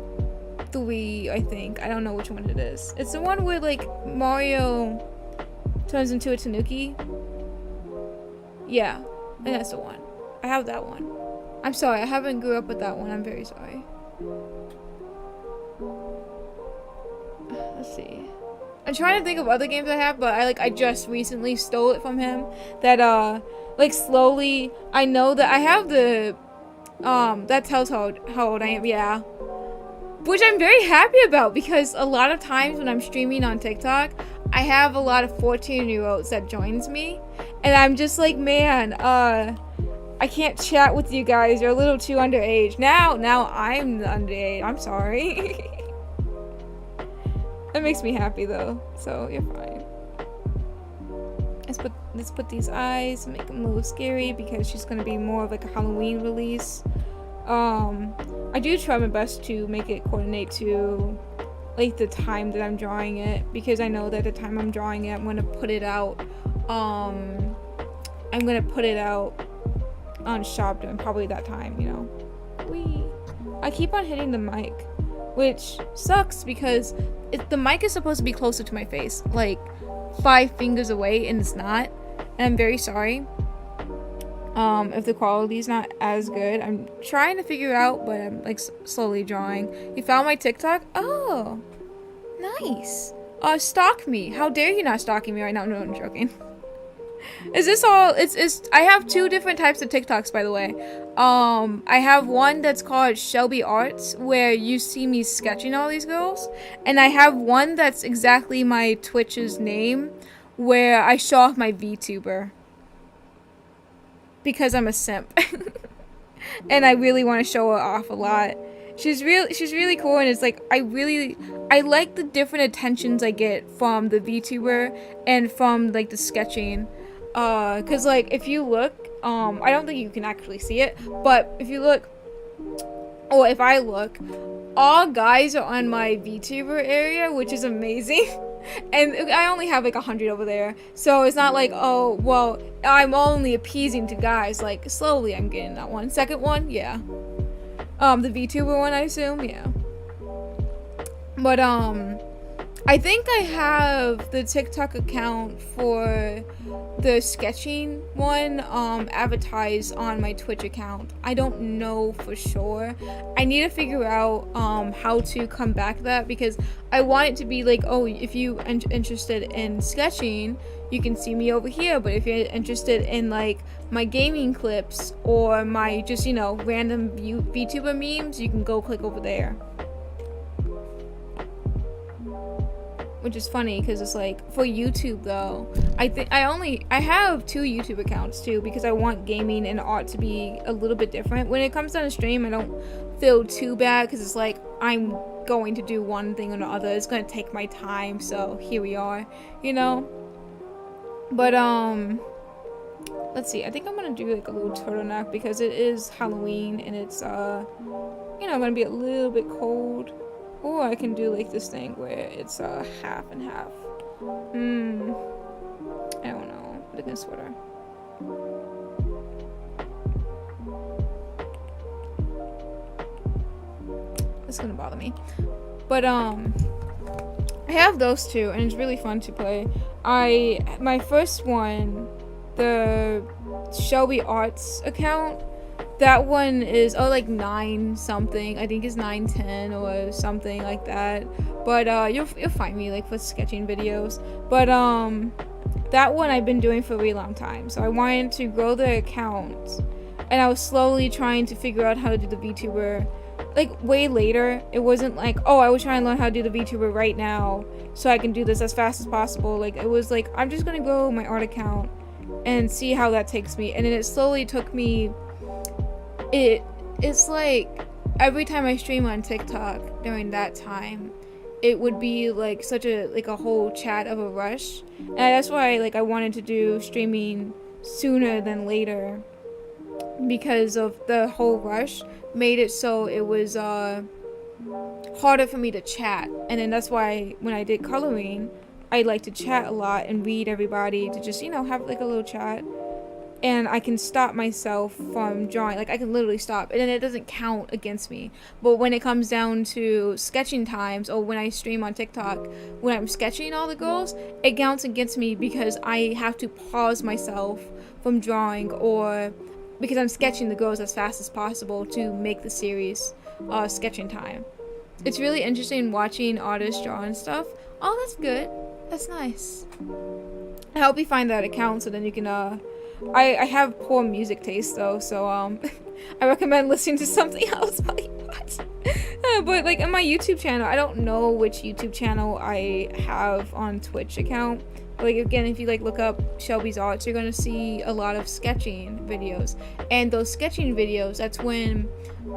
3, I think. I don't know which one it is. It's the one where like Mario turns into a tanuki. Yeah, and that's the one. I have that one. I'm sorry, I haven't grew up with that one. I'm very sorry. Let's see. I'm trying to think of other games I have, but I just recently stole it from him. That like slowly, I know that I have the that tells how old I am, yeah. Which I'm very happy about, because a lot of times when I'm streaming on TikTok, I have a lot of 14-year-olds that joins me, and I'm just like, man, I can't chat with you guys. You're a little too underage. Now I'm the underage. I'm sorry. That makes me happy though, so you're fine. Let's put these eyes, make them a little scary because she's gonna be more of like a Halloween release. I do try my best to make it coordinate to like the time that I'm drawing it, because I know that the time I'm drawing it, I'm gonna put it out. I'm gonna put it out on Shopton, probably that time, you know. I keep on hitting the mic, which sucks because the mic is supposed to be closer to my face, like 5 fingers away, and it's not, and I'm very sorry if the quality is not as good. I'm trying to figure out, but I'm like slowly drawing. You found my TikTok? Oh, nice. Stalk me. How dare you not stalking me right now? No, I'm joking. Is this all? It's I have 2 different types of TikToks, by the way. I have one that's called Shelby Arts, where you see me sketching all these girls, and I have one that's exactly my Twitch's name, where I show off my VTuber, because I'm a simp. And I really want to show her off a lot. She's really cool, and it's like I like the different attentions I get from the VTuber and from like the sketching. Cause like if you look, I don't think you can actually see it, but if you look, or if I look, all guys are on my VTuber area, which is amazing. And I only have like 100 over there, so it's not like, oh well, I'm only appeasing to guys. Like slowly I'm getting that one. Second one, yeah. The VTuber one, I assume, yeah. But I think I have the TikTok account for the sketching one advertised on my Twitch account. I don't know for sure. I need to figure out how to come back to that, because I want it to be like, oh, if you interested in sketching, you can see me over here, but if you're interested in like my gaming clips or my just, you know, random VTuber memes, you can go click over there. Which is funny because it's like, for YouTube though, I have 2 YouTube accounts too, because I want gaming and art to be a little bit different. When it comes down to stream, I don't feel too bad because it's like I'm going to do one thing or the other. It's gonna take my time, so here we are, you know. But let's see. I think I'm gonna do like a little turtleneck because it is Halloween and it's you know, gonna be a little bit cold. Or I can do like this thing where it's half and half. I don't know. Look at a sweater. It's gonna bother me. But I have those 2 and it's really fun to play. My first one, the Shelby Arts account, that one is like 9 something. I think it's 910 or something like that. But you'll find me like for sketching videos. But that one I've been doing for a really long time. So I wanted to grow the account, and I was slowly trying to figure out how to do the VTuber like way later. It wasn't like, oh, I was trying to learn how to do the VTuber right now so I can do this as fast as possible. Like it was like, I'm just gonna grow my art account and see how that takes me. And then it slowly took me. It's like every time I stream on TikTok during that time, it would be like such a whole chat of a rush, and that's why like I wanted to do streaming sooner than later, because of the whole rush made it so it was harder for me to chat. And then that's why when I did coloring, I like to chat a lot and read everybody to just, you know, have like a little chat. And I can stop myself from drawing. Like I can literally stop, and then it doesn't count against me. But when it comes down to sketching times, or when I stream on TikTok, when I'm sketching all the girls, it counts against me because I have to pause myself from drawing, or because I'm sketching the girls as fast as possible to make the series sketching time. It's really interesting watching artists draw and stuff. Oh, that's good. That's nice. I hope you find that account so then you can I have poor music taste though, so I recommend listening to something else while you watch. But like on my YouTube channel, I don't know which YouTube channel I have on Twitch account. But, like again, if you like look up Shelby's Arts, you're gonna see a lot of sketching videos. And those sketching videos, that's when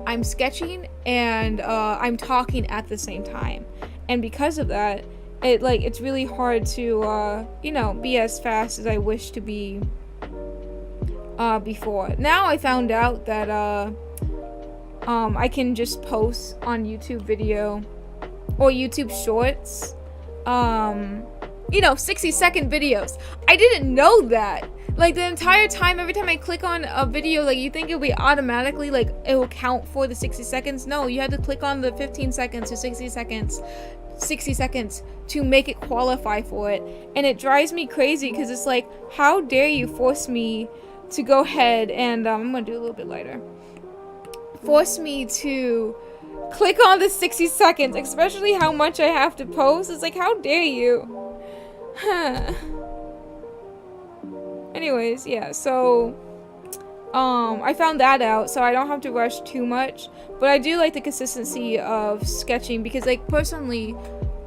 I'm sketching and I'm talking at the same time. And because of that, it's really hard to you know, be as fast as I wish to be. Before. Now I found out that I can just post on YouTube video or YouTube shorts, you know, 60-second videos. I didn't know that. Like the entire time, every time I click on a video, like you think it'll be automatically like it will count for the 60 seconds. No, you have to click on the 15 seconds to 60 seconds to make it qualify for it. And it drives me crazy because it's like, how dare you force me to go ahead and I'm gonna do a little bit lighter. Force me to click on the 60 seconds, especially how much I have to post. It's like, how dare you? Anyways, yeah, so I found that out, so I don't have to rush too much. But I do like the consistency of sketching because, like, personally,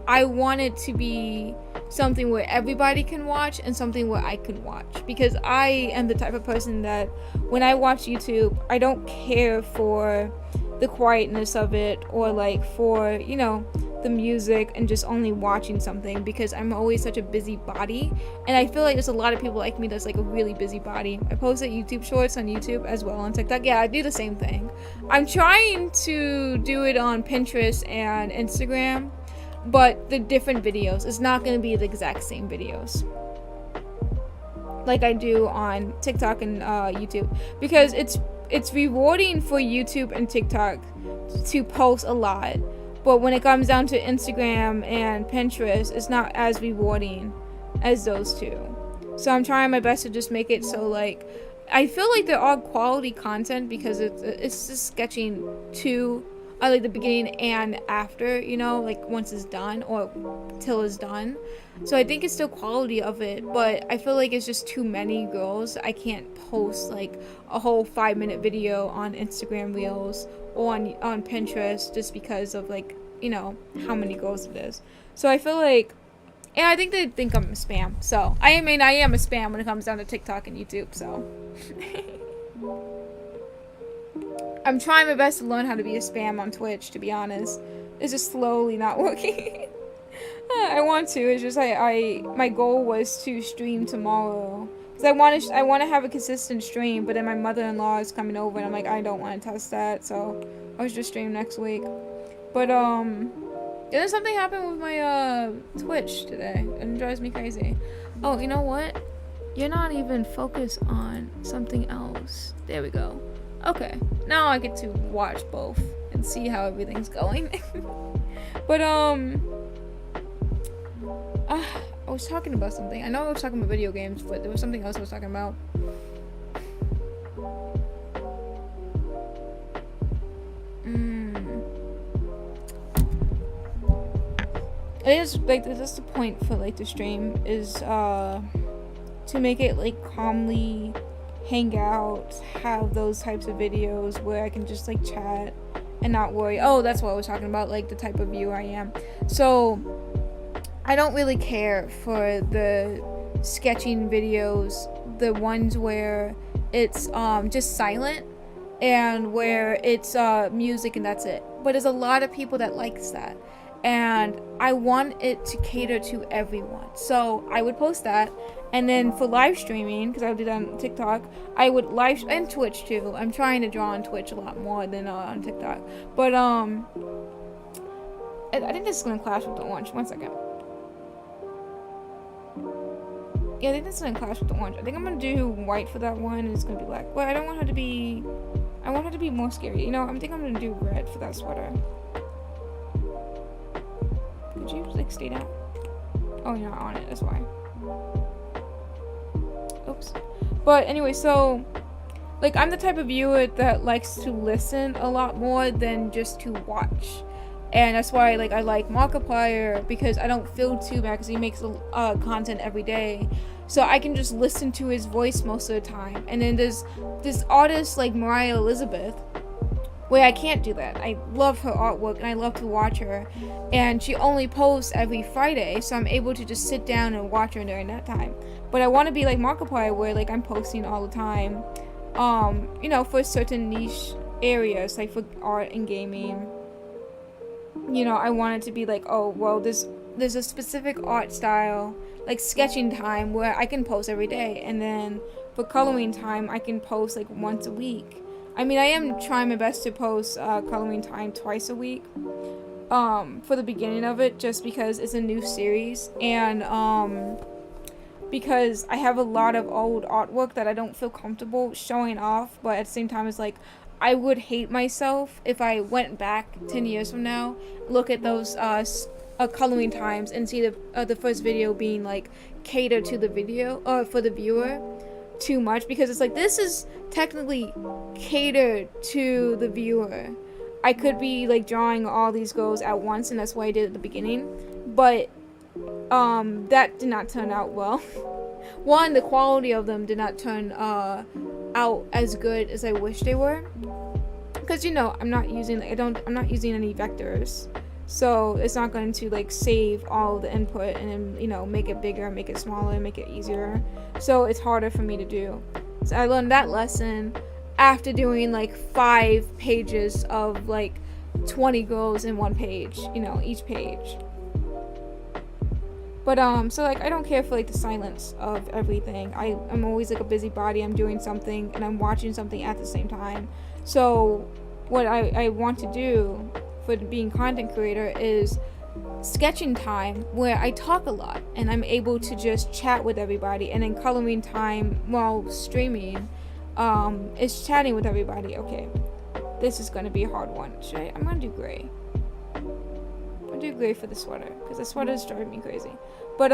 I want it to be something where everybody can watch and something where I can watch, because I am the type of person that when I watch YouTube, I don't care for the quietness of it or like for, you know, the music and just only watching something, because I'm always such a busy body, and I feel like there's a lot of people like me that's like a really busy body. I post YouTube shorts on YouTube as well on TikTok. Yeah, I do the same thing. I'm trying to do it on Pinterest and Instagram. but the different videos. It's not going to be the exact same videos like I do on TikTok and YouTube, because it's rewarding for YouTube and TikTok to post a lot, but when it comes down to Instagram and Pinterest, it's not as rewarding as those two. So I'm trying my best to just make it so like I feel like they're all quality content, because it's just sketching to like the beginning and after, you know, like once it's done or till it's done. So I think it's still quality of it, but I feel like it's just too many girls. I can't post like a whole 5-minute video on Instagram Reels or on Pinterest just because of like, you know, how many girls it is. So I feel like, and I think they think I'm a spam. So I mean, I am a spam when it comes down to TikTok and YouTube. So I'm trying my best to learn how to be a spam on Twitch, to be honest. It's just slowly not working. I want to. It's just my goal was to stream tomorrow, because I want to have a consistent stream, but then my mother-in-law is coming over and I'm like, I don't want to test that, so I was just stream next week. But then something happened with my Twitch today, and it drives me crazy. Oh, you know what? You're not even focused on something else. There we go. Okay, now I get to watch both and see how everything's going. But I was talking about something. I know I was talking about video games, but there was something else I was talking about. It is like, that's the point for like the stream, is to make it like calmly hang out, have those types of videos where I can just like chat and not worry. Oh, that's what I was talking about, like the type of viewer I am. So I don't really care for the sketching videos, the ones where it's just silent and where it's music and that's it. But there's a lot of people that likes that, and I want it to cater to everyone. So I would post that, and then for live streaming, because I would do that on TikTok, I would live, and Twitch too. I'm trying to draw on Twitch a lot more than on TikTok. But I think this is gonna clash with the orange. 1 second. Yeah, I think this is gonna clash with the orange. I think I'm gonna do white for that one, and it's gonna be black. But I don't want her to be. I want her to be more scary. You know, I think I'm gonna do red for that sweater. Could you like stay down? Oh, you're not on it. That's why. Oops. But anyway, so like I'm the type of viewer that likes to listen a lot more than just to watch. And that's why like I like Markiplier, because I don't feel too bad because he makes content every day. So I can just listen to his voice most of the time. And then there's this artist like Mariah Elizabeth, where I can't do that. I love her artwork and I love to watch her. And she only posts every Friday, so I'm able to just sit down and watch her during that time. But I want to be like Markiplier, where like I'm posting all the time, you know, for certain niche areas, like for art and gaming. You know, I want it to be like, oh, well, there's a specific art style, like sketching time, where I can post every day. And then for coloring time, I can post like once a week. I mean, I am trying my best to post coloring time twice a week for the beginning of it, just because it's a new series, and because I have a lot of old artwork that I don't feel comfortable showing off, but at the same time it's like I would hate myself if I went back 10 years from now, look at those coloring times and see the first video being like catered to the video for the viewer too much, because it's like, this is technically catered to the viewer. I could be like drawing all these girls at once, and that's what I did at the beginning, but that did not turn out well. One, the quality of them did not turn out as good as I wish they were, because, you know, I'm not using any vectors, so it's not going to like save all the input and then, you know, make it bigger, make it smaller, make it easier. So it's harder for me to do. So I learned that lesson after doing like 5 pages of like 20 girls in one page, you know, each page. But so like I don't care for like the silence of everything. I'm always like a busybody. I'm doing something and I'm watching something at the same time. So what I want to do for being content creator is sketching time where I talk a lot and I'm able to just chat with everybody, and then coloring time while streaming is chatting with everybody. Okay, this is gonna be a hard one. I'm gonna do gray. I'm gonna do gray for the sweater because the sweater is driving me crazy. But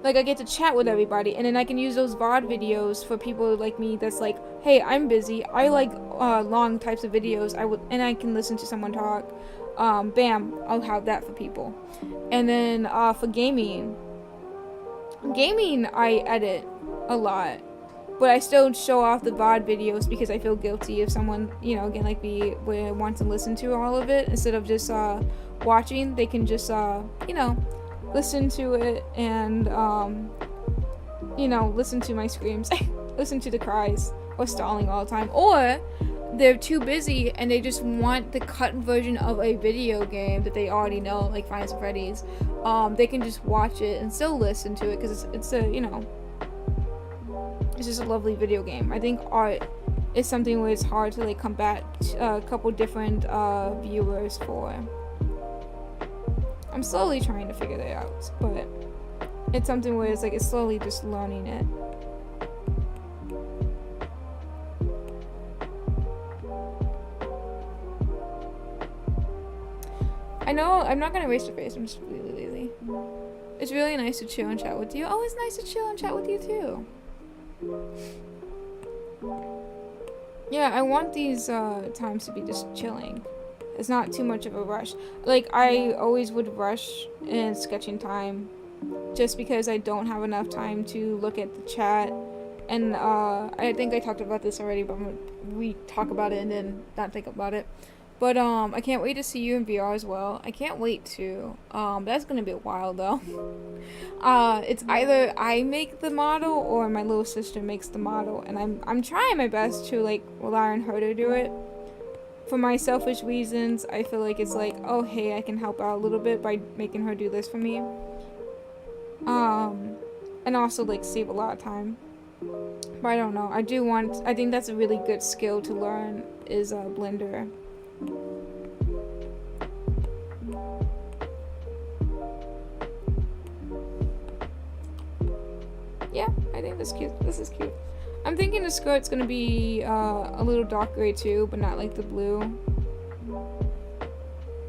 like I get to chat with everybody, and then I can use those VOD videos for people like me that's like, hey, I'm busy, I like long types of videos, and I can listen to someone talk. Bam, I'll have that for people. And then for gaming I edit a lot, but I still show off the VOD videos because I feel guilty if someone, you know, again, like me, would want to listen to all of it instead of just watching. They can just you know, listen to it and you know, listen to my screams, listen to the cries, or stalling all the time, or they're too busy and they just want the cut version of a video game that they already know, like Five Nights at Freddy's. They can just watch it and still listen to it because it's a, you know, it's just a lovely video game. I think art is something where it's hard to like combat a couple different viewers for. I'm slowly trying to figure that out, but it's something where it's like it's slowly just learning it. I know I'm not gonna erase your face, I'm just really lazy. It's really nice to chill and chat with you. Oh, it's nice to chill and chat with you too. Yeah, I want these times to be just chilling. It's not too much of a rush. Like, I always would rush in sketching time just because I don't have enough time to look at the chat. And I think I talked about this already, but I'm gonna re-talk about it and then not think about it. But I can't wait to see you in VR as well. I can't wait to. That's gonna be a while though. It's either I make the model or my little sister makes the model, and I'm trying my best to like rely on her to do it. For my selfish reasons, I feel like it's like, oh hey, I can help out a little bit by making her do this for me. And also like save a lot of time. But I don't know. I think that's a really good skill to learn is Blender. Yeah, I think this cute. This is cute. I'm thinking the skirt's gonna be a little dark gray too, but not like the blue.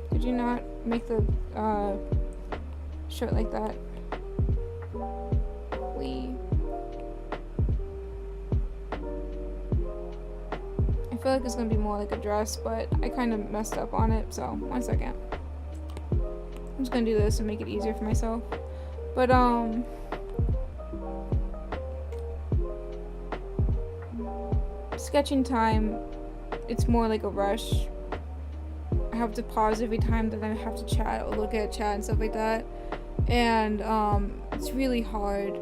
Could you not make the shirt like that? I feel like it's gonna be more like a dress, but I kind of messed up on it, so 1 second. I'm just gonna do this and make it easier for myself. But sketching time, it's more like a rush. I have to pause every time that I have to chat or look at chat and stuff like that, and it's really hard.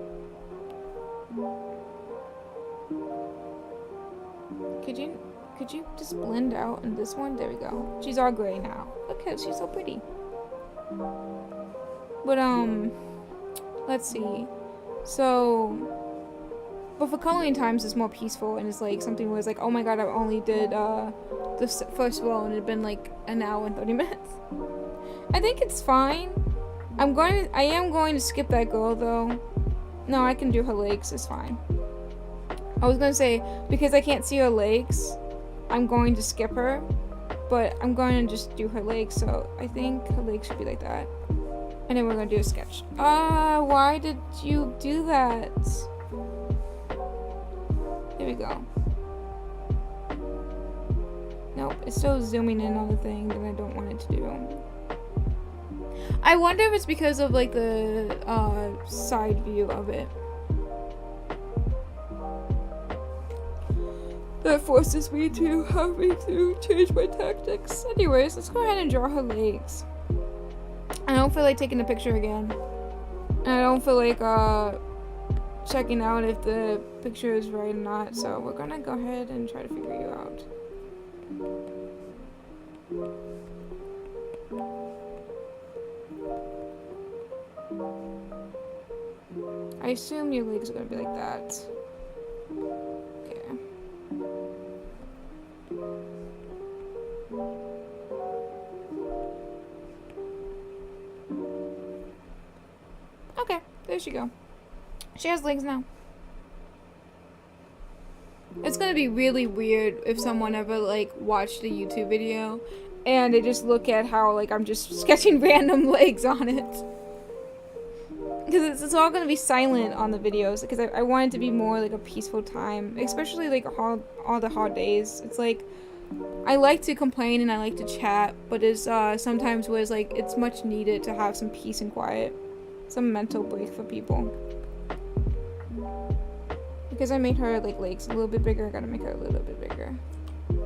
Could you just blend out in this one? There we go. She's all gray now. Look at, she's so pretty. But let's see. So, but for coloring times, it's more peaceful, and it's like something where it's like, oh my god, I only did the first row, and it'd been like an hour and 30 minutes. I think it's fine. I am going to skip that girl though. No, I can do her legs. It's fine. I was gonna say, because I can't see her legs, I'm going to skip her, but I'm going to just do her legs, so I think her legs should be like that. And then we're going to do a sketch. Why did you do that? Here we go. Nope, it's still zooming in on the thing that I don't want it to do. I wonder if it's because of like the side view of it. That forces me to have me to change my tactics. Anyways, let's go ahead and draw her legs. I don't feel like taking a picture again. And I don't feel like checking out if the picture is right or not. So we're gonna go ahead and try to figure you out. I assume your legs are gonna be like that. Okay. There she go. She has legs now. It's gonna be really weird if someone ever, like, watched a YouTube video and they just look at how, like, I'm just sketching random legs on it. Because it's all gonna be silent on the videos, because I want it to be more, like, a peaceful time. Especially, like, all the hard days. It's like, I like to complain and I like to chat, but it's sometimes where it's, like, it's much needed to have some peace and quiet. Some mental break for people. Because I made her, like, legs a little bit bigger, I gotta make her a little bit bigger. There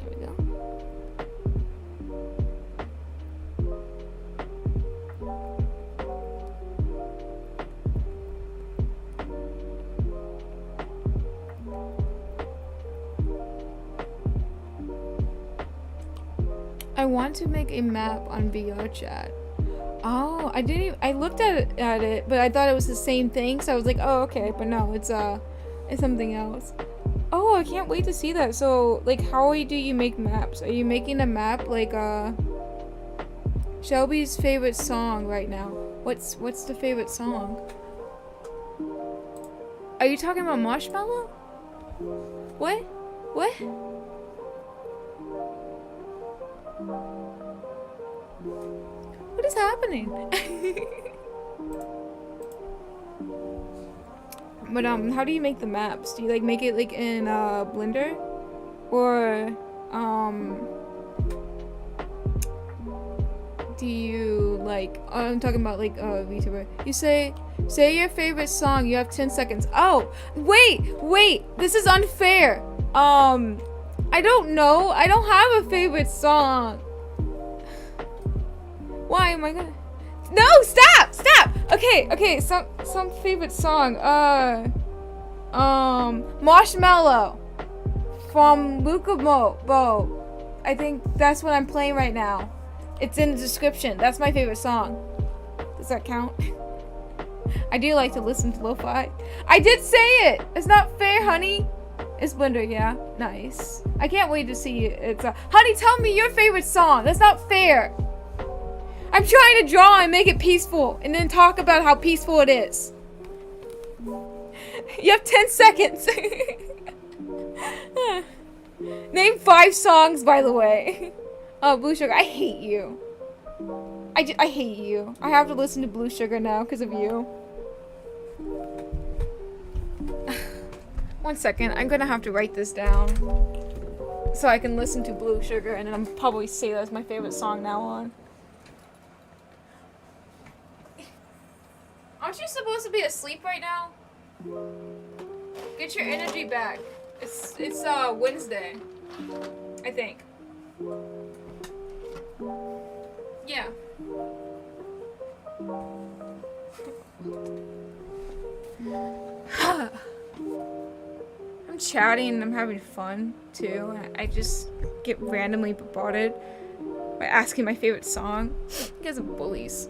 we go. I want to make a map on VR chat. Oh, I looked at it, but I thought it was the same thing, so I was like, oh, okay, but no, it's something else. Oh, I can't wait to see that. So, like, how do you make maps? Are you making a map, like, Shelby's favorite song right now? What's the favorite song? Are you talking about Marshmellow? What? What? What is happening? But how do you make the maps? Do you, like, make it, like, in Blender, or do you, like, I'm talking about, like, VTuber. You say your favorite song. You have 10 seconds. Oh, wait, this is unfair. I don't know. I don't have a favorite song. Why am I gonna... No, stop! Okay, some favorite song. Marshmellow from Lukrembo. I think that's what I'm playing right now. It's in the description. That's my favorite song. Does that count? I do like to listen to lo-fi. I did say it! It's not fair, honey. It's Blender, yeah. Nice. I can't wait to see it. Honey, tell me your favorite song. That's not fair. I'm trying to draw and make it peaceful, and then talk about how peaceful it is. You have 10 seconds. Name 5 songs, by the way. Oh, Blue Sugar, I hate you. I hate you. I have to listen to Blue Sugar now because of you. 1 second, I'm gonna have to write this down so I can listen to Blue Sugar, and then I'm probably say that's my favorite song now on. Aren't you supposed to be asleep right now? Get your energy back. It's Wednesday, I think. Yeah. I'm chatting and I'm having fun too. I just get randomly bombarded by asking my favorite song. You guys are bullies.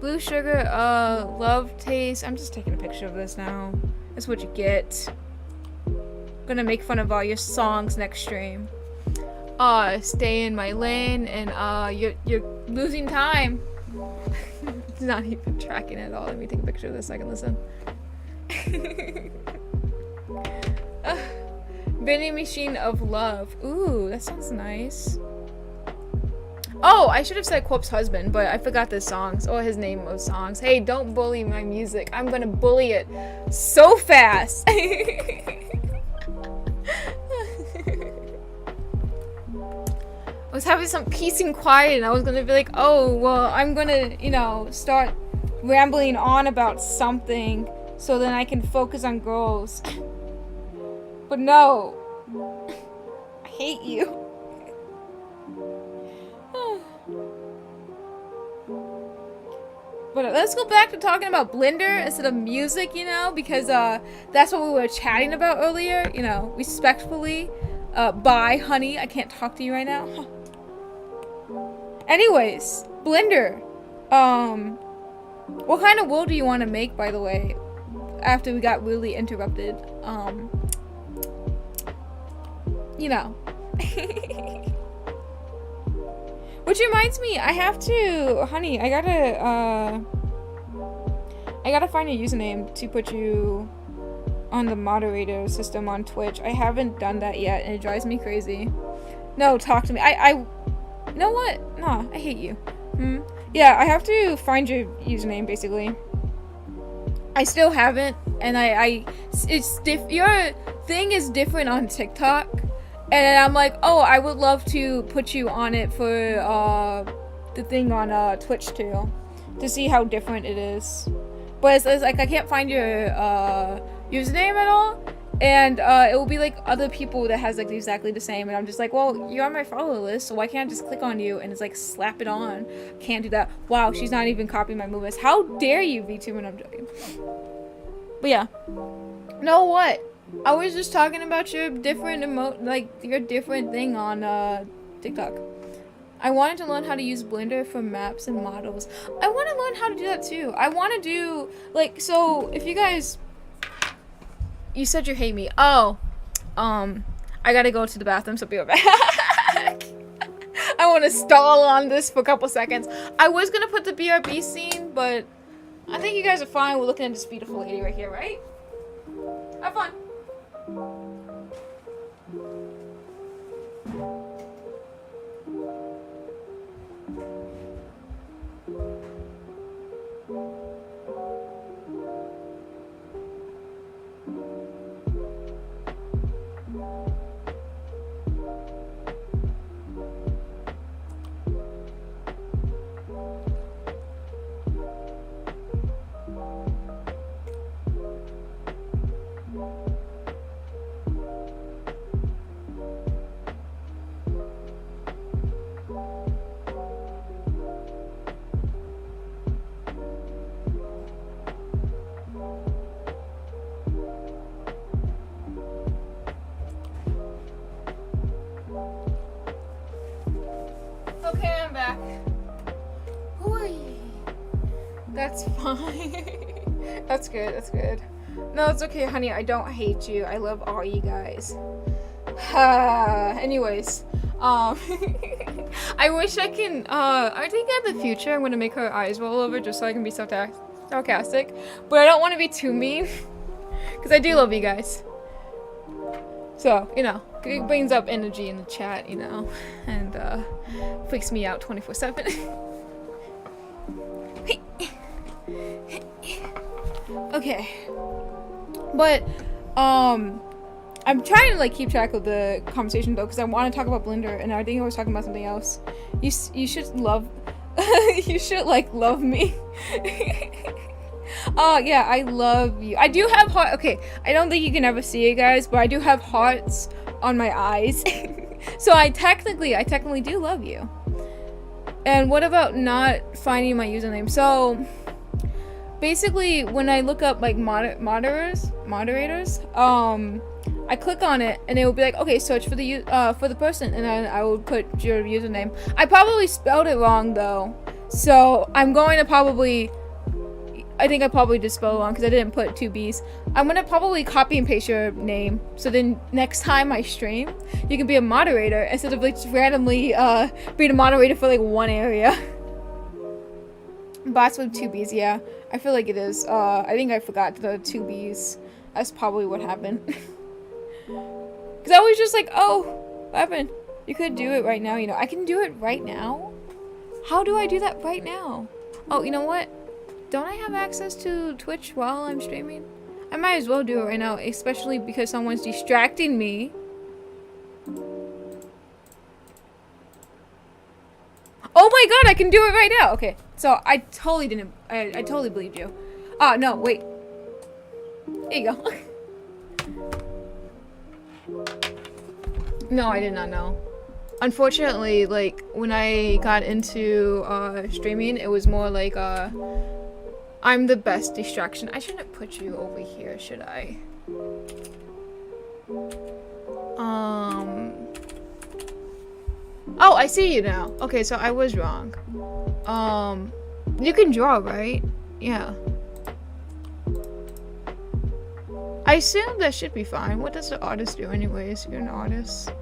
Blue Sugar, love taste. I'm just taking a picture of this now. That's what you get. I'm gonna make fun of all your songs next stream. Stay in my lane, and you're losing time. It's not even tracking at all. Let me take a picture of this so I can listen. Vending machine of love. Ooh, that sounds nice. Oh, I should have said Corpse Husband, but I forgot the songs, or his name of songs. Hey, don't bully my music. I'm gonna bully it so fast. I was having some peace and quiet, and I was gonna be like, oh, well, I'm gonna, you know, start rambling on about something so then I can focus on girls. But no. I hate you. But let's go back to talking about Blender instead of music, you know, because that's what we were chatting about earlier, you know, respectfully. Bye, honey. I can't talk to you right now. Anyways, Blender. What kind of world do you want to make, by the way, after we got really interrupted? You know, Which reminds me, I have to, honey, I gotta find a username to put you on the moderator system on Twitch. I haven't done that yet, and it drives me crazy. No, talk to me. You know what? Nah, I hate you. Yeah, I have to find your username, basically. I still haven't, and your thing is different on TikTok, and I'm like, oh, I would love to put you on it for the thing on Twitch too, to see how different it is. But it's like I can't find your username at all, and it will be like other people that has like exactly the same, and I'm just like, well, you're on my follow list, so why can't I just click on you and it's like slap it on? Can't do that. Wow, she's not even copying my movements. How dare you, VTuber? I'm joking. But yeah, know what? I was just talking about your different your different thing on TikTok. I wanted to learn how to use Blender for maps and models. I want to learn how to do that too. I want to do so if you guys. You said you hate me. Oh, I gotta go to the bathroom, so be right back. I want to stall on this for a couple seconds. I was gonna put the BRB scene, but I think you guys are fine with looking at this beautiful lady right here, right? Have fun. Okay, I'm back. Hooey. That's fine. That's good, that's good. No, it's okay, honey. I don't hate you. I love all you guys. Anyways, I wish I can, I think in the future I'm gonna make her eyes roll over just so I can be sarcastic. But I don't want to be too mean. Because I do love you guys. So, you know, it brings up energy in the chat, you know, and freaks me out 24/7. Okay. But, I'm trying to, like, keep track of the conversation, though, because I want to talk about Blender, and I think I was talking about something else. You should love... you should, like, love me. Oh, yeah, I love you. I do have heart. Okay, I don't think you can ever see it, guys, but I do have hearts on my eyes. So I technically do love you. And what about not finding my username? So basically, when I look up like moderators, I click on it and it will be like, okay, search for the person, and then I will put your username. I probably spelled it wrong though, so I'm going to probably. I think I probably just spelled it wrong because I didn't put 2 B's. I'm gonna probably copy and paste your name, so then next time I stream, you can be a moderator instead of like just randomly being a moderator for like one area. Bots with 2 B's, yeah. I feel like it is. I think I forgot the 2 B's. That's probably what happened. Because I was just like, oh, what happened? You could do it right now, you know. I can do it right now? How do I do that right now? Oh, you know what? Don't I have access to Twitch while I'm streaming? I might as well do it right now, especially because someone's distracting me. Oh my god, I can do it right now! Okay, so I totally didn't... I totally believed you. Oh, no, wait. There you go. No, I did not know. Unfortunately, like, when I got into streaming, it was more like, I'm the best distraction. I shouldn't put you over here, should I? Oh, I see you now. Okay, so I was wrong. You can draw, right? Yeah. I assume that should be fine. What does the artist do anyways? You're an artist.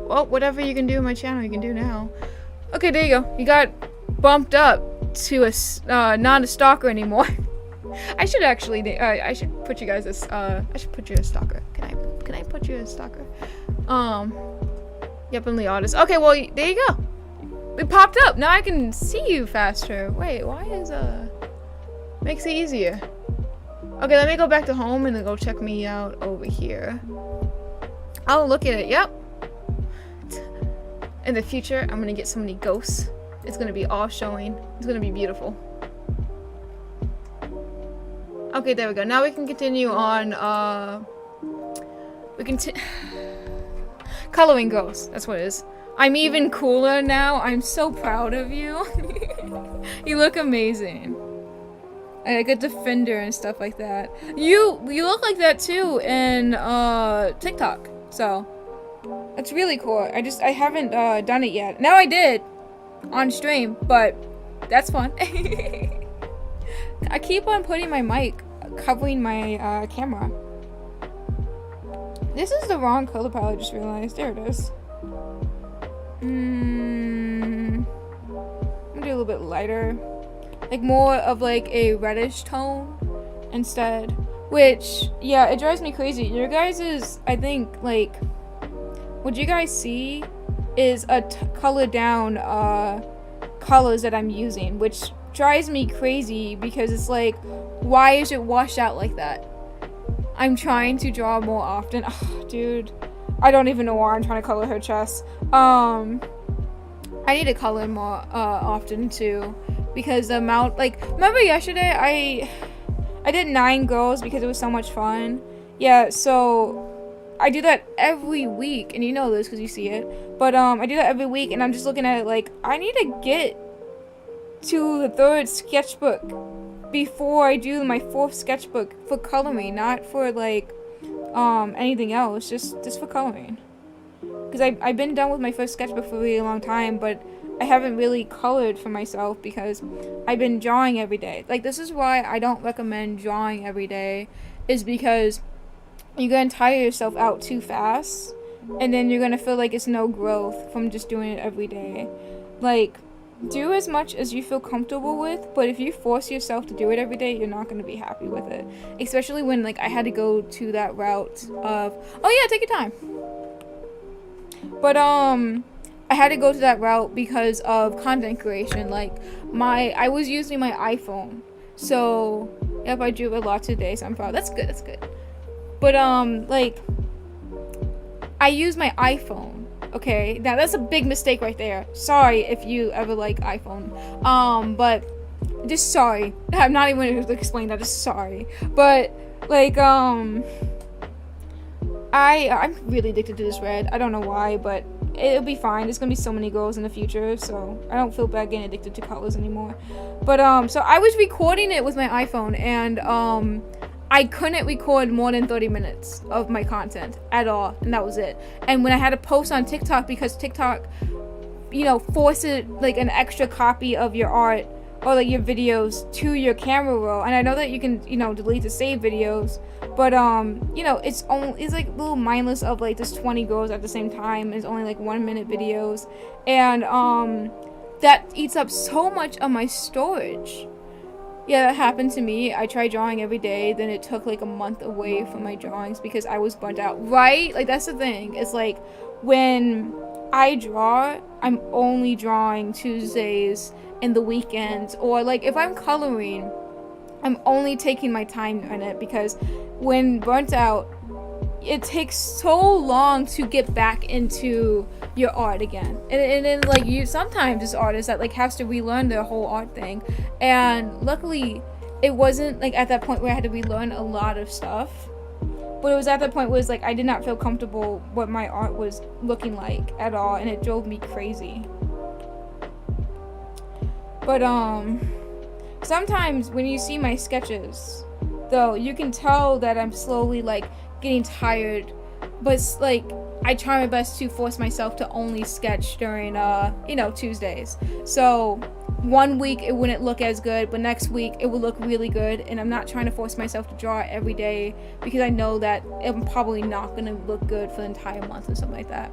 Well, whatever you can do in my channel, you can do now. Okay, there you go. You got bumped up to a not a stalker anymore. I should actually, I should put you guys as, I should put you as stalker. Can I put you as stalker? Yep, I'm the artist. Okay, well, there you go. We popped up. Now I can see you faster. Wait, why is, makes it easier. Okay, let me go back to home and then go check me out over here. I'll look at it. Yep. In the future, I'm gonna get so many ghosts. It's gonna be all showing. It's gonna be beautiful. Okay, there we go. Now we can continue on, we can coloring ghosts. That's what it is. I'm even cooler now. I'm so proud of you. You look amazing. Like a defender and stuff like that. You look like that too in TikTok. So that's really cool. I haven't done it yet. Now I did on stream, but that's fun. I keep on putting my mic covering my camera. This is the wrong color palette, I just realized. There it is. I'm gonna do a little bit lighter. Like more of like a reddish tone instead. Which, yeah, it drives me crazy. Your guys is, I think, like, what you guys see is a colored down colors that I'm using, which drives me crazy because it's like, why is it washed out like that? I'm trying to draw more often. Oh, dude, I don't even know why I'm trying to color her chest. I need to color more often too, because the amount, like, remember yesterday I did 9 girls because it was so much fun. Yeah, so I do that every week, and you know this because you see it. But I do that every week, and I'm just looking at it like, I need to get to the 3rd sketchbook before I do my 4th sketchbook for coloring, not for like anything else, just for coloring. Because I've been done with my 1st sketchbook for a really long time, but I haven't really colored for myself because I've been drawing every day. Like, this is why I don't recommend drawing every day, is because you're gonna tire yourself out too fast, and then you're gonna feel like it's no growth from just doing it every day. Like, do as much as you feel comfortable with, but if you force yourself to do it every day, you're not gonna be happy with it. Especially when, like, I had to go to that route of, oh yeah, take your time. But I had to go to that route because of content creation. Like, I was using my iPhone, so yep, I drew a lot today, so I'm proud. That's good. But like, I use my iPhone. Okay, now that's a big mistake right there. Sorry if you ever like iPhone. But just sorry. I'm not even going to explain that. Just sorry. But like, I'm really addicted to this red. I don't know why, but it'll be fine. There's gonna be so many girls in the future, so I don't feel bad getting addicted to colors anymore. But so I was recording it with my iPhone, and I couldn't record more than 30 minutes of my content at all, and that was it. And when I had to post on TikTok, because TikTok, you know, forces like an extra copy of your art or like your videos to your camera roll, and I know that you can, you know, delete the saved videos, but you know, it's like a little mindless of like just 20 girls at the same time. It's only like 1-minute videos, and that eats up so much of my storage. Yeah, that happened to me. I tried drawing every day, then it took like a month away from my drawings because I was burnt out, right? Like, that's the thing. It's like, when I draw, I'm only drawing Tuesdays and the weekends, or like if I'm coloring, I'm only taking my time on it, because when burnt out, it takes so long to get back into your art again, and then like you sometimes as artists that like has to relearn their whole art thing, and luckily it wasn't like at that point where I had to relearn a lot of stuff, but it was at that point where it's like I did not feel comfortable what my art was looking like at all, and it drove me crazy. But sometimes when you see my sketches, though, you can tell that I'm slowly like getting tired, but like I try my best to force myself to only sketch during you know, Tuesdays. So one week it wouldn't look as good, but next week it would look really good, and I'm not trying to force myself to draw every day because I know that I'm probably not gonna look good for the entire month or something like that.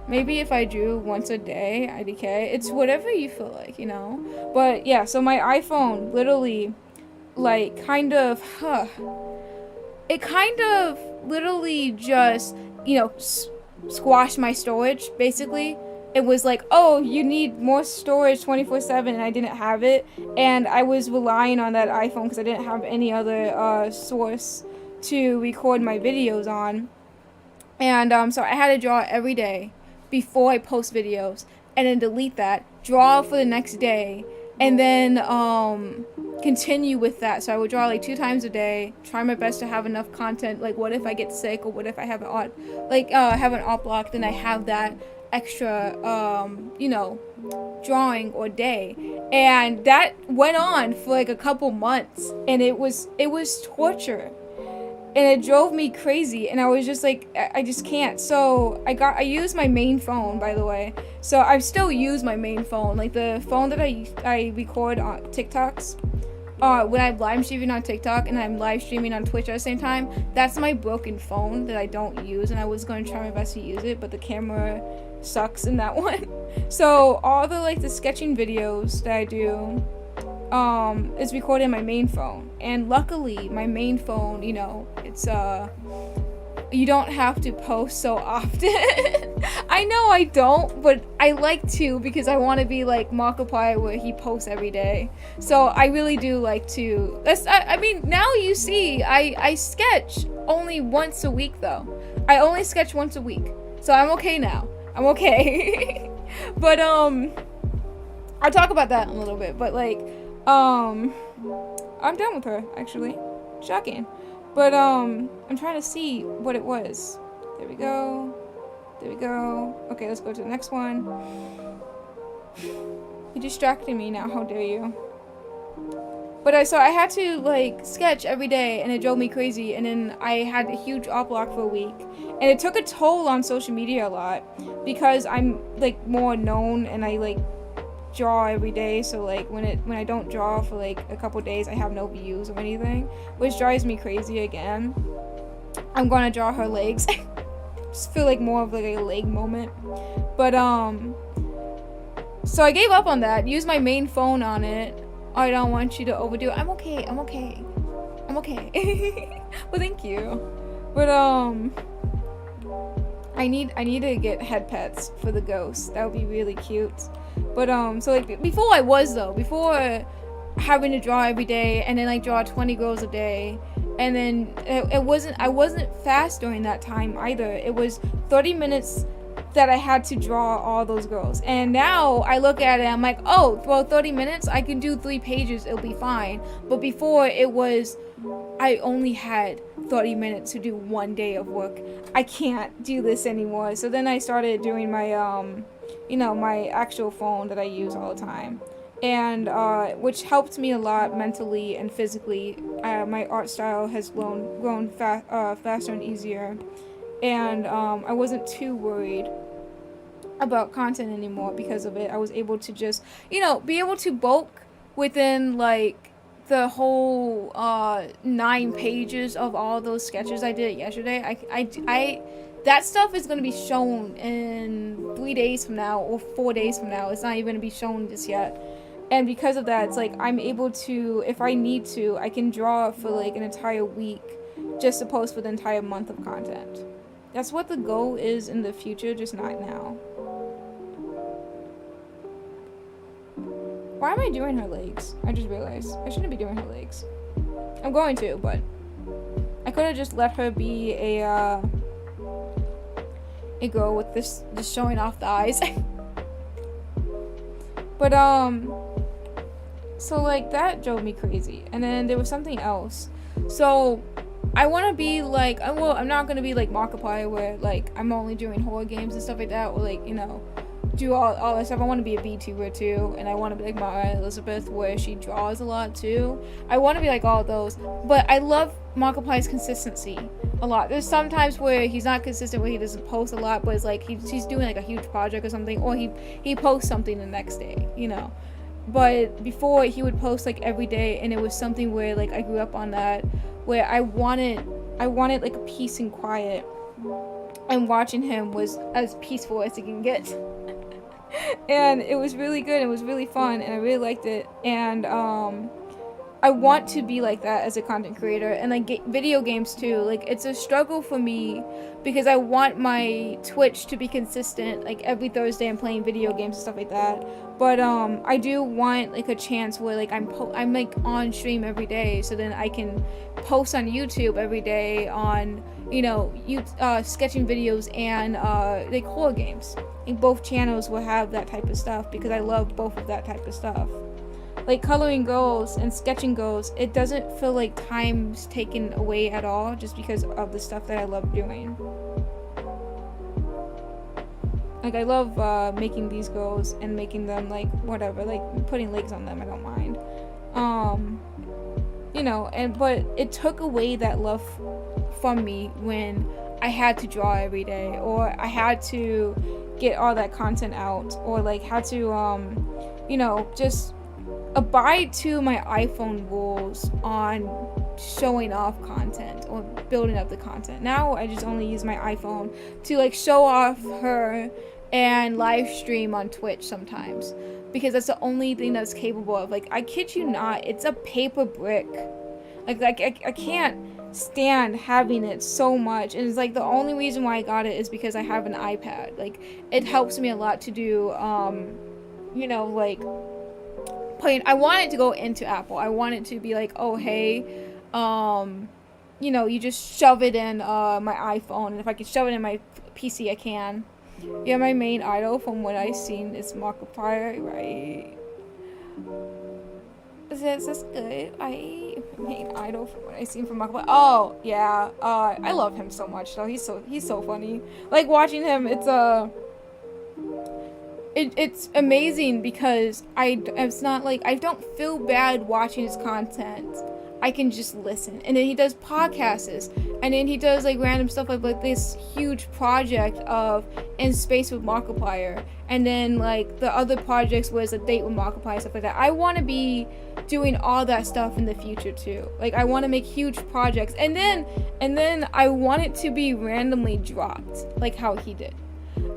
Maybe if I drew once a day, IDK. It's whatever you feel like, But yeah, so my iPhone literally, like, it kind of literally just, squashed my storage, basically. It was like, oh, you need more storage 24/7, and I didn't have it. And I was relying on that iPhone because I didn't have any other source to record my videos on. And so I had to draw every day before I post videos, and then delete that, draw for the next day, and then continue with that. So I would draw like 2 times a day, try my best to have enough content. Like, what if I get sick, or what if I have an art block, then I have that extra drawing or day. And that went on for like a couple months, and it was torture. And it drove me crazy, and I was just like, I just can't. So I used my main phone, by the way. So I still use my main phone, like the phone that I record on TikToks. When I'm live streaming on TikTok and I'm live streaming on Twitch at the same time, that's my broken phone that I don't use, and I was going to try my best to use it, but the camera sucks in that one. So all the sketching videos that I do is recorded on my main phone. And luckily my main phone, it's you don't have to post so often. I know I don't, but I like to, because I want to be like Markiplier, where he posts every day. So I really do like to. I mean, now you see, I sketch only once a week though. I only sketch once a week, so I'm okay now. I'm okay. But I'll talk about that in a little bit. But like, I'm done with her, actually. Shocking. But I'm trying to see what it was. There we go. There we go. Okay, let's go to the next one. You distracted me now, how dare you. But so I had to like sketch every day, and it drove me crazy. And then I had a huge art block for a week, and it took a toll on social media a lot, because I'm like more known, and I like draw every day. So like when I don't draw for like a couple days, I have no views or anything, which drives me crazy again. I'm gonna draw her legs. Just feel like more of like a leg moment. But so I gave up on that, used my main phone on it. I don't want you to overdo it. I'm okay. Well, thank you. But I need to get head pets for the ghosts. That would be really cute. But so like before having to draw every day, and then like draw 20 girls a day, and then I wasn't fast during that time either. It was 30 minutes that I had to draw all those girls. And now I look at it, I'm like, oh, well, 30 minutes, I can do 3 pages, it'll be fine. But before, it was, I only had 30 minutes to do 1 day of work. I can't do this anymore. So then I started doing my, my actual phone that I use all the time. And, which helped me a lot mentally and physically. My art style has grown faster and easier. And I wasn't too worried about content anymore because of it. I was able to just, be able to bulk within like the whole 9 pages of all those sketches I did yesterday. I that stuff is going to be shown in 3 days from now or 4 days from now. It's not even going to be shown just yet. And because of that, it's like I'm able to, if I need to, I can draw for like an entire week just to post for the entire month of content. That's what the goal is in the future, just not now. Why am I doing her legs? I just realized. I shouldn't be doing her legs. I'm going to, but I could have just let her be a girl with this just showing off the eyes. But so like that drove me crazy. And then there was something else. So I want to be like, I'm not going to be like Markiplier, where like I'm only doing horror games and stuff like that, or like, do all that stuff. I want to be a VTuber too, and I want to be like Mara Elizabeth, where she draws a lot too. I want to be like all of those, but I love Markiplier's consistency a lot. There's sometimes where he's not consistent, where he doesn't post a lot, but it's like he's doing like a huge project or something, or he posts something the next day, But before, he would post like every day, and it was something where like I grew up on that, where I wanted like a peace and quiet. and watching him was as peaceful as it can get. And it was really good. It was really fun, and I really liked it. And I want to be like that as a content creator, and like video games too. Like, it's a struggle for me because I want my Twitch to be consistent. Like, every Thursday I'm playing video games and stuff like that. But I do want like a chance where like I'm like on stream every day, so then I can post on YouTube every day on, you know, sketching videos and like horror games. And both channels will have that type of stuff because I love both of that type of stuff. Like, coloring goals and sketching goals, it doesn't feel like time's taken away at all just because of the stuff that I love doing. Like, I love making these goals and making them like whatever, like putting legs on them, I don't mind. You know, but it took away that love from me when I had to draw every day, or I had to get all that content out, or like had to you know, just abide to my iPhone rules on showing off content or building up the content. Now I just only use my iPhone to like show off her and live stream on Twitch sometimes, because that's the only thing that's capable of. Like, I kid you not, it's a paper brick. Like I can't stand having it so much, and it's like the only reason why I got it is because I have an iPad. Like, it helps me a lot to do you know, like I want it to go into Apple. I want it to be like, oh hey, you know, you just shove it in my iPhone, and if I can shove it in my PC, I can. Yeah, my main idol from what I've seen is Markiplier, right? Is this good? Main idol from what I've seen from Markiplier. Oh yeah, I love him so much though. He's so funny. Like, watching him, it's amazing because it's not like I don't feel bad watching his content. I can just listen. And then he does podcasts, and then he does like random stuff like this huge project of In Space with Markiplier, and then like the other projects was A Date with Markiplier, stuff like that. I want to be doing all that stuff in the future too. Like, I want to make huge projects, and then I want it to be randomly dropped like how he did.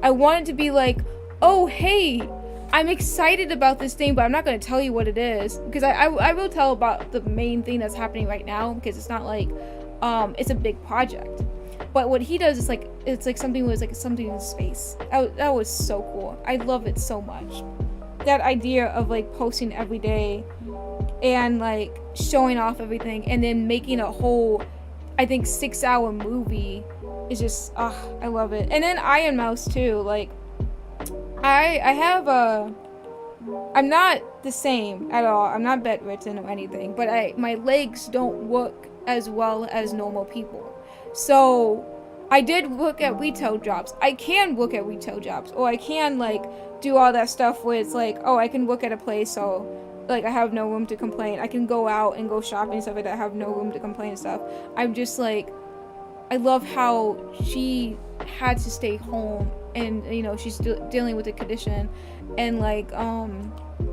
I want it to be like, oh hey, I'm excited about this thing, but I'm not going to tell you what it is, because I will tell about the main thing that's happening right now, because it's not like it's a big project. But what he does is like, it's like something in space. That was so cool. I love it so much. That idea of like posting every day and like showing off everything and then making a whole, I think, 6-hour movie is just, I love it. And then Iron Mouse too. Like, I have I'm not the same at all. I'm not bedridden or anything, but my legs don't work as well as normal people. So I did work at retail jobs. I can work at retail jobs, or I can like do all that stuff where it's like, oh, I can work at a place, so like I have no room to complain. I can go out and go shopping and stuff like that. I have no room to complain and stuff. I'm just like, I love how she had to stay home, and you know, she's dealing with the condition, and like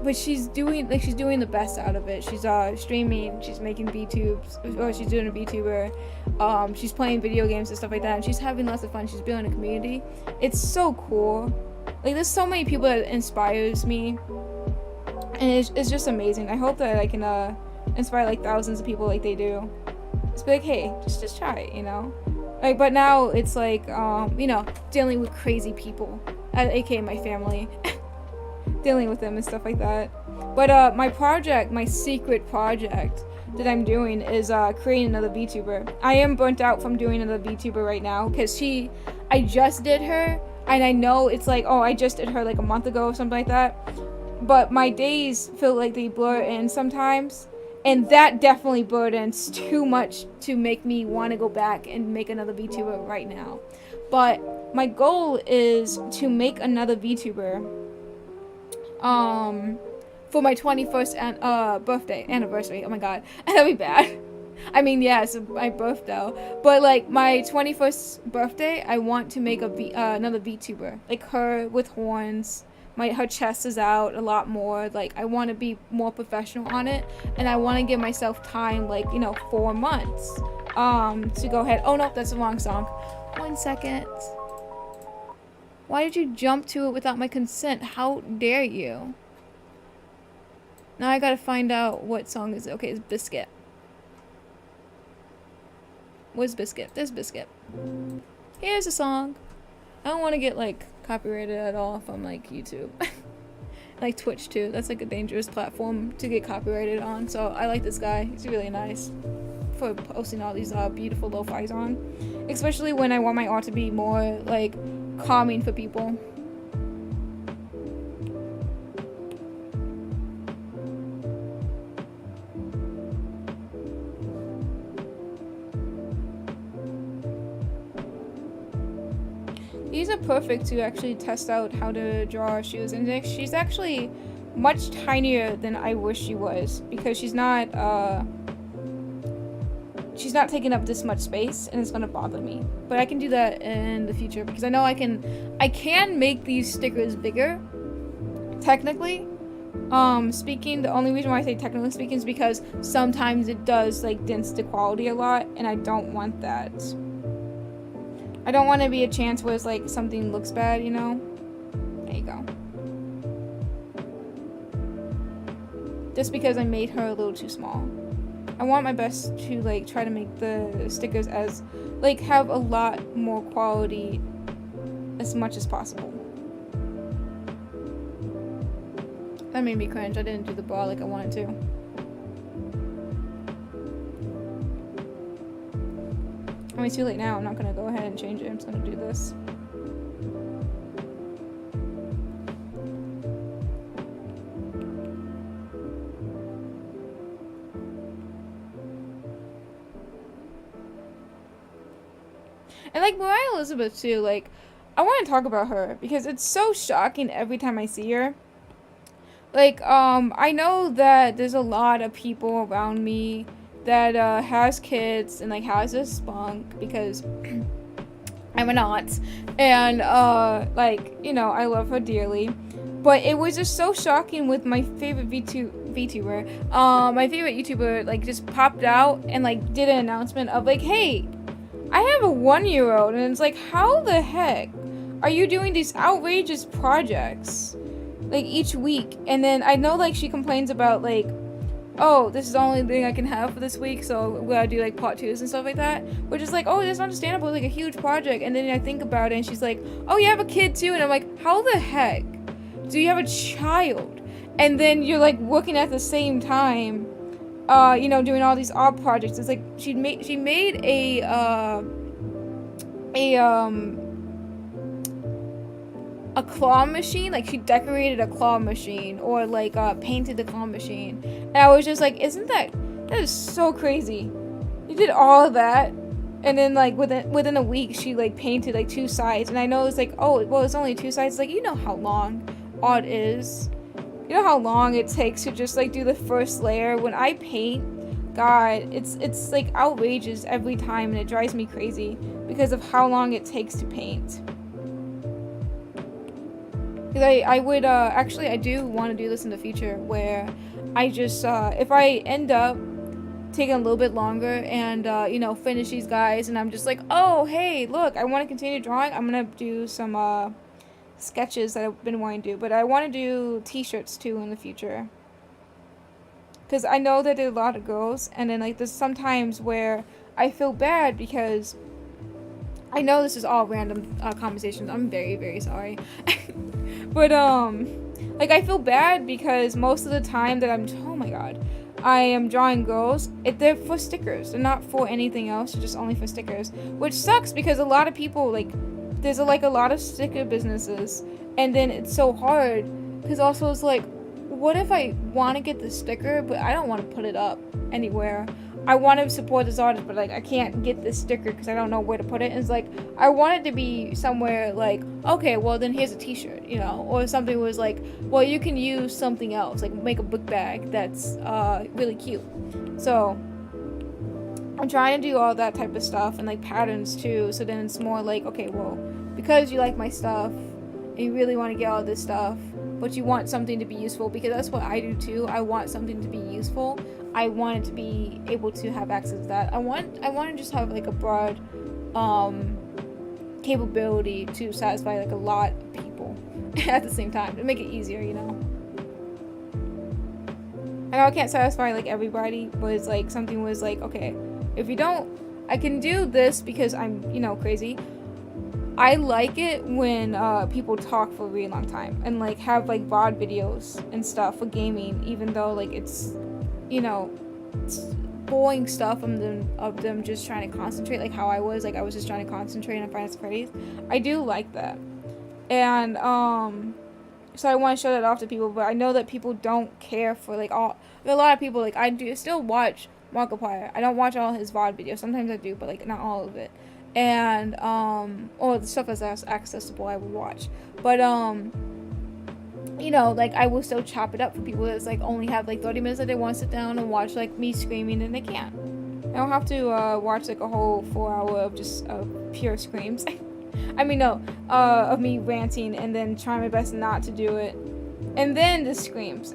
but she's doing the best out of it. She's streaming, she's making VTubes, or she's doing a VTuber, she's playing video games and stuff like that, and she's having lots of fun. She's building a community. It's so cool. Like, there's so many people that inspires me, and it's just amazing. I hope that I can inspire like thousands of people like they do. It's like, hey, just try it, you know. Like, but now it's like, you know, dealing with crazy people, aka my family, dealing with them and stuff like that. But my secret project that I'm doing is creating another VTuber. I am burnt out from doing another VTuber right now, because I just did her, and I know it's like, oh, I just did her like a month ago or something like that. But my days feel like they blur in sometimes. And that definitely burdens too much to make me want to go back and make another VTuber right now. But my goal is to make another VTuber for my 21st anniversary. Oh my god, that'd be bad. I mean, yeah, it's my birthday, but like my 21st birthday, I want to make another VTuber, like her with horns. Her chest is out a lot more. Like, I want to be more professional on it, and I want to give myself time, like, you know, 4 months to go ahead. Oh no, that's the wrong song. 1 second. Why did you jump to it without my consent? How dare you? Now I gotta find out what song is it. Okay, it's Biscuit. Where's Biscuit? There's Biscuit. Here's a song. I don't want to get like copyrighted at all from like YouTube. Like Twitch too. That's like a dangerous platform to get copyrighted on. So I like this guy. He's really nice for posting all these beautiful lo-fis on. Especially when I want my art to be more like calming for people. These are perfect to actually test out how to draw shoes, and she's actually much tinier than I wish she was, because she's not taking up this much space, and it's gonna bother me. But I can do that in the future, because I know I can make these stickers bigger, technically. Speaking, the only reason why I say technically speaking is because sometimes it does like dents the quality a lot, and I don't want that. I don't want to be a chance where it's like something looks bad, you know? There you go. Just because I made her a little too small. I want my best to like try to make the stickers as like have a lot more quality as much as possible. That made me cringe. I didn't do the bra like I wanted to. I mean, it's too late now. I'm not gonna go ahead and change it. I'm just gonna do this. And like Mariah Elizabeth too, like I want to talk about her because it's so shocking every time I see her. Like I know that there's a lot of people around me that has kids and like has a spunk because I'm an aunt, and like, you know, I love her dearly. But it was just so shocking with my favorite VTuber. My favorite YouTuber like just popped out and like did an announcement of like, hey, I have a 1-year-old, and it's like, how the heck are you doing these outrageous projects like each week? And then I know like she complains about like, oh, this is the only thing I can have for this week, so we gotta do like part 2s and stuff like that, which is like, oh, that's understandable, like a huge project. And then I think about it and she's like, oh, you have a kid too, and I'm like, how the heck do you have a child and then you're like working at the same time, you know, doing all these art projects? It's like she made a claw machine, like she decorated a claw machine, or like painted the claw machine, and I was just like, that is so crazy. You did all of that, and then like within a week she like painted like 2 sides, and I know it's like, oh well, it's only 2 sides. It's like, you know how long art is, you know how long it takes to just like do the first layer. When I paint, God, it's like outrageous every time, and it drives me crazy because of how long it takes to paint. Because I would, actually, I do want to do this in the future, where I just, if I end up taking a little bit longer and, you know, finish these guys, and I'm just like, oh, hey, look, I want to continue drawing, I'm going to do some, sketches that I've been wanting to do, but I want to do t-shirts, too, in the future. Because I know that there are a lot of girls, and then, like, there's sometimes where I feel bad because I know this is all random, conversations. I'm very, very sorry. But, like, I feel bad because most of the time that oh my god, I am drawing girls, they're for stickers. They're not for anything else. They're just only for stickers. Which sucks because a lot of people, like, there's, like, a lot of sticker businesses. And then it's so hard because also it's like, what if I want to get the sticker, but I don't want to put it up anywhere? I want to support this artist, but like I can't get this sticker because I don't know where to put it. And it's like, I want it to be somewhere like, okay, well then here's a t-shirt, you know, or something was like, well, you can use something else, like make a book bag that's really cute. So I'm trying to do all that type of stuff, and like patterns too. So then it's more like, okay, well, because you like my stuff and you really want to get all this stuff, but you want something to be useful, because that's what I do too. I want something to be useful. I want it to be able to have access to that. I want to just have like a broad capability to satisfy like a lot of people at the same time to make it easier, you know. I know I can't satisfy like everybody, but it's like something was like, okay, if you don't, I can do this because I'm, you know, crazy. I like it when people talk for a really long time and like have like VOD videos and stuff for gaming, even though like it's, you know, it's boring stuff of them just trying to concentrate, like how I was just trying to concentrate on Final Freddy's. I do like that, and so I want to show that off to people, but I know that people don't care for like all. A lot of people like I do still watch Markiplier. I don't watch all his VOD videos. Sometimes I do, but like not all of it. And or the stuff that's accessible I would watch. But you know, like I will still chop it up for people that's like only have like 30 minutes that they want to sit down and watch like me screaming and they can't. I don't have to watch like a whole 4 hour of just pure screams. I mean no, of me ranting and then trying my best not to do it. And then the screams.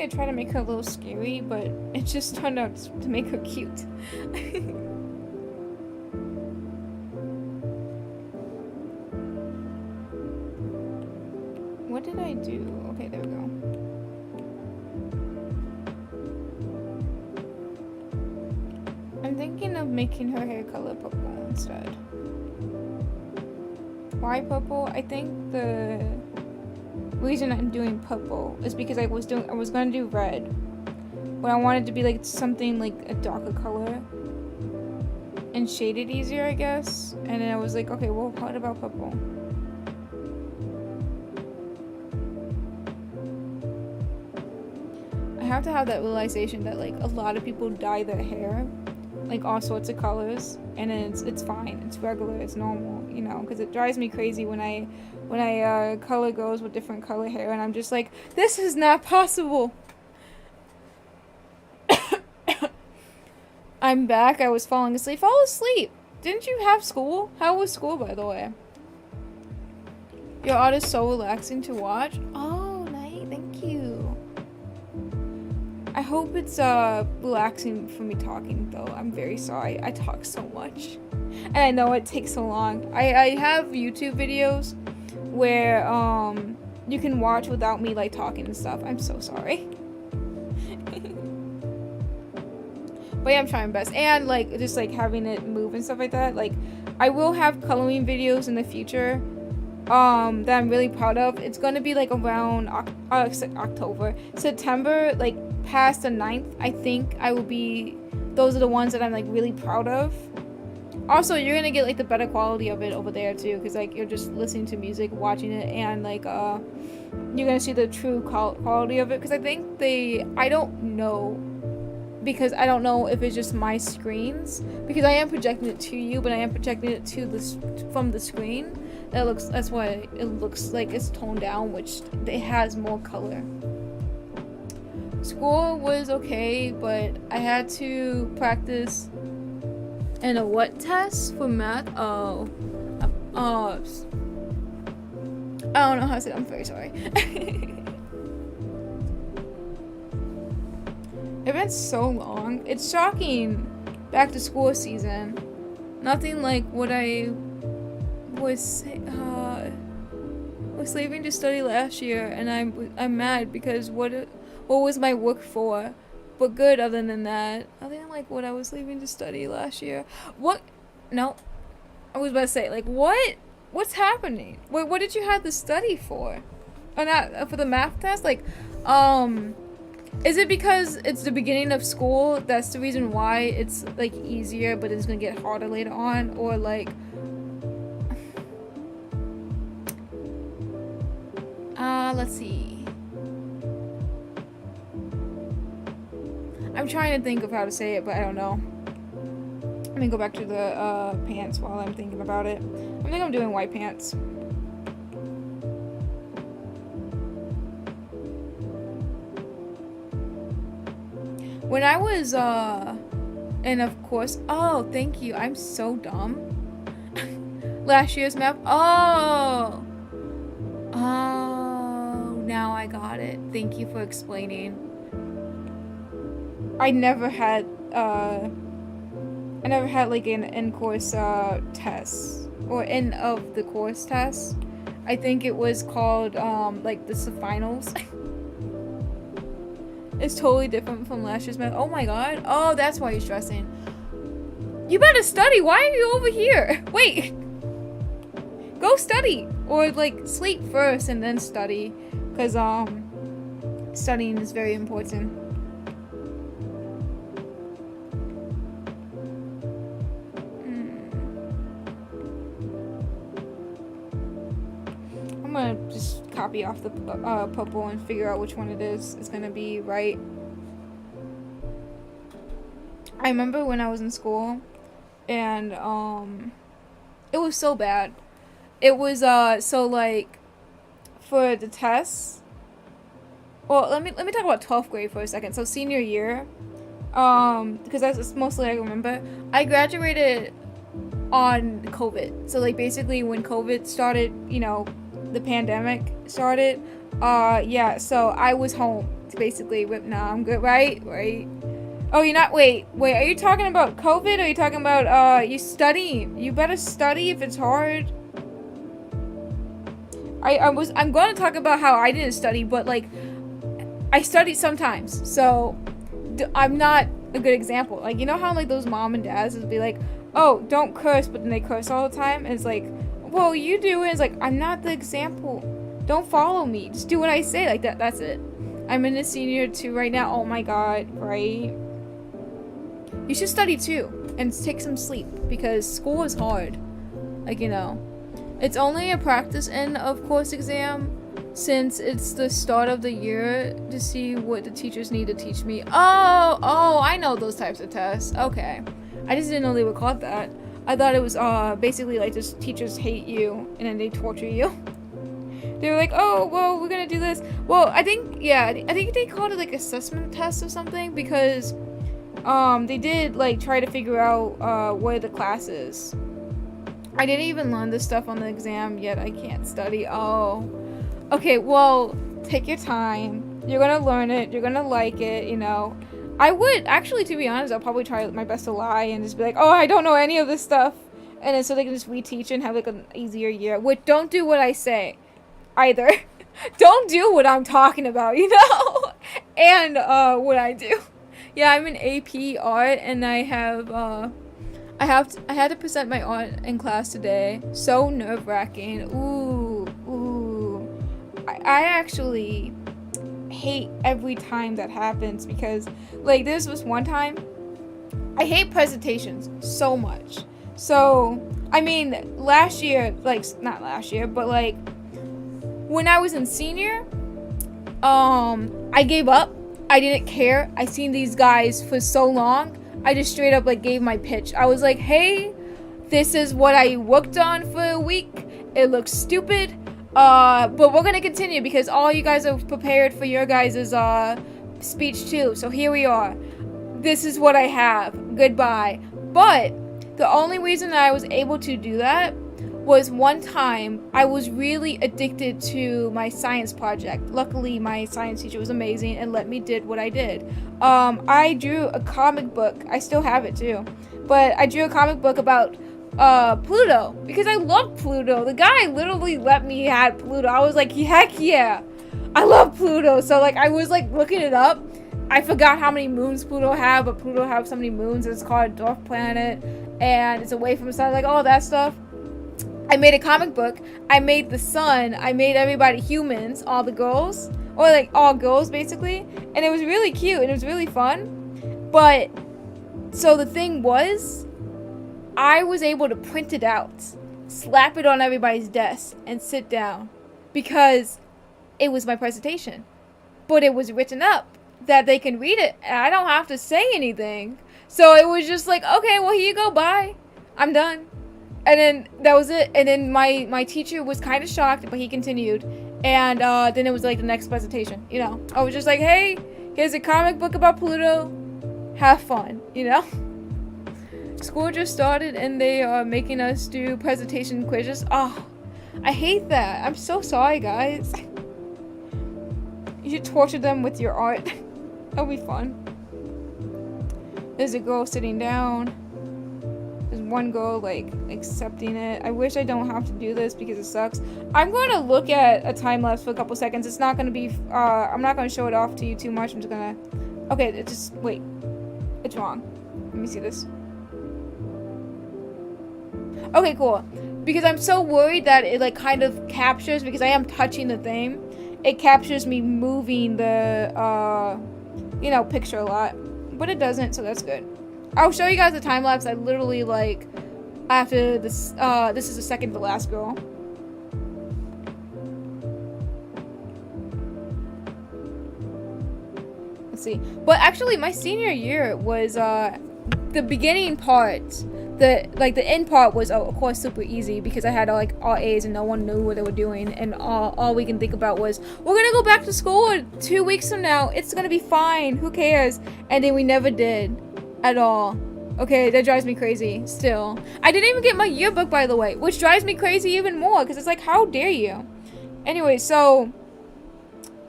I tried to make her a little scary, but it just turned out to make her cute. What did I do? Okay, there we go. I'm thinking of making her hair color purple instead. Why purple? I think the reason I'm doing purple is because I was gonna do red, but I wanted to be like something like a darker color and shade it easier, I guess. And then I was like, okay, well, what about purple? I have to have that realization that like a lot of people dye their hair like all sorts of colors, and then it's fine, it's regular, it's normal, you know, because it drives me crazy when I color girls with different color hair, and I'm just like, this is not possible. I'm back. I was falling asleep. Fall asleep. Didn't you have school? How was school, by the way? Your art is so relaxing to watch. Oh, nice. Thank you. I hope it's relaxing for me talking, though. I'm very sorry. I talk so much. And I know it takes so long. I have YouTube videos where you can watch without me like talking and stuff. I'm so sorry. But yeah, I'm trying my best. And like just like having it move and stuff like that. Like I will have coloring videos in the future that I'm really proud of. It's gonna be like around October, September, like past the 9th. I think I will be, those are the ones that I'm like really proud of. Also, you're gonna get like the better quality of it over there too, because like you're just listening to music, watching it, and like you're gonna see the true quality of it. Because I think I don't know, because I don't know if it's just my screens, because I am projecting it to you, but I am projecting it to this from the screen. That's why it looks like it's toned down, which it has more color. School was okay, but I had to practice in a what test for math? I don't know how to say it. I'm very sorry. It's been so long. It's shocking. Back to school season. Nothing like what I was leaving to study last year, and I'm mad because what was my work for? But good other than that. Other than like what I was leaving to study last year. What? No. I was about to say like what? What's happening? What did you have to study for? Or not for the math test? Like, is it because it's the beginning of school? That's the reason why it's like easier, but it's gonna get harder later on, or like. Let's see. I'm trying to think of how to say it, but I don't know. Let me go back to the pants while I'm thinking about it. I think I'm doing white pants. When I was And of course, oh, thank you. I'm so dumb. Last year's map. Oh. Oh, now I got it. Thank you for explaining. I never had like an in-course test or end of the course test. I think it was called like the finals. It's totally different from last year's math. Oh my god. Oh, that's why you're stressing. You better study. Why are you over here? Wait. Go study. Or like sleep first and then study. Because studying is very important. I'm gonna just copy off the purple and figure out which one it is. It's gonna be right. I remember when I was in school, and it was so bad. It was so like for the tests. Well, let me talk about 12th grade for a second. So senior year, because that's mostly I remember. I graduated on COVID. So like basically when COVID started, you know, the pandemic started, yeah, so I was home basically with I'm good, right? Oh, you're not, wait, are you talking about COVID, or are you talking about you studying? You better study if it's hard. I'm going to talk about how I didn't study, but like I studied sometimes, so I'm not a good example. Like, you know how like those mom and dads would be like, oh, don't curse, but then they curse all the time, and it's like, well, you do it. It's like, I'm not the example. Don't follow me. Just do what I say. Like that. That's it. I'm in a senior 2 right now. Oh my god, right? You should study too and take some sleep because school is hard. Like, you know, it's only a practice end of course exam since it's the start of the year to see what the teachers need to teach me. Oh, I know those types of tests. Okay. I just didn't know they were called that. I thought it was basically like just teachers hate you and then they torture you. They were like, oh, well, we're gonna do this. Well, I think they called it like assessment test or something because they did like try to figure out what are the classes. I didn't even learn this stuff on the exam yet. I can't study. Oh, okay. Well, take your time. You're gonna learn it. You're gonna like it. You know. I would actually, to be honest, I'll probably try my best to lie and just be like, oh, I don't know any of this stuff, and then so they can just reteach and have like an easier year. Which don't do what I say, either. Don't do what I'm talking about, you know, and what I do. Yeah, I'm in AP art, and I had to present my art in class today. So nerve-wracking. Ooh. I actually hate every time that happens because like this was one time I hate presentations so much. So I mean last year, like not last year, but like when I was in senior, I gave up. I didn't care. I seen these guys for so long. I just straight up like gave my pitch. I was like, hey, this is what I worked on for a week. It looks stupid. But we're gonna continue because all you guys are prepared for your guys' speech too. So here we are. This is what I have. Goodbye. But the only reason that I was able to do that was one time I was really addicted to my science project. Luckily, my science teacher was amazing and let me did what I did. I drew a comic book. I still have it too. But I drew a comic book about Pluto because I love Pluto. The guy literally let me have Pluto. I was like, heck yeah, I love Pluto. So like I was like looking it up. I forgot how many moons Pluto have, but Pluto have so many moons. It's called a dwarf planet and it's away from the sun, like all that stuff. I made a comic book. I made the sun. I made everybody humans, all the girls, or like all girls basically, and it was really cute and it was really fun. But so the thing was, I was able to print it out, slap it on everybody's desk, and sit down because it was my presentation. But it was written up that they can read it, and I don't have to say anything. So it was just like, okay, well, here you go, bye. I'm done. And then that was it. And then my teacher was kind of shocked, but he continued. And then it was like the next presentation, you know. I was just like, hey, here's a comic book about Pluto. Have fun, you know. School just started and they are making us do presentation quizzes. Oh, I hate that. I'm so sorry, guys. You should torture them with your art. That'll be fun. There's a girl sitting down. There's one girl, like, accepting it. I wish I don't have to do this because it sucks. I'm going to look at a time lapse for a couple seconds. It's not going to be, I'm not going to show it off to you too much. I'm just going to, okay, it just, wait. It's wrong. Let me see this. Okay, cool. Because I'm so worried that it, like, kind of captures, because I am touching the thing, it captures me moving the, you know, picture a lot. But it doesn't, so that's good. I'll show you guys the time lapse. I literally, like, after this, this is the second to last girl. Let's see. But actually, my senior year was, the beginning part, the end part was, of course, super easy because I had, like, all A's and no one knew what they were doing. And all we can think about was, we're gonna go back to school 2 weeks from now. It's gonna be fine. Who cares? And then we never did. At all. Okay, that drives me crazy. Still. I didn't even get my yearbook, by the way, which drives me crazy even more, because it's like, how dare you? Anyway, so,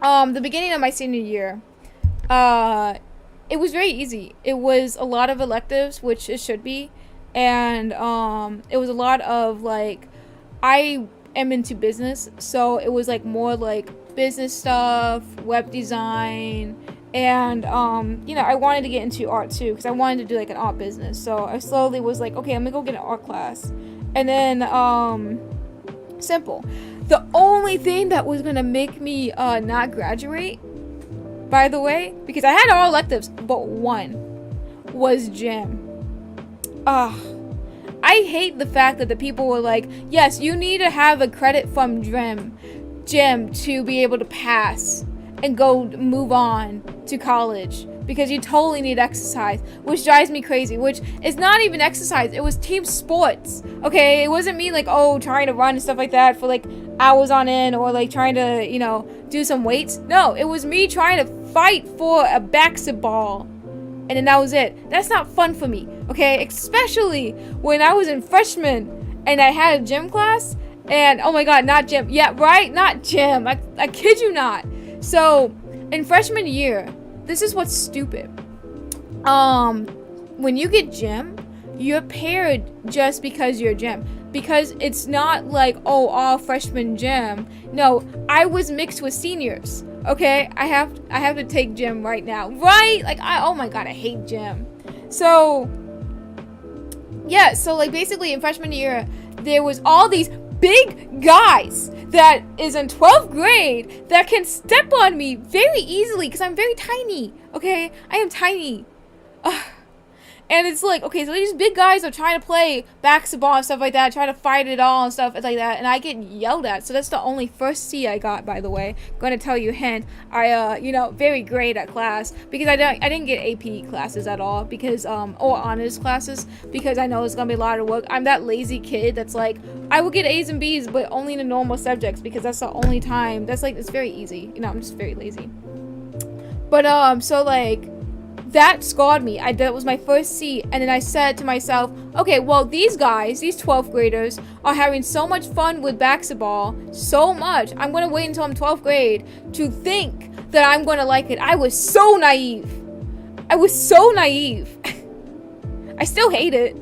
the beginning of my senior year, it was very easy. It was a lot of electives, which it should be, and, it was a lot of, like, I am into business, so it was, like, more, like, business stuff, web design, and, you know, I wanted to get into art too, because I wanted to do, like, an art business. So I slowly was like, okay, I'm gonna go get an art class. And then, simple. The only thing that was gonna make me, not graduate, by the way, because I had all electives, but one was gym. I hate the fact that the people were like, yes, you need to have a credit from gym to be able to pass and go move on to college because you totally need exercise, which drives me crazy, which is not even exercise. It was team sports. Okay, it wasn't me like, oh, trying to run and stuff like that for like hours on end or like trying to, you know, do some weights. No, it was me trying to fight for a basketball. And then that was it. That's not fun for me. Okay, especially when I was in freshman and I had a gym class and oh my god, not gym. Yeah, right? Not gym. I kid you not. So, in freshman year, this is what's stupid. When you get gym, you're paired just because you're gym. Because it's not like, oh, all freshman gym. No, I was mixed with seniors. Okay? I have to take gym right now. Right? Like, oh my god, I hate gym. So, yeah, so like basically in freshman year, there was all these big guys that is in 12th grade that can step on me very easily because I'm very tiny, okay? I am tiny. And it's like, okay, so these big guys are trying to play basketball and stuff like that, trying to fight it all and stuff like that, and I get yelled at. So that's the only first C I got, by the way. Going to tell you, hint, I, you know, very great at class because I didn't get AP classes at all because, or honors classes because I know it's gonna be a lot of work. I'm that lazy kid that's like, I will get A's and B's, but only in the normal subjects because that's the only time. That's like, it's very easy. You know, I'm just very lazy. But, so like, that scarred me. That was my first C, and then I said to myself, okay, well, these guys, these 12th graders, are having so much fun with basketball, so much. I'm going to wait until I'm 12th grade to think that I'm going to like it. I was so naive. I was so naive. I still hate it.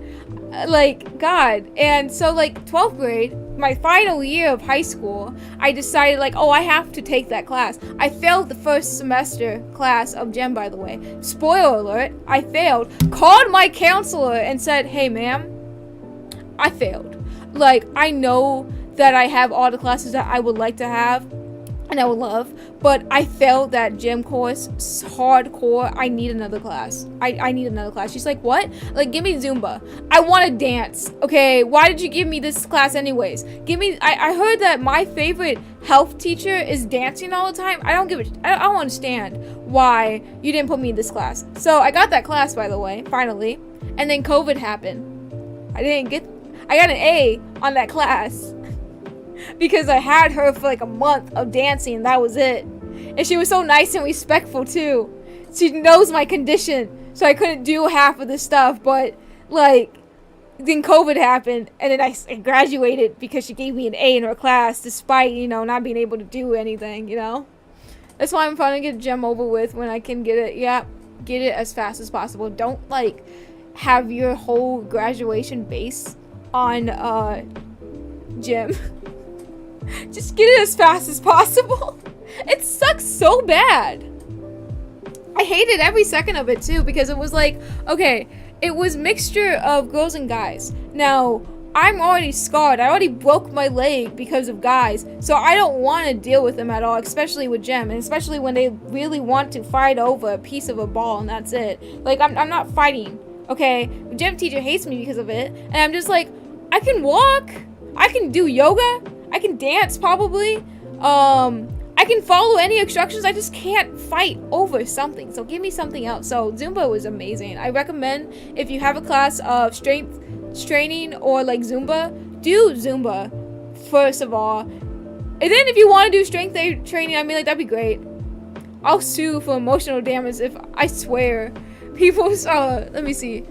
Like, God. And so, like, 12th grade, my final year of high school, I decided, like, oh, I have to take that class. I failed the first semester class of gym, by the way. Spoiler alert, I failed. Called my counselor and said, hey, ma'am, I failed. Like, I know that I have all the classes that I would like to have and I would love, but I failed that gym course hardcore. I need another class. I need another class. She's like, what? Like, give me Zumba. I want to dance. Okay, why did you give me this class anyways? Give me, I heard that my favorite health teacher is dancing all the time. I don't understand why you didn't put me in this class. So I got that class, by the way, finally. And then COVID happened. I got an A on that class. Because I had her for like a month of dancing, and that was it. And she was so nice and respectful too. She knows my condition, so I couldn't do half of the stuff, but like, then COVID happened, and then I graduated because she gave me an A in her class, despite, you know, not being able to do anything, you know? That's why I'm trying to get gym over with when I can get it. Yeah, get it as fast as possible. Don't, like, have your whole graduation base on, gym. Just get it as fast as possible. It sucks so bad. I hated every second of it, too, because it was like, okay, it was mixture of girls and guys. Now, I'm already scarred. I already broke my leg because of guys. So I don't want to deal with them at all, especially with gym. And especially when they really want to fight over a piece of a ball and that's it. Like, I'm not fighting, okay? The gym teacher hates me because of it. And I'm just like, I can walk. I can do yoga. I can dance, probably. I can follow any instructions. I just can't fight over something. So give me something else. So Zumba was amazing. I recommend if you have a class of strength training or like Zumba, do Zumba first of all. And then if you want to do strength training, I mean, like, that'd be great. I'll sue for emotional damage if I swear. People's let me see.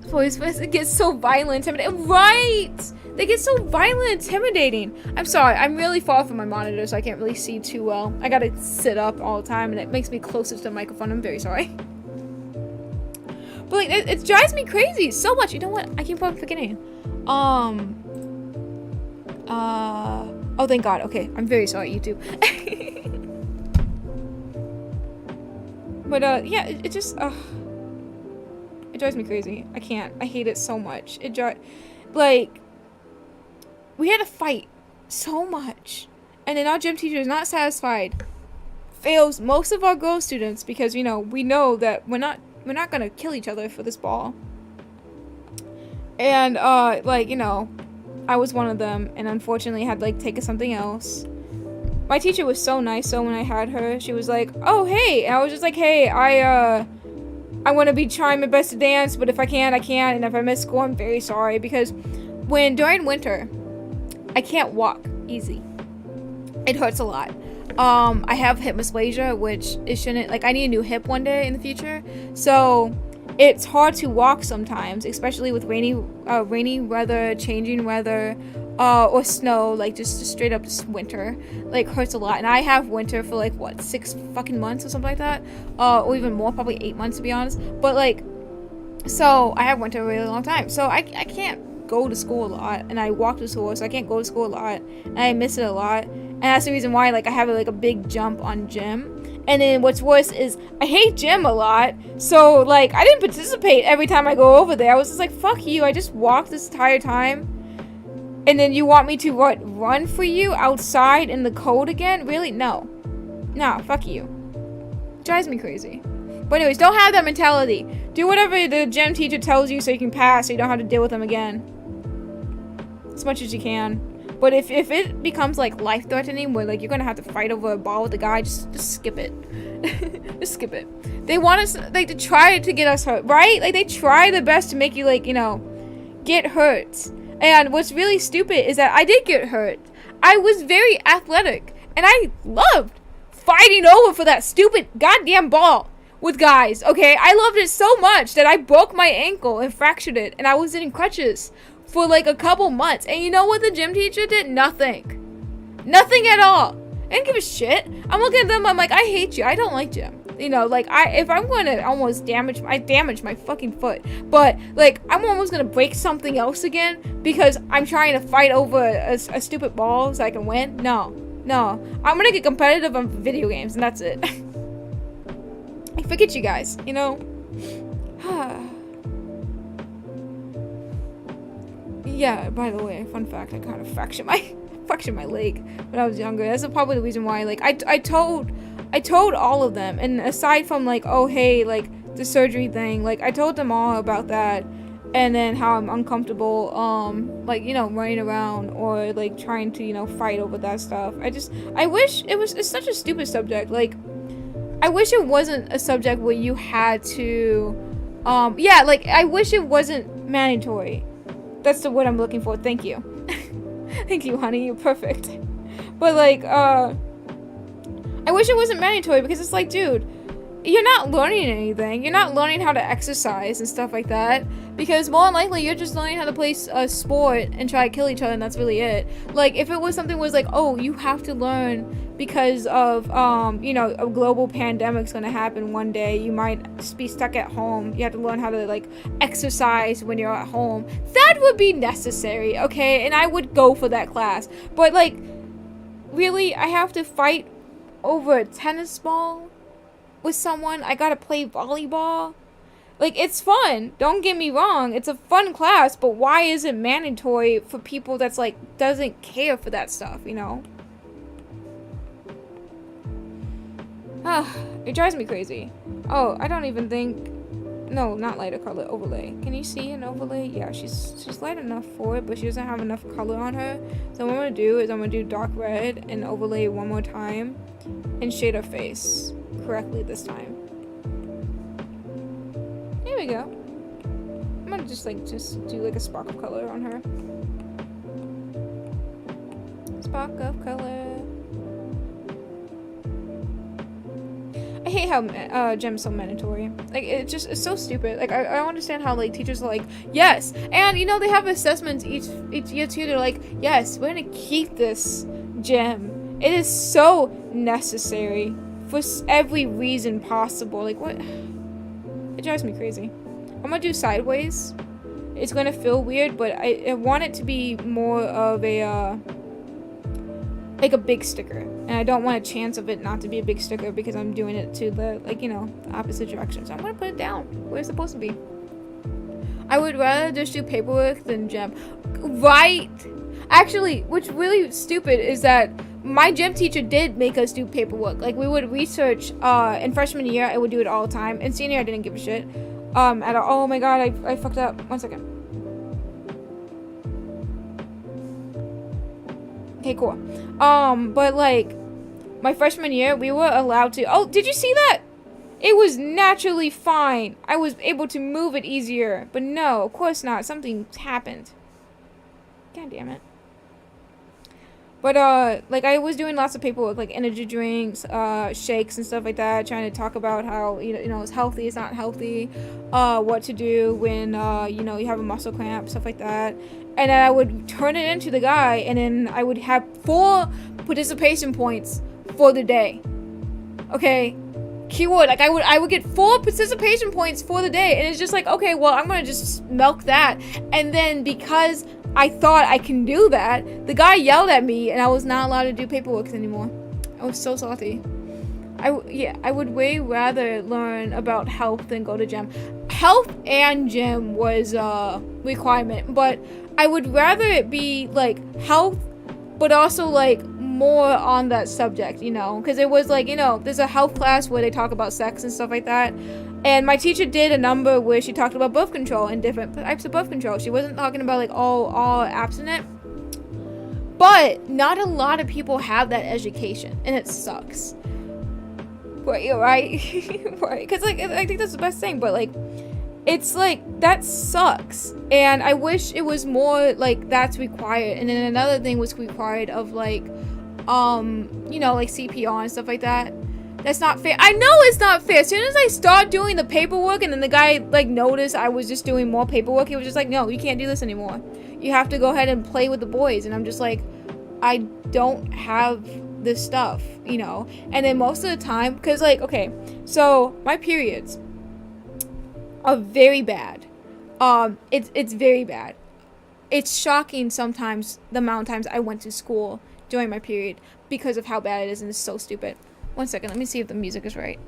Voice it gets so violent, intimidating. Right! They get so violent, intimidating. I'm sorry, I'm really far from my monitor, so I can't really see too well. I gotta sit up all the time, and it makes me closer to the microphone. I'm very sorry. But like, it drives me crazy so much. You know what? I keep on forgetting. Oh, thank God. Okay, I'm very sorry, YouTube. But yeah, it just it drives me crazy. I can't. I hate it so much. Like, we had to fight so much, and then our gym teacher is not satisfied. Fails most of our girl students because, you know, we know that we're not gonna kill each other for this ball. And like, you know, I was one of them, and unfortunately had like taken something else. My teacher was so nice, so when I had her, she was like, "Oh, hey," and I was just like, "Hey, I want to be trying my best to dance, but if I can't, I can't, and if I miss school, I'm very sorry," because during winter, I can't walk easy. It hurts a lot. I have hip dysplasia, which it shouldn't, like, I need a new hip one day in the future, so it's hard to walk sometimes, especially with rainy weather, changing weather, or snow, like just straight up just winter, like, hurts a lot. And I have winter for like, what, 6 fucking months or something like that, or even more, probably 8 months to be honest. But like, so I have winter a really long time, so I can't go to school a lot, and I walk to school, so I can't go to school a lot, and I miss it a lot, and that's the reason why, like, I have like a big jump on gym. And then what's worse is I hate gym a lot, so like, I didn't participate every time I go over there. I was just like, fuck you, I just walked this entire time, and then you want me to run for you outside in the cold again? Really? No, fuck you. Drives me crazy. But anyways, don't have that mentality. Do whatever the gym teacher tells you so you can pass, so you don't have to deal with them again. As much as you can. But if it becomes like life-threatening, where like you're gonna have to fight over a ball with a guy, just skip it. Just skip it. They want us, like, to try to get us hurt, right? Like, they try their best to make you, like, you know, get hurt. And what's really stupid is that I did get hurt. I was very athletic, and I loved fighting over for that stupid goddamn ball with guys, okay? I loved it so much that I broke my ankle and fractured it, and I was in crutches for like a couple months. And you know what the gym teacher did? Nothing at all. I didn't give a shit. I'm looking at them, I'm like, I hate you. I don't like gym. You know, like, if I'm going to almost damage my fucking foot, but like, I'm almost gonna break something else again because I'm trying to fight over a stupid ball so I can win. No, I'm gonna get competitive on video games, and that's it. I forget you guys, you know. Yeah, by the way, fun fact, I kind of fractured my leg when I was younger. That's probably the reason why, like, I told all of them, and aside from like, oh hey, like the surgery thing, like, I told them all about that, and then how I'm uncomfortable, like, you know, running around or like trying to, you know, fight over that stuff. I wish it's such a stupid subject. Like, I wish it wasn't a subject where you had to, yeah, like, I wish it wasn't mandatory. That's the word I'm looking for. Thank you. Thank you, honey. You're perfect. But like, I wish it wasn't mandatory, because it's like, dude, you're not learning anything. You're not learning how to exercise and stuff like that, because more than likely you're just learning how to play a sport and try to kill each other, and that's really it. Like, if it was something was like, oh, you have to learn because of you know, a global pandemic's gonna happen one day, you might be stuck at home, you have to learn how to like exercise when you're at home, that would be necessary, okay? And I would go for that class. But like, really, I have to fight over a tennis ball with someone? I gotta play volleyball? Like, it's fun, don't get me wrong, it's a fun class, but why is it mandatory for people that's like doesn't care for that stuff, you know? It drives me crazy. Oh, I don't even think, no, not lighter color, overlay. Can you see an overlay? Yeah, she's light enough for it, but she doesn't have enough color on her. So what I'm gonna do is I'm gonna do dark red and overlay one more time and shade her face correctly this time. There we go. I'm gonna just do like a spark of color on her. Spark of color. I hate how gem's so mandatory. Like, it's so stupid. Like, I don't understand how like teachers are like, yes, and you know they have assessments each year too. They're like, yes, we're gonna keep this gem. It is so necessary for every reason possible. Like, what? It drives me crazy. I'm gonna do sideways. It's gonna feel weird, but I want it to be more of a like a big sticker, and I don't want a chance of it not to be a big sticker because I'm doing it to the, like, you know, the opposite direction. So I'm gonna put it down where it's supposed to be. I would rather just do paperwork than gem. Right? Actually, what's really stupid is that my gym teacher did make us do paperwork. Like, we would research, in freshman year, I would do it all the time. In senior, I didn't give a shit. At all. Oh my god, I fucked up. 1 second. Okay, cool. But like, my freshman year, we were allowed to, oh, did you see that? It was naturally fine. I was able to move it easier, but no, of course not. Something happened. God damn it. But, like, I was doing lots of paperwork, like energy drinks, shakes and stuff like that, trying to talk about how, you know, it's healthy, it's not healthy, what to do when, you know, you have a muscle cramp, stuff like that. And then I would turn it into the guy, and then I would have 4 participation points for the day. Okay? Keyword, like, I would get 4 participation points for the day, and it's just like, okay, well, I'm gonna just milk that. And then because I thought I can do that, the guy yelled at me, and I was not allowed to do paperwork anymore. I was so salty. I would way rather learn about health than go to gym. Health and gym was a requirement, but I would rather it be like health, but also like more on that subject, you know, because it was like, you know, there's a health class where they talk about sex and stuff like that, and my teacher did a number where she talked about birth control and different types of birth control. She wasn't talking about like all abstinent, but not a lot of people have that education, and it sucks. Right, you're right. Right, because like I think that's the best thing, but like, it's like, that sucks, and I wish it was more like that's required. And then another thing was required of like, you know, like CPR and stuff like that. That's not fair. I know it's not fair. As soon as I start doing the paperwork, and then the guy like noticed I was just doing more paperwork, he was just like, no, you can't do this anymore. You have to go ahead and play with the boys. And I'm just like, I don't have this stuff, you know. And then most of the time, because like, okay, so my periods are very bad. It's very bad. It's shocking sometimes the amount of times I went to school during my period because of how bad it is, and it's so stupid. 1 second, let me see if the music is right.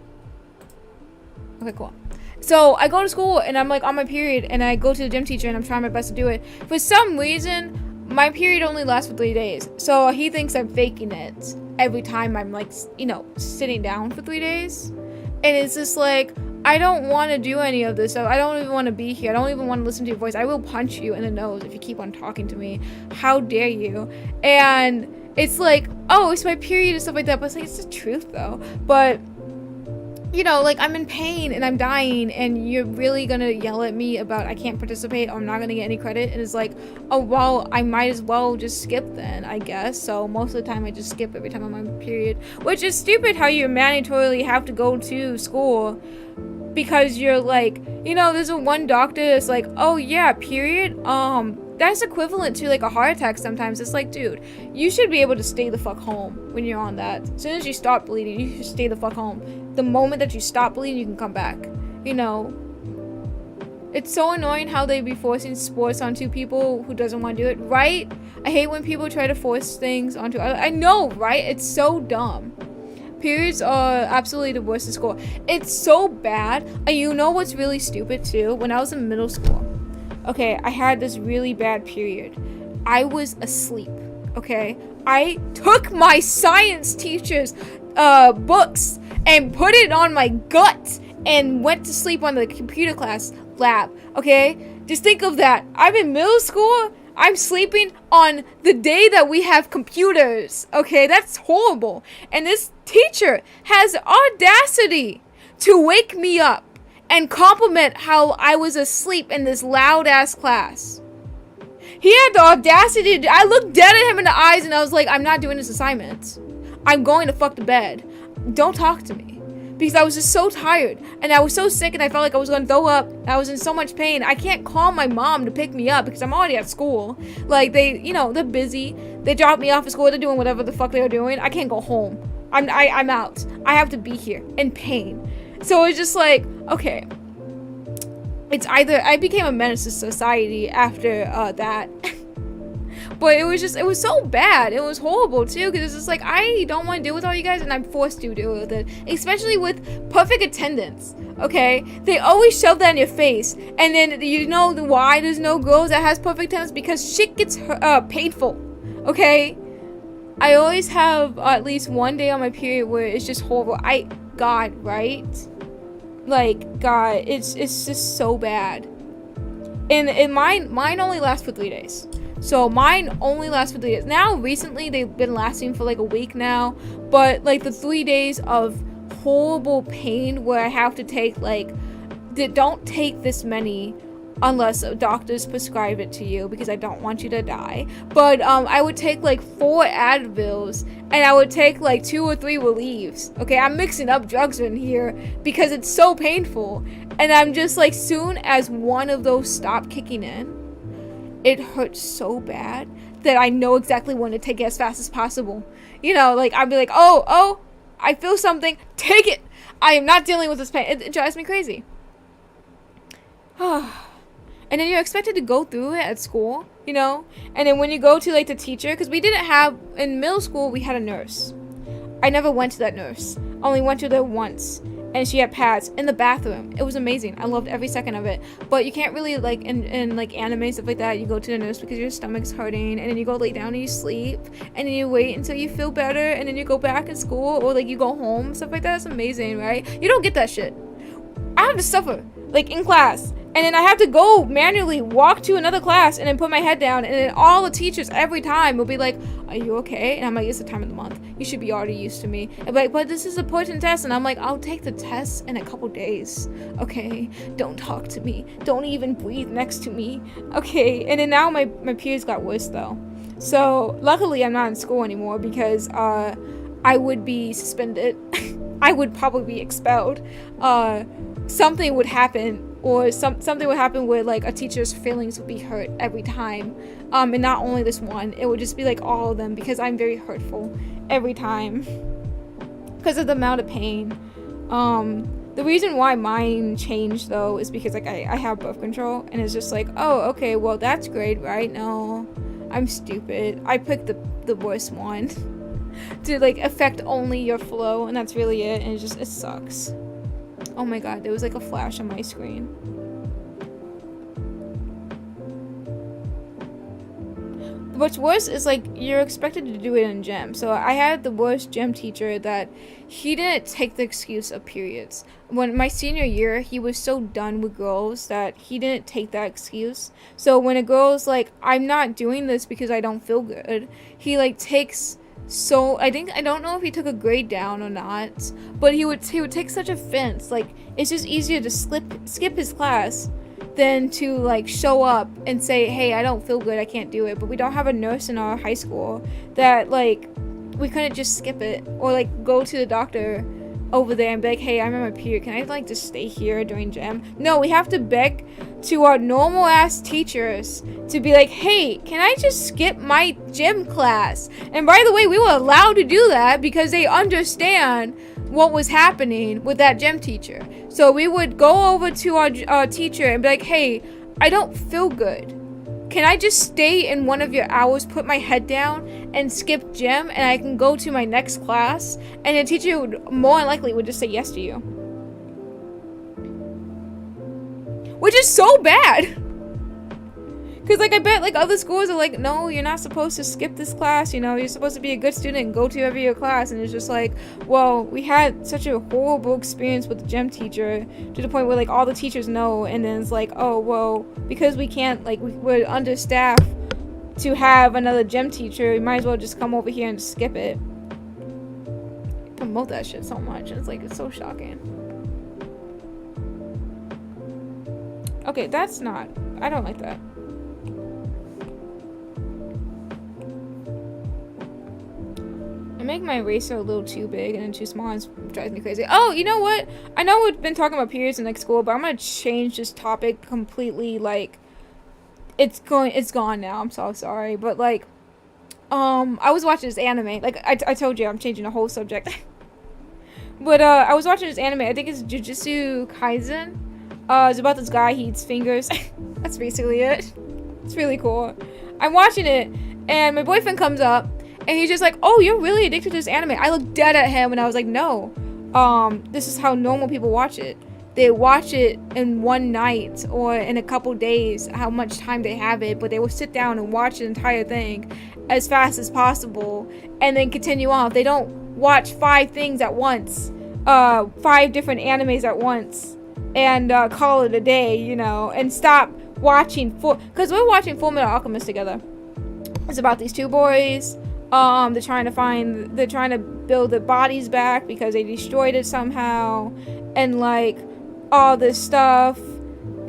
Okay, cool. So I go to school and I'm like on my period, and I go to the gym teacher and I'm trying my best to do it. For some reason, my period only lasts for 3 days. So he thinks I'm faking it every time I'm like, you know, sitting down for 3 days. And it's just like, I don't want to do any of this stuff. I don't even want to be here. I don't even want to listen to your voice. I will punch you in the nose if you keep on talking to me. How dare you? And it's like, oh, it's my period and stuff like that. But it's like, it's the truth though. But you know, like, I'm in pain and I'm dying, and you're really gonna yell at me about I can't participate or I'm not gonna get any credit. And it's like, oh, well, I might as well just skip then, I guess. So most of the time I just skip every time I'm on my period, which is stupid how you mandatorily have to go to school because you're like, you know, there's a one doctor that's like, oh yeah, period, that's equivalent to like a heart attack sometimes. It's like, dude, you should be able to stay the fuck home when you're on that. As soon as you stop bleeding, you should stay the fuck home. The moment that you stop bleeding, you can come back. You know, it's so annoying how they be forcing sports onto people who doesn't want to do it, right? I hate when people try to force things onto others. I know, right? It's so dumb. Periods are absolutely the worst in school. It's so bad. And you know what's really stupid too? When I was in middle school, okay, I had this really bad period. I was asleep, okay? I took my science teacher's books and put it on my gut and went to sleep on the computer class lab, okay? Just think of that. I'm in middle school. I'm sleeping on the day that we have computers, okay? That's horrible. And this teacher has audacity to wake me up and compliment how I was asleep in this loud-ass class. He had the audacity to... I looked dead at him in the eyes and I was like, I'm not doing this assignment. I'm going to fuck to bed. Don't talk to me. Because I was just so tired. And I was so sick and I felt like I was going to throw up. I was in so much pain. I can't call my mom to pick me up because I'm already at school. Like, they, you know, they're busy. They dropped me off at school. They're doing whatever the fuck they're doing. I can't go home. I'm out. I have to be here in pain. So it's just like, okay. It's either I became a menace to society after that. But it was so bad. It was horrible too, because it's just like, I don't want to deal with all you guys and I'm forced to deal with it. Especially with perfect attendance, okay? They always shove that in your face. And then you know why there's no girls that has perfect attendance? Because shit gets painful, okay? I always have at least one day on my period where it's just horrible. God, right? Like, God, it's just so bad. And mine only lasts for 3 days. So mine only lasts for 3 days. Now, recently, they've been lasting for like a week now. But like the 3 days of horrible pain where I have to take like, don't take this many unless doctors prescribe it to you because I don't want you to die. But I would take like 4 Advils and I would take like 2 or 3 Relieves. Okay, I'm mixing up drugs in here because it's so painful. And I'm just like, soon as one of those stop kicking in, it hurts so bad that I know exactly when to take it as fast as possible. You know, like I'd be like, oh, I feel something, take it. I am not dealing with this pain. It drives me crazy. And then you're expected to go through it at school, you know? And then when you go to like the teacher, because we didn't have, in middle school, we had a nurse. I never went to that nurse. Only went to there once. And she had pads in the bathroom. It was amazing. I loved every second of it. But you can't really, like, in like anime, stuff like that, you go to the nurse because your stomach's hurting. And then you go lay down and you sleep. And then you wait until you feel better. And then you go back in school. Or, like, you go home. Stuff like that. It's amazing, right? You don't get that shit. I have to suffer, like, in class. And then I have to go manually walk to another class and then put my head down. And then all the teachers every time will be like, are you okay? And I'm like, it's the time of the month. You should be already used to me. And like, but this is a important test. And I'm like, I'll take the test in a couple days. Okay? Don't talk to me. Don't even breathe next to me. Okay? And then now my periods got worse though. So luckily I'm not in school anymore because I would be suspended. I would probably be expelled. Something would happen. Or something would happen where like a teacher's feelings would be hurt every time. And not only this one, it would just be like all of them because I'm very hurtful every time. Because of the amount of pain. The reason why mine changed though is because like I have birth control and it's just like, oh, okay, well that's great, right? No, I'm stupid. I picked the worst one to like affect only your flow and that's really it, and it sucks. Oh my god, there was like a flash on my screen. What's worse is like you're expected to do it in gym. So I had the worst gym teacher that he didn't take the excuse of periods. When my senior year, he was so done with girls that he didn't take that excuse. So when a girl's like, I'm not doing this because I don't feel good, he like takes so I don't know if he took a grade down or not, but he would take such offense. Like, it's just easier to skip his class than to like show up and say, hey, I don't feel good, I can't do it. But we don't have a nurse in our high school that like we couldn't just skip it or like go to the doctor over there and be like, hey, I'm in my period, can I like just stay here during gym? No, we have to beg to our normal ass teachers to be like, hey, can I just skip my gym class? And by the way, we were allowed to do that because they understand what was happening with that gym teacher. So we would go over to our teacher and be like, hey, I don't feel good, can I just stay in one of your hours, put my head down, and skip gym, and I can go to my next class? And the teacher would more than likely would just say yes to you. Which is so bad. Because, like, I bet, like, other schools are like, no, you're not supposed to skip this class, you know, you're supposed to be a good student and go to every year class. And it's just like, well, we had such a horrible experience with the gym teacher to the point where, like, all the teachers know, and then it's like, oh, well, because we can't, like, we're understaffed to have another gym teacher, we might as well just come over here and skip it. Promote that shit so much, it's like, it's so shocking. Okay, that's not, I don't like that. I make my eraser a little too big and then too small, and it drives me crazy. Oh, you know what? I know we've been talking about periods in like school, but I'm gonna change this topic completely. Like, it's gone now. I'm so sorry, but like, I was watching this anime. Like I told you, I'm changing the whole subject. But I was watching this anime. I think it's Jujutsu Kaisen. It's about this guy, he eats fingers. That's basically it. It's really cool. I'm watching it, and my boyfriend comes up, and he's just like, oh, you're really addicted to this anime. I looked dead at him, and I was like, no. This is how normal people watch it. They watch it in one night or in a couple days, how much time they have it, but they will sit down and watch the entire thing as fast as possible, and then continue on. They don't watch 5 things at once, 5 different animes at once, and call it a day, you know, and stop watching because we're watching Full Metal Alchemist together. It's about these 2 boys. They're trying to build their bodies back because they destroyed it somehow, and like all this stuff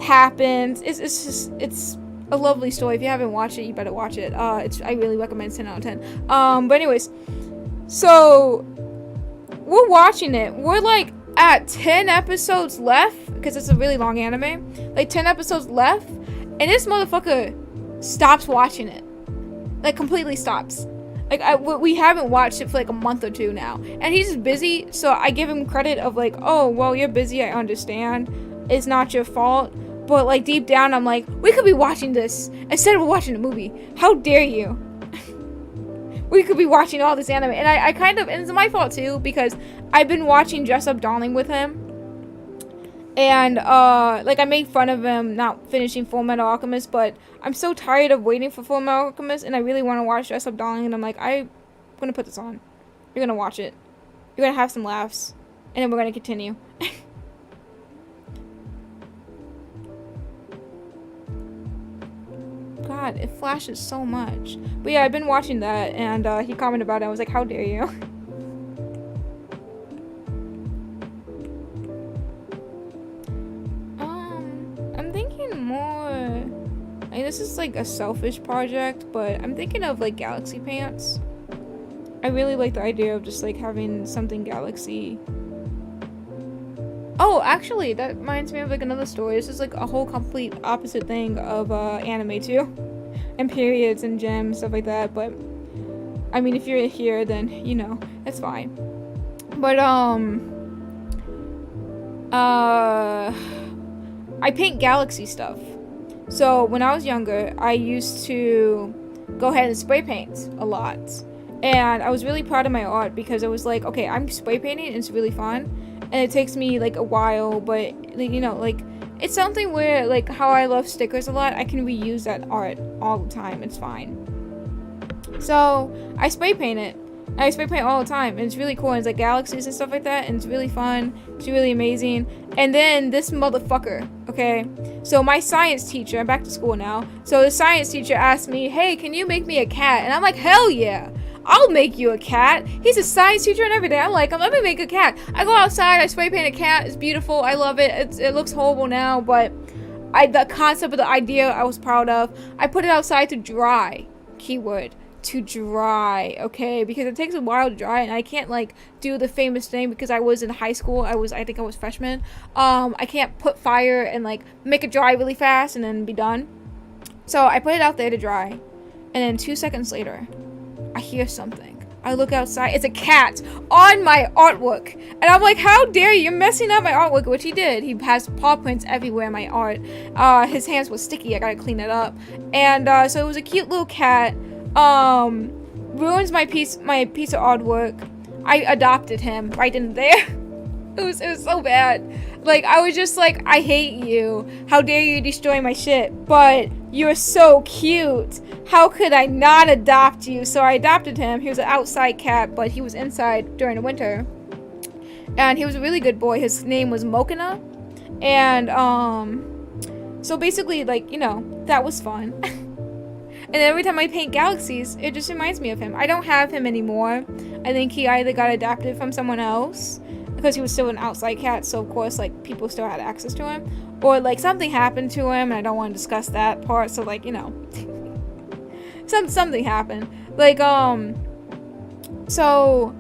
happens. It's a lovely story. If you haven't watched it, you better watch it. I really recommend 10 out of 10. But anyways, so we're watching it. We're like at 10 episodes left because it's a really long anime. Like 10 episodes left, and this motherfucker stops watching it. Like completely stops. Like we haven't watched it for like a month or 2 now, and he's just busy. So I give him credit of like, oh well, you're busy. I understand. It's not your fault. But like deep down, I'm like, we could be watching this instead of watching a movie. How dare you? We could be watching all this anime, and I kind of, and it's my fault too because I've been watching Dress Up Darling with him. And, like, I made fun of him not finishing Full Metal Alchemist, but I'm so tired of waiting for Full Metal Alchemist, and I really want to watch Dress Up Darling, and I'm like, I'm gonna put this on. You're gonna watch it. You're gonna have some laughs, and then we're gonna continue. God, it flashes so much. But yeah, I've been watching that, and, he commented about it. I was like, how dare you? This is like a selfish project, but I'm thinking of like galaxy pants. I really like the idea of just like having something galaxy. Oh, actually, that reminds me of like another story. This is like a whole complete opposite thing of anime too, and periods and gems, stuff like that. But I mean, if you're here, then you know that's fine. But I paint galaxy stuff. So when I was younger, I used to go ahead and spray paint a lot. And I was really proud of my art because I was like, okay, I'm spray painting and it's really fun. And it takes me like a while, but like, you know, like it's something where like how I love stickers a lot, I can reuse that art all the time. It's fine. So I spray paint it. I spray paint all the time, and it's really cool, and it's like galaxies and stuff like that, and it's really fun, it's really amazing. And then this motherfucker, okay, so my science teacher, I'm back to school now, so the science teacher asked me, hey, can you make me a cat? And I'm like, hell yeah, I'll make you a cat. He's a science teacher and everything. I like him. Let me make a cat. I go outside. I spray paint a cat. It's beautiful. I love it. It looks horrible now, but the concept of the idea I was proud of. I put it outside to dry. Keyword. To dry, okay? Because it takes a while to dry, and I can't like do the famous thing because I was in high school. I think I was freshman. I can't put fire and like make it dry really fast and then be done. So I put it out there to dry, and then 2 seconds later, I hear something. I look outside. It's a cat on my artwork, and I'm like, "How dare you? You're messing up my artwork," which he did. He has paw prints everywhere in my art. His hands were sticky. I gotta clean it up, and so it was a cute little cat. Ruins my piece of artwork. I adopted him right in there. It was so bad. Like, I was just like, I hate you. How dare you destroy my shit? But you're so cute. How could I not adopt you? So I adopted him. He was an outside cat, but he was inside during the winter. And he was a really good boy. His name was Mokina. And, so basically, like, you know, that was fun. And every time I paint galaxies, it just reminds me of him. I don't have him anymore. I think he either got adopted from someone else, because he was still an outside cat, so of course, like, people still had access to him. Or, like, something happened to him, and I don't want to discuss that part, so, like, you know. something happened. Like, so,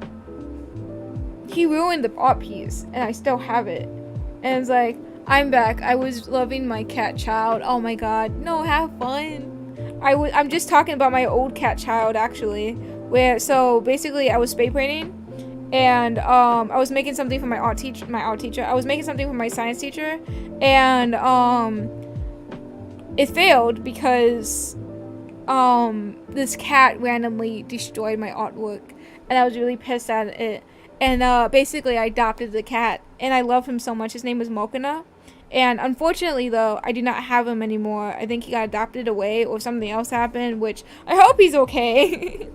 he ruined the art piece, and I still have it. And it's like, I'm back. I was loving my cat child. Oh my god. No, have fun. I'm just talking about my old cat child, actually, where, so basically I was spray painting, and I was making something for my art teacher. I was making something for my science teacher, and it failed because this cat randomly destroyed my artwork, and I was really pissed at it. And basically I adopted the cat, and I love him so much. His name was Mokina. And unfortunately, though, I do not have him anymore. I think he got adopted away, or something else happened, which I hope he's okay.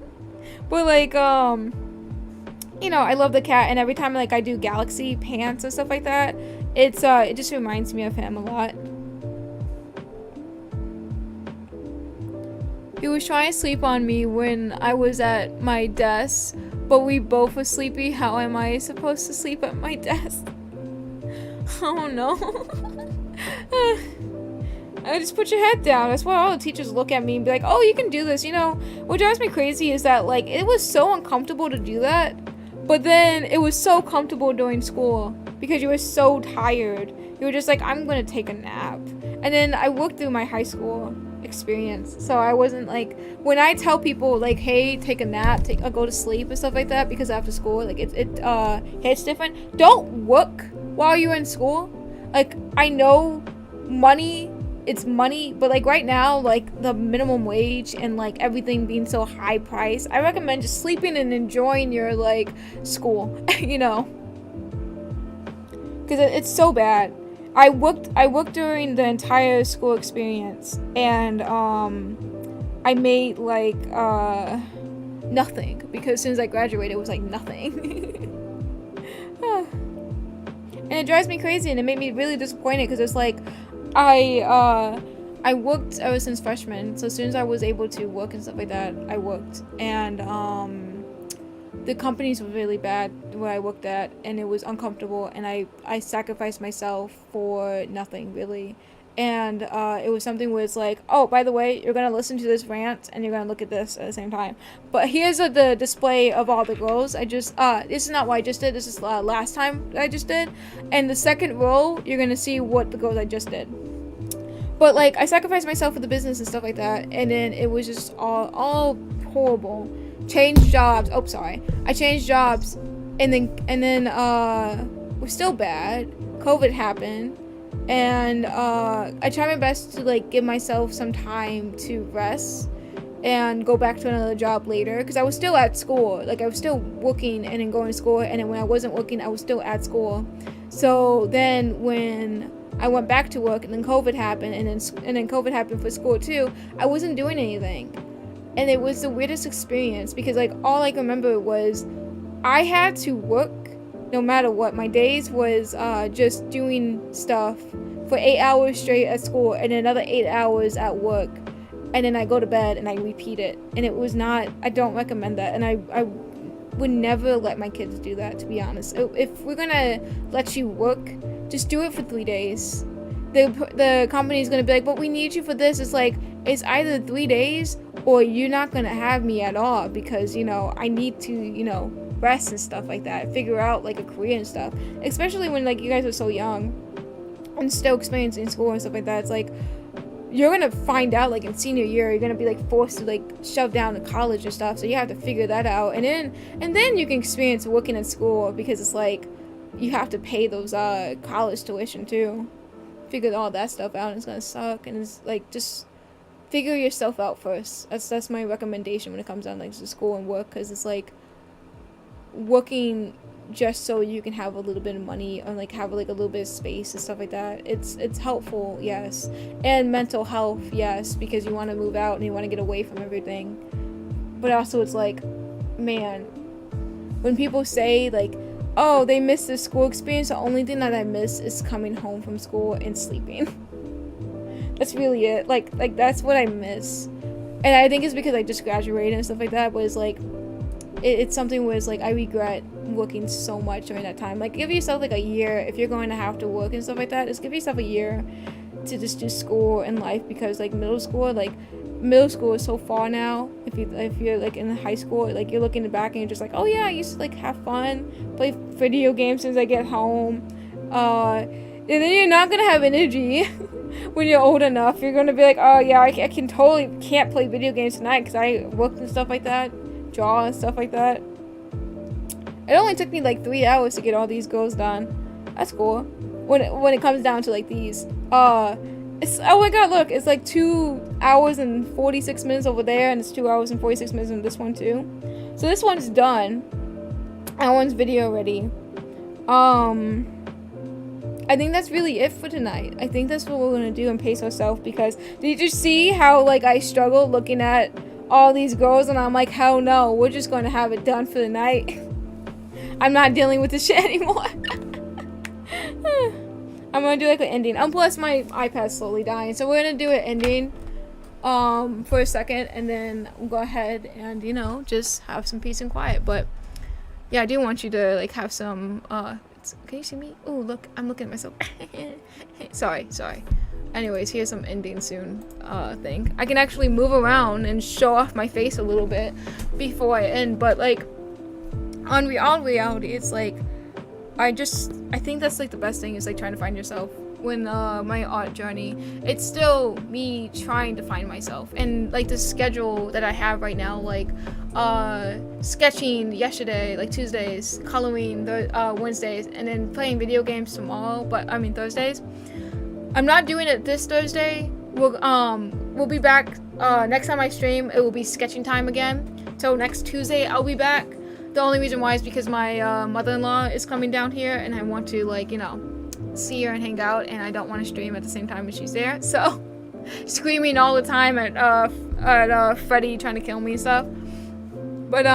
But, like, you know, I love the cat, and every time, like, I do galaxy pants and stuff like that, it just reminds me of him a lot. He was trying to sleep on me when I was at my desk, but we both were sleepy. How am I supposed to sleep at my desk? Oh no. I just put your head down. That's why all the teachers look at me and be like, oh, you can do this. You know, what drives me crazy is that, like, it was so uncomfortable to do that, but then it was so comfortable during school because you were so tired. You were just like, I'm gonna take a nap. And then I worked through my high school experience, so I wasn't like, when I tell people like, hey, take a nap, go to sleep and stuff like that, because after school, like, it hits different. Don't work while you're in school. Like, I know it's money, but like right now, like the minimum wage and like everything being so high priced, I recommend just sleeping and enjoying your like school. You know, because it's so bad. I worked during the entire school experience, and I made like nothing, because as soon as I graduated, it was like nothing. And it drives me crazy, and it made me really disappointed, because it's like, I worked ever since freshman, so as soon as I was able to work and stuff like that, I worked. And the companies were really bad where I worked at, and it was uncomfortable, and I sacrificed myself for nothing, really. And it was something where it's like, oh, by the way, you're gonna listen to this rant and you're gonna look at this at the same time. But here's the display of all the girls. I just this is not what I just did. This is last time I just did. And the second row, you're gonna see what the girls I just did. But like, I sacrificed myself for the business and stuff like that, and then it was just all horrible. Changed jobs. Oh, sorry. I changed jobs, and then we're still bad. COVID happened. And I try my best to like give myself some time to rest and go back to another job later, because I was still at school. Like, I was still working and then going to school, and then when I wasn't working, I was still at school. So then when I went back to work, and then COVID happened, and then COVID happened for school too, I wasn't doing anything. And it was the weirdest experience, because like all I can remember was I had to work no matter what. My days was just doing stuff for 8 hours straight at school and another 8 hours at work. and then I go to bed and I repeat it, and it was not, I don't recommend that, and I would never let my kids do that, to be honest. If we're gonna let you work, just do it for 3 days. The company's gonna be like, but we need you for this. It's like, it's either 3 days or you're not gonna have me at all, because, you know, I need to, you know, rest and stuff like that, figure out like a career and stuff, especially when like you guys are so young and still experiencing school and stuff like that. It's like, you're gonna find out like in senior year, you're gonna be like forced to like shove down to college and stuff, so you have to figure that out, and then you can experience working at school, because it's like you have to pay those college tuition too. Figure all that stuff out, and it's gonna suck, and it's like, just figure yourself out first. That's my recommendation when it comes down like to school and work, because it's like working just so you can have a little bit of money, or like have like a little bit of space and stuff like that. It's helpful, yes, and mental health, yes, because you want to move out and you want to get away from everything. But also it's like, man, when people say like, oh, they miss the school experience, the only thing that I miss is coming home from school and sleeping. That's really it. Like that's what I miss. And I think it's because I just graduated and stuff like that, but it's like, it's something where it's like, I regret working so much during that time. Like, give yourself like a year, if you're going to have to work and stuff like that, just give yourself a year to just do school and life, because like middle school is so far now. If you're like in high school, like you're looking back and you're just like, oh yeah, I used to like have fun, play video games since I get home, and then you're not gonna have energy when you're old enough. You're gonna be like, oh yeah, I can totally can't play video games tonight because I worked and stuff like that, draw and stuff like that. It only took me like 3 hours to get all these goals done. That's cool. When it comes down to like these, it's, oh my god, look, it's like 2 hours and 46 minutes over there, and it's 2 hours and 46 minutes in this one too. So this one's done. That one's video ready. I think that's really it for tonight. I think that's what we're gonna do and pace ourselves, because did you see how like I struggled looking at all these girls, and I'm like, hell no, we're just gonna have it done for the night. I'm not dealing with this shit anymore. I'm gonna do like an ending. Plus my iPad's slowly dying, so we're gonna do an ending for a second, and then we'll go ahead and, you know, just have some peace and quiet. But yeah, I do want you to like have some can you see me? Oh, look, I'm looking at myself. sorry. Anyways, here's some ending soon thing. I can actually move around and show off my face a little bit before I end, but like on reality, it's like, I think that's like the best thing, is like trying to find yourself. When my art journey, it's still me trying to find myself, and like the schedule that I have right now, like sketching yesterday, like Tuesdays, coloring Wednesdays, and then playing video games tomorrow, Thursdays. I'm not doing it this Thursday. We'll be back next time I stream. It will be sketching time again. So next Tuesday I'll be back. The only reason why is because my mother-in-law is coming down here, and I want to, like, you know, see her and hang out, and I don't want to stream at the same time as she's there. So screaming all the time at Freddy trying to kill me and stuff. But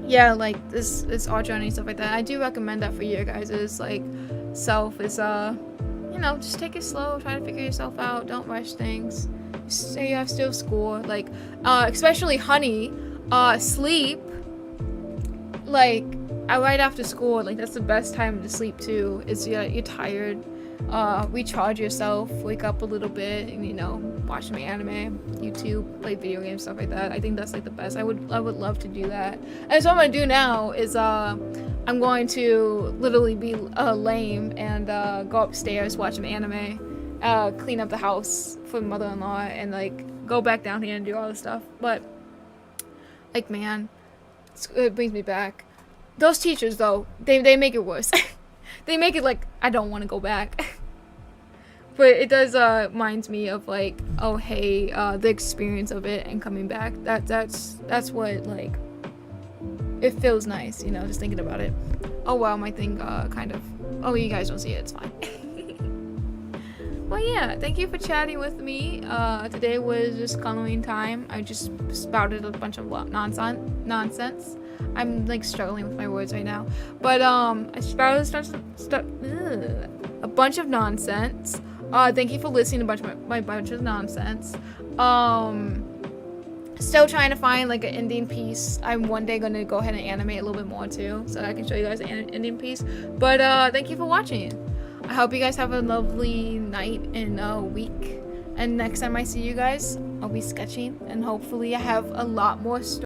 yeah, like this art journey and stuff like that, I do recommend that for you guys. Is like self is you know, just take it slow, try to figure yourself out, don't rush things. Say you have still school, like especially honey, sleep like right after school, like that's the best time to sleep too. Is you're tired, recharge yourself, wake up a little bit, and, you know, watch some anime, YouTube, play video games, stuff like that. I think that's like the best. I would love to do that. And so what I'm gonna do now is I'm going to literally be lame and go upstairs, watch some anime, clean up the house for mother-in-law, and like go back down here and do all this stuff. But like, man, it brings me back. Those teachers, though, they make it worse. They make it like I don't want to go back. But it does reminds me of like, oh hey, the experience of it and coming back. That's what, like, it feels nice, you know, just thinking about it. Oh wow, my thing kind of, oh, you guys don't see it, it's fine. Well, yeah, thank you for chatting with me. Today was just coloring time. I just spouted a bunch of nonsense. I'm like struggling with my words right now. But I spouted a bunch of nonsense. Thank you for listening to my bunch of nonsense. Still trying to find like an Indian piece. I'm one day gonna go ahead and animate a little bit more too, so I can show you guys an Indian piece. But thank you for watching. I hope you guys have a lovely night and week. And next time I see you guys, I'll be sketching, and hopefully I have a lot more stories.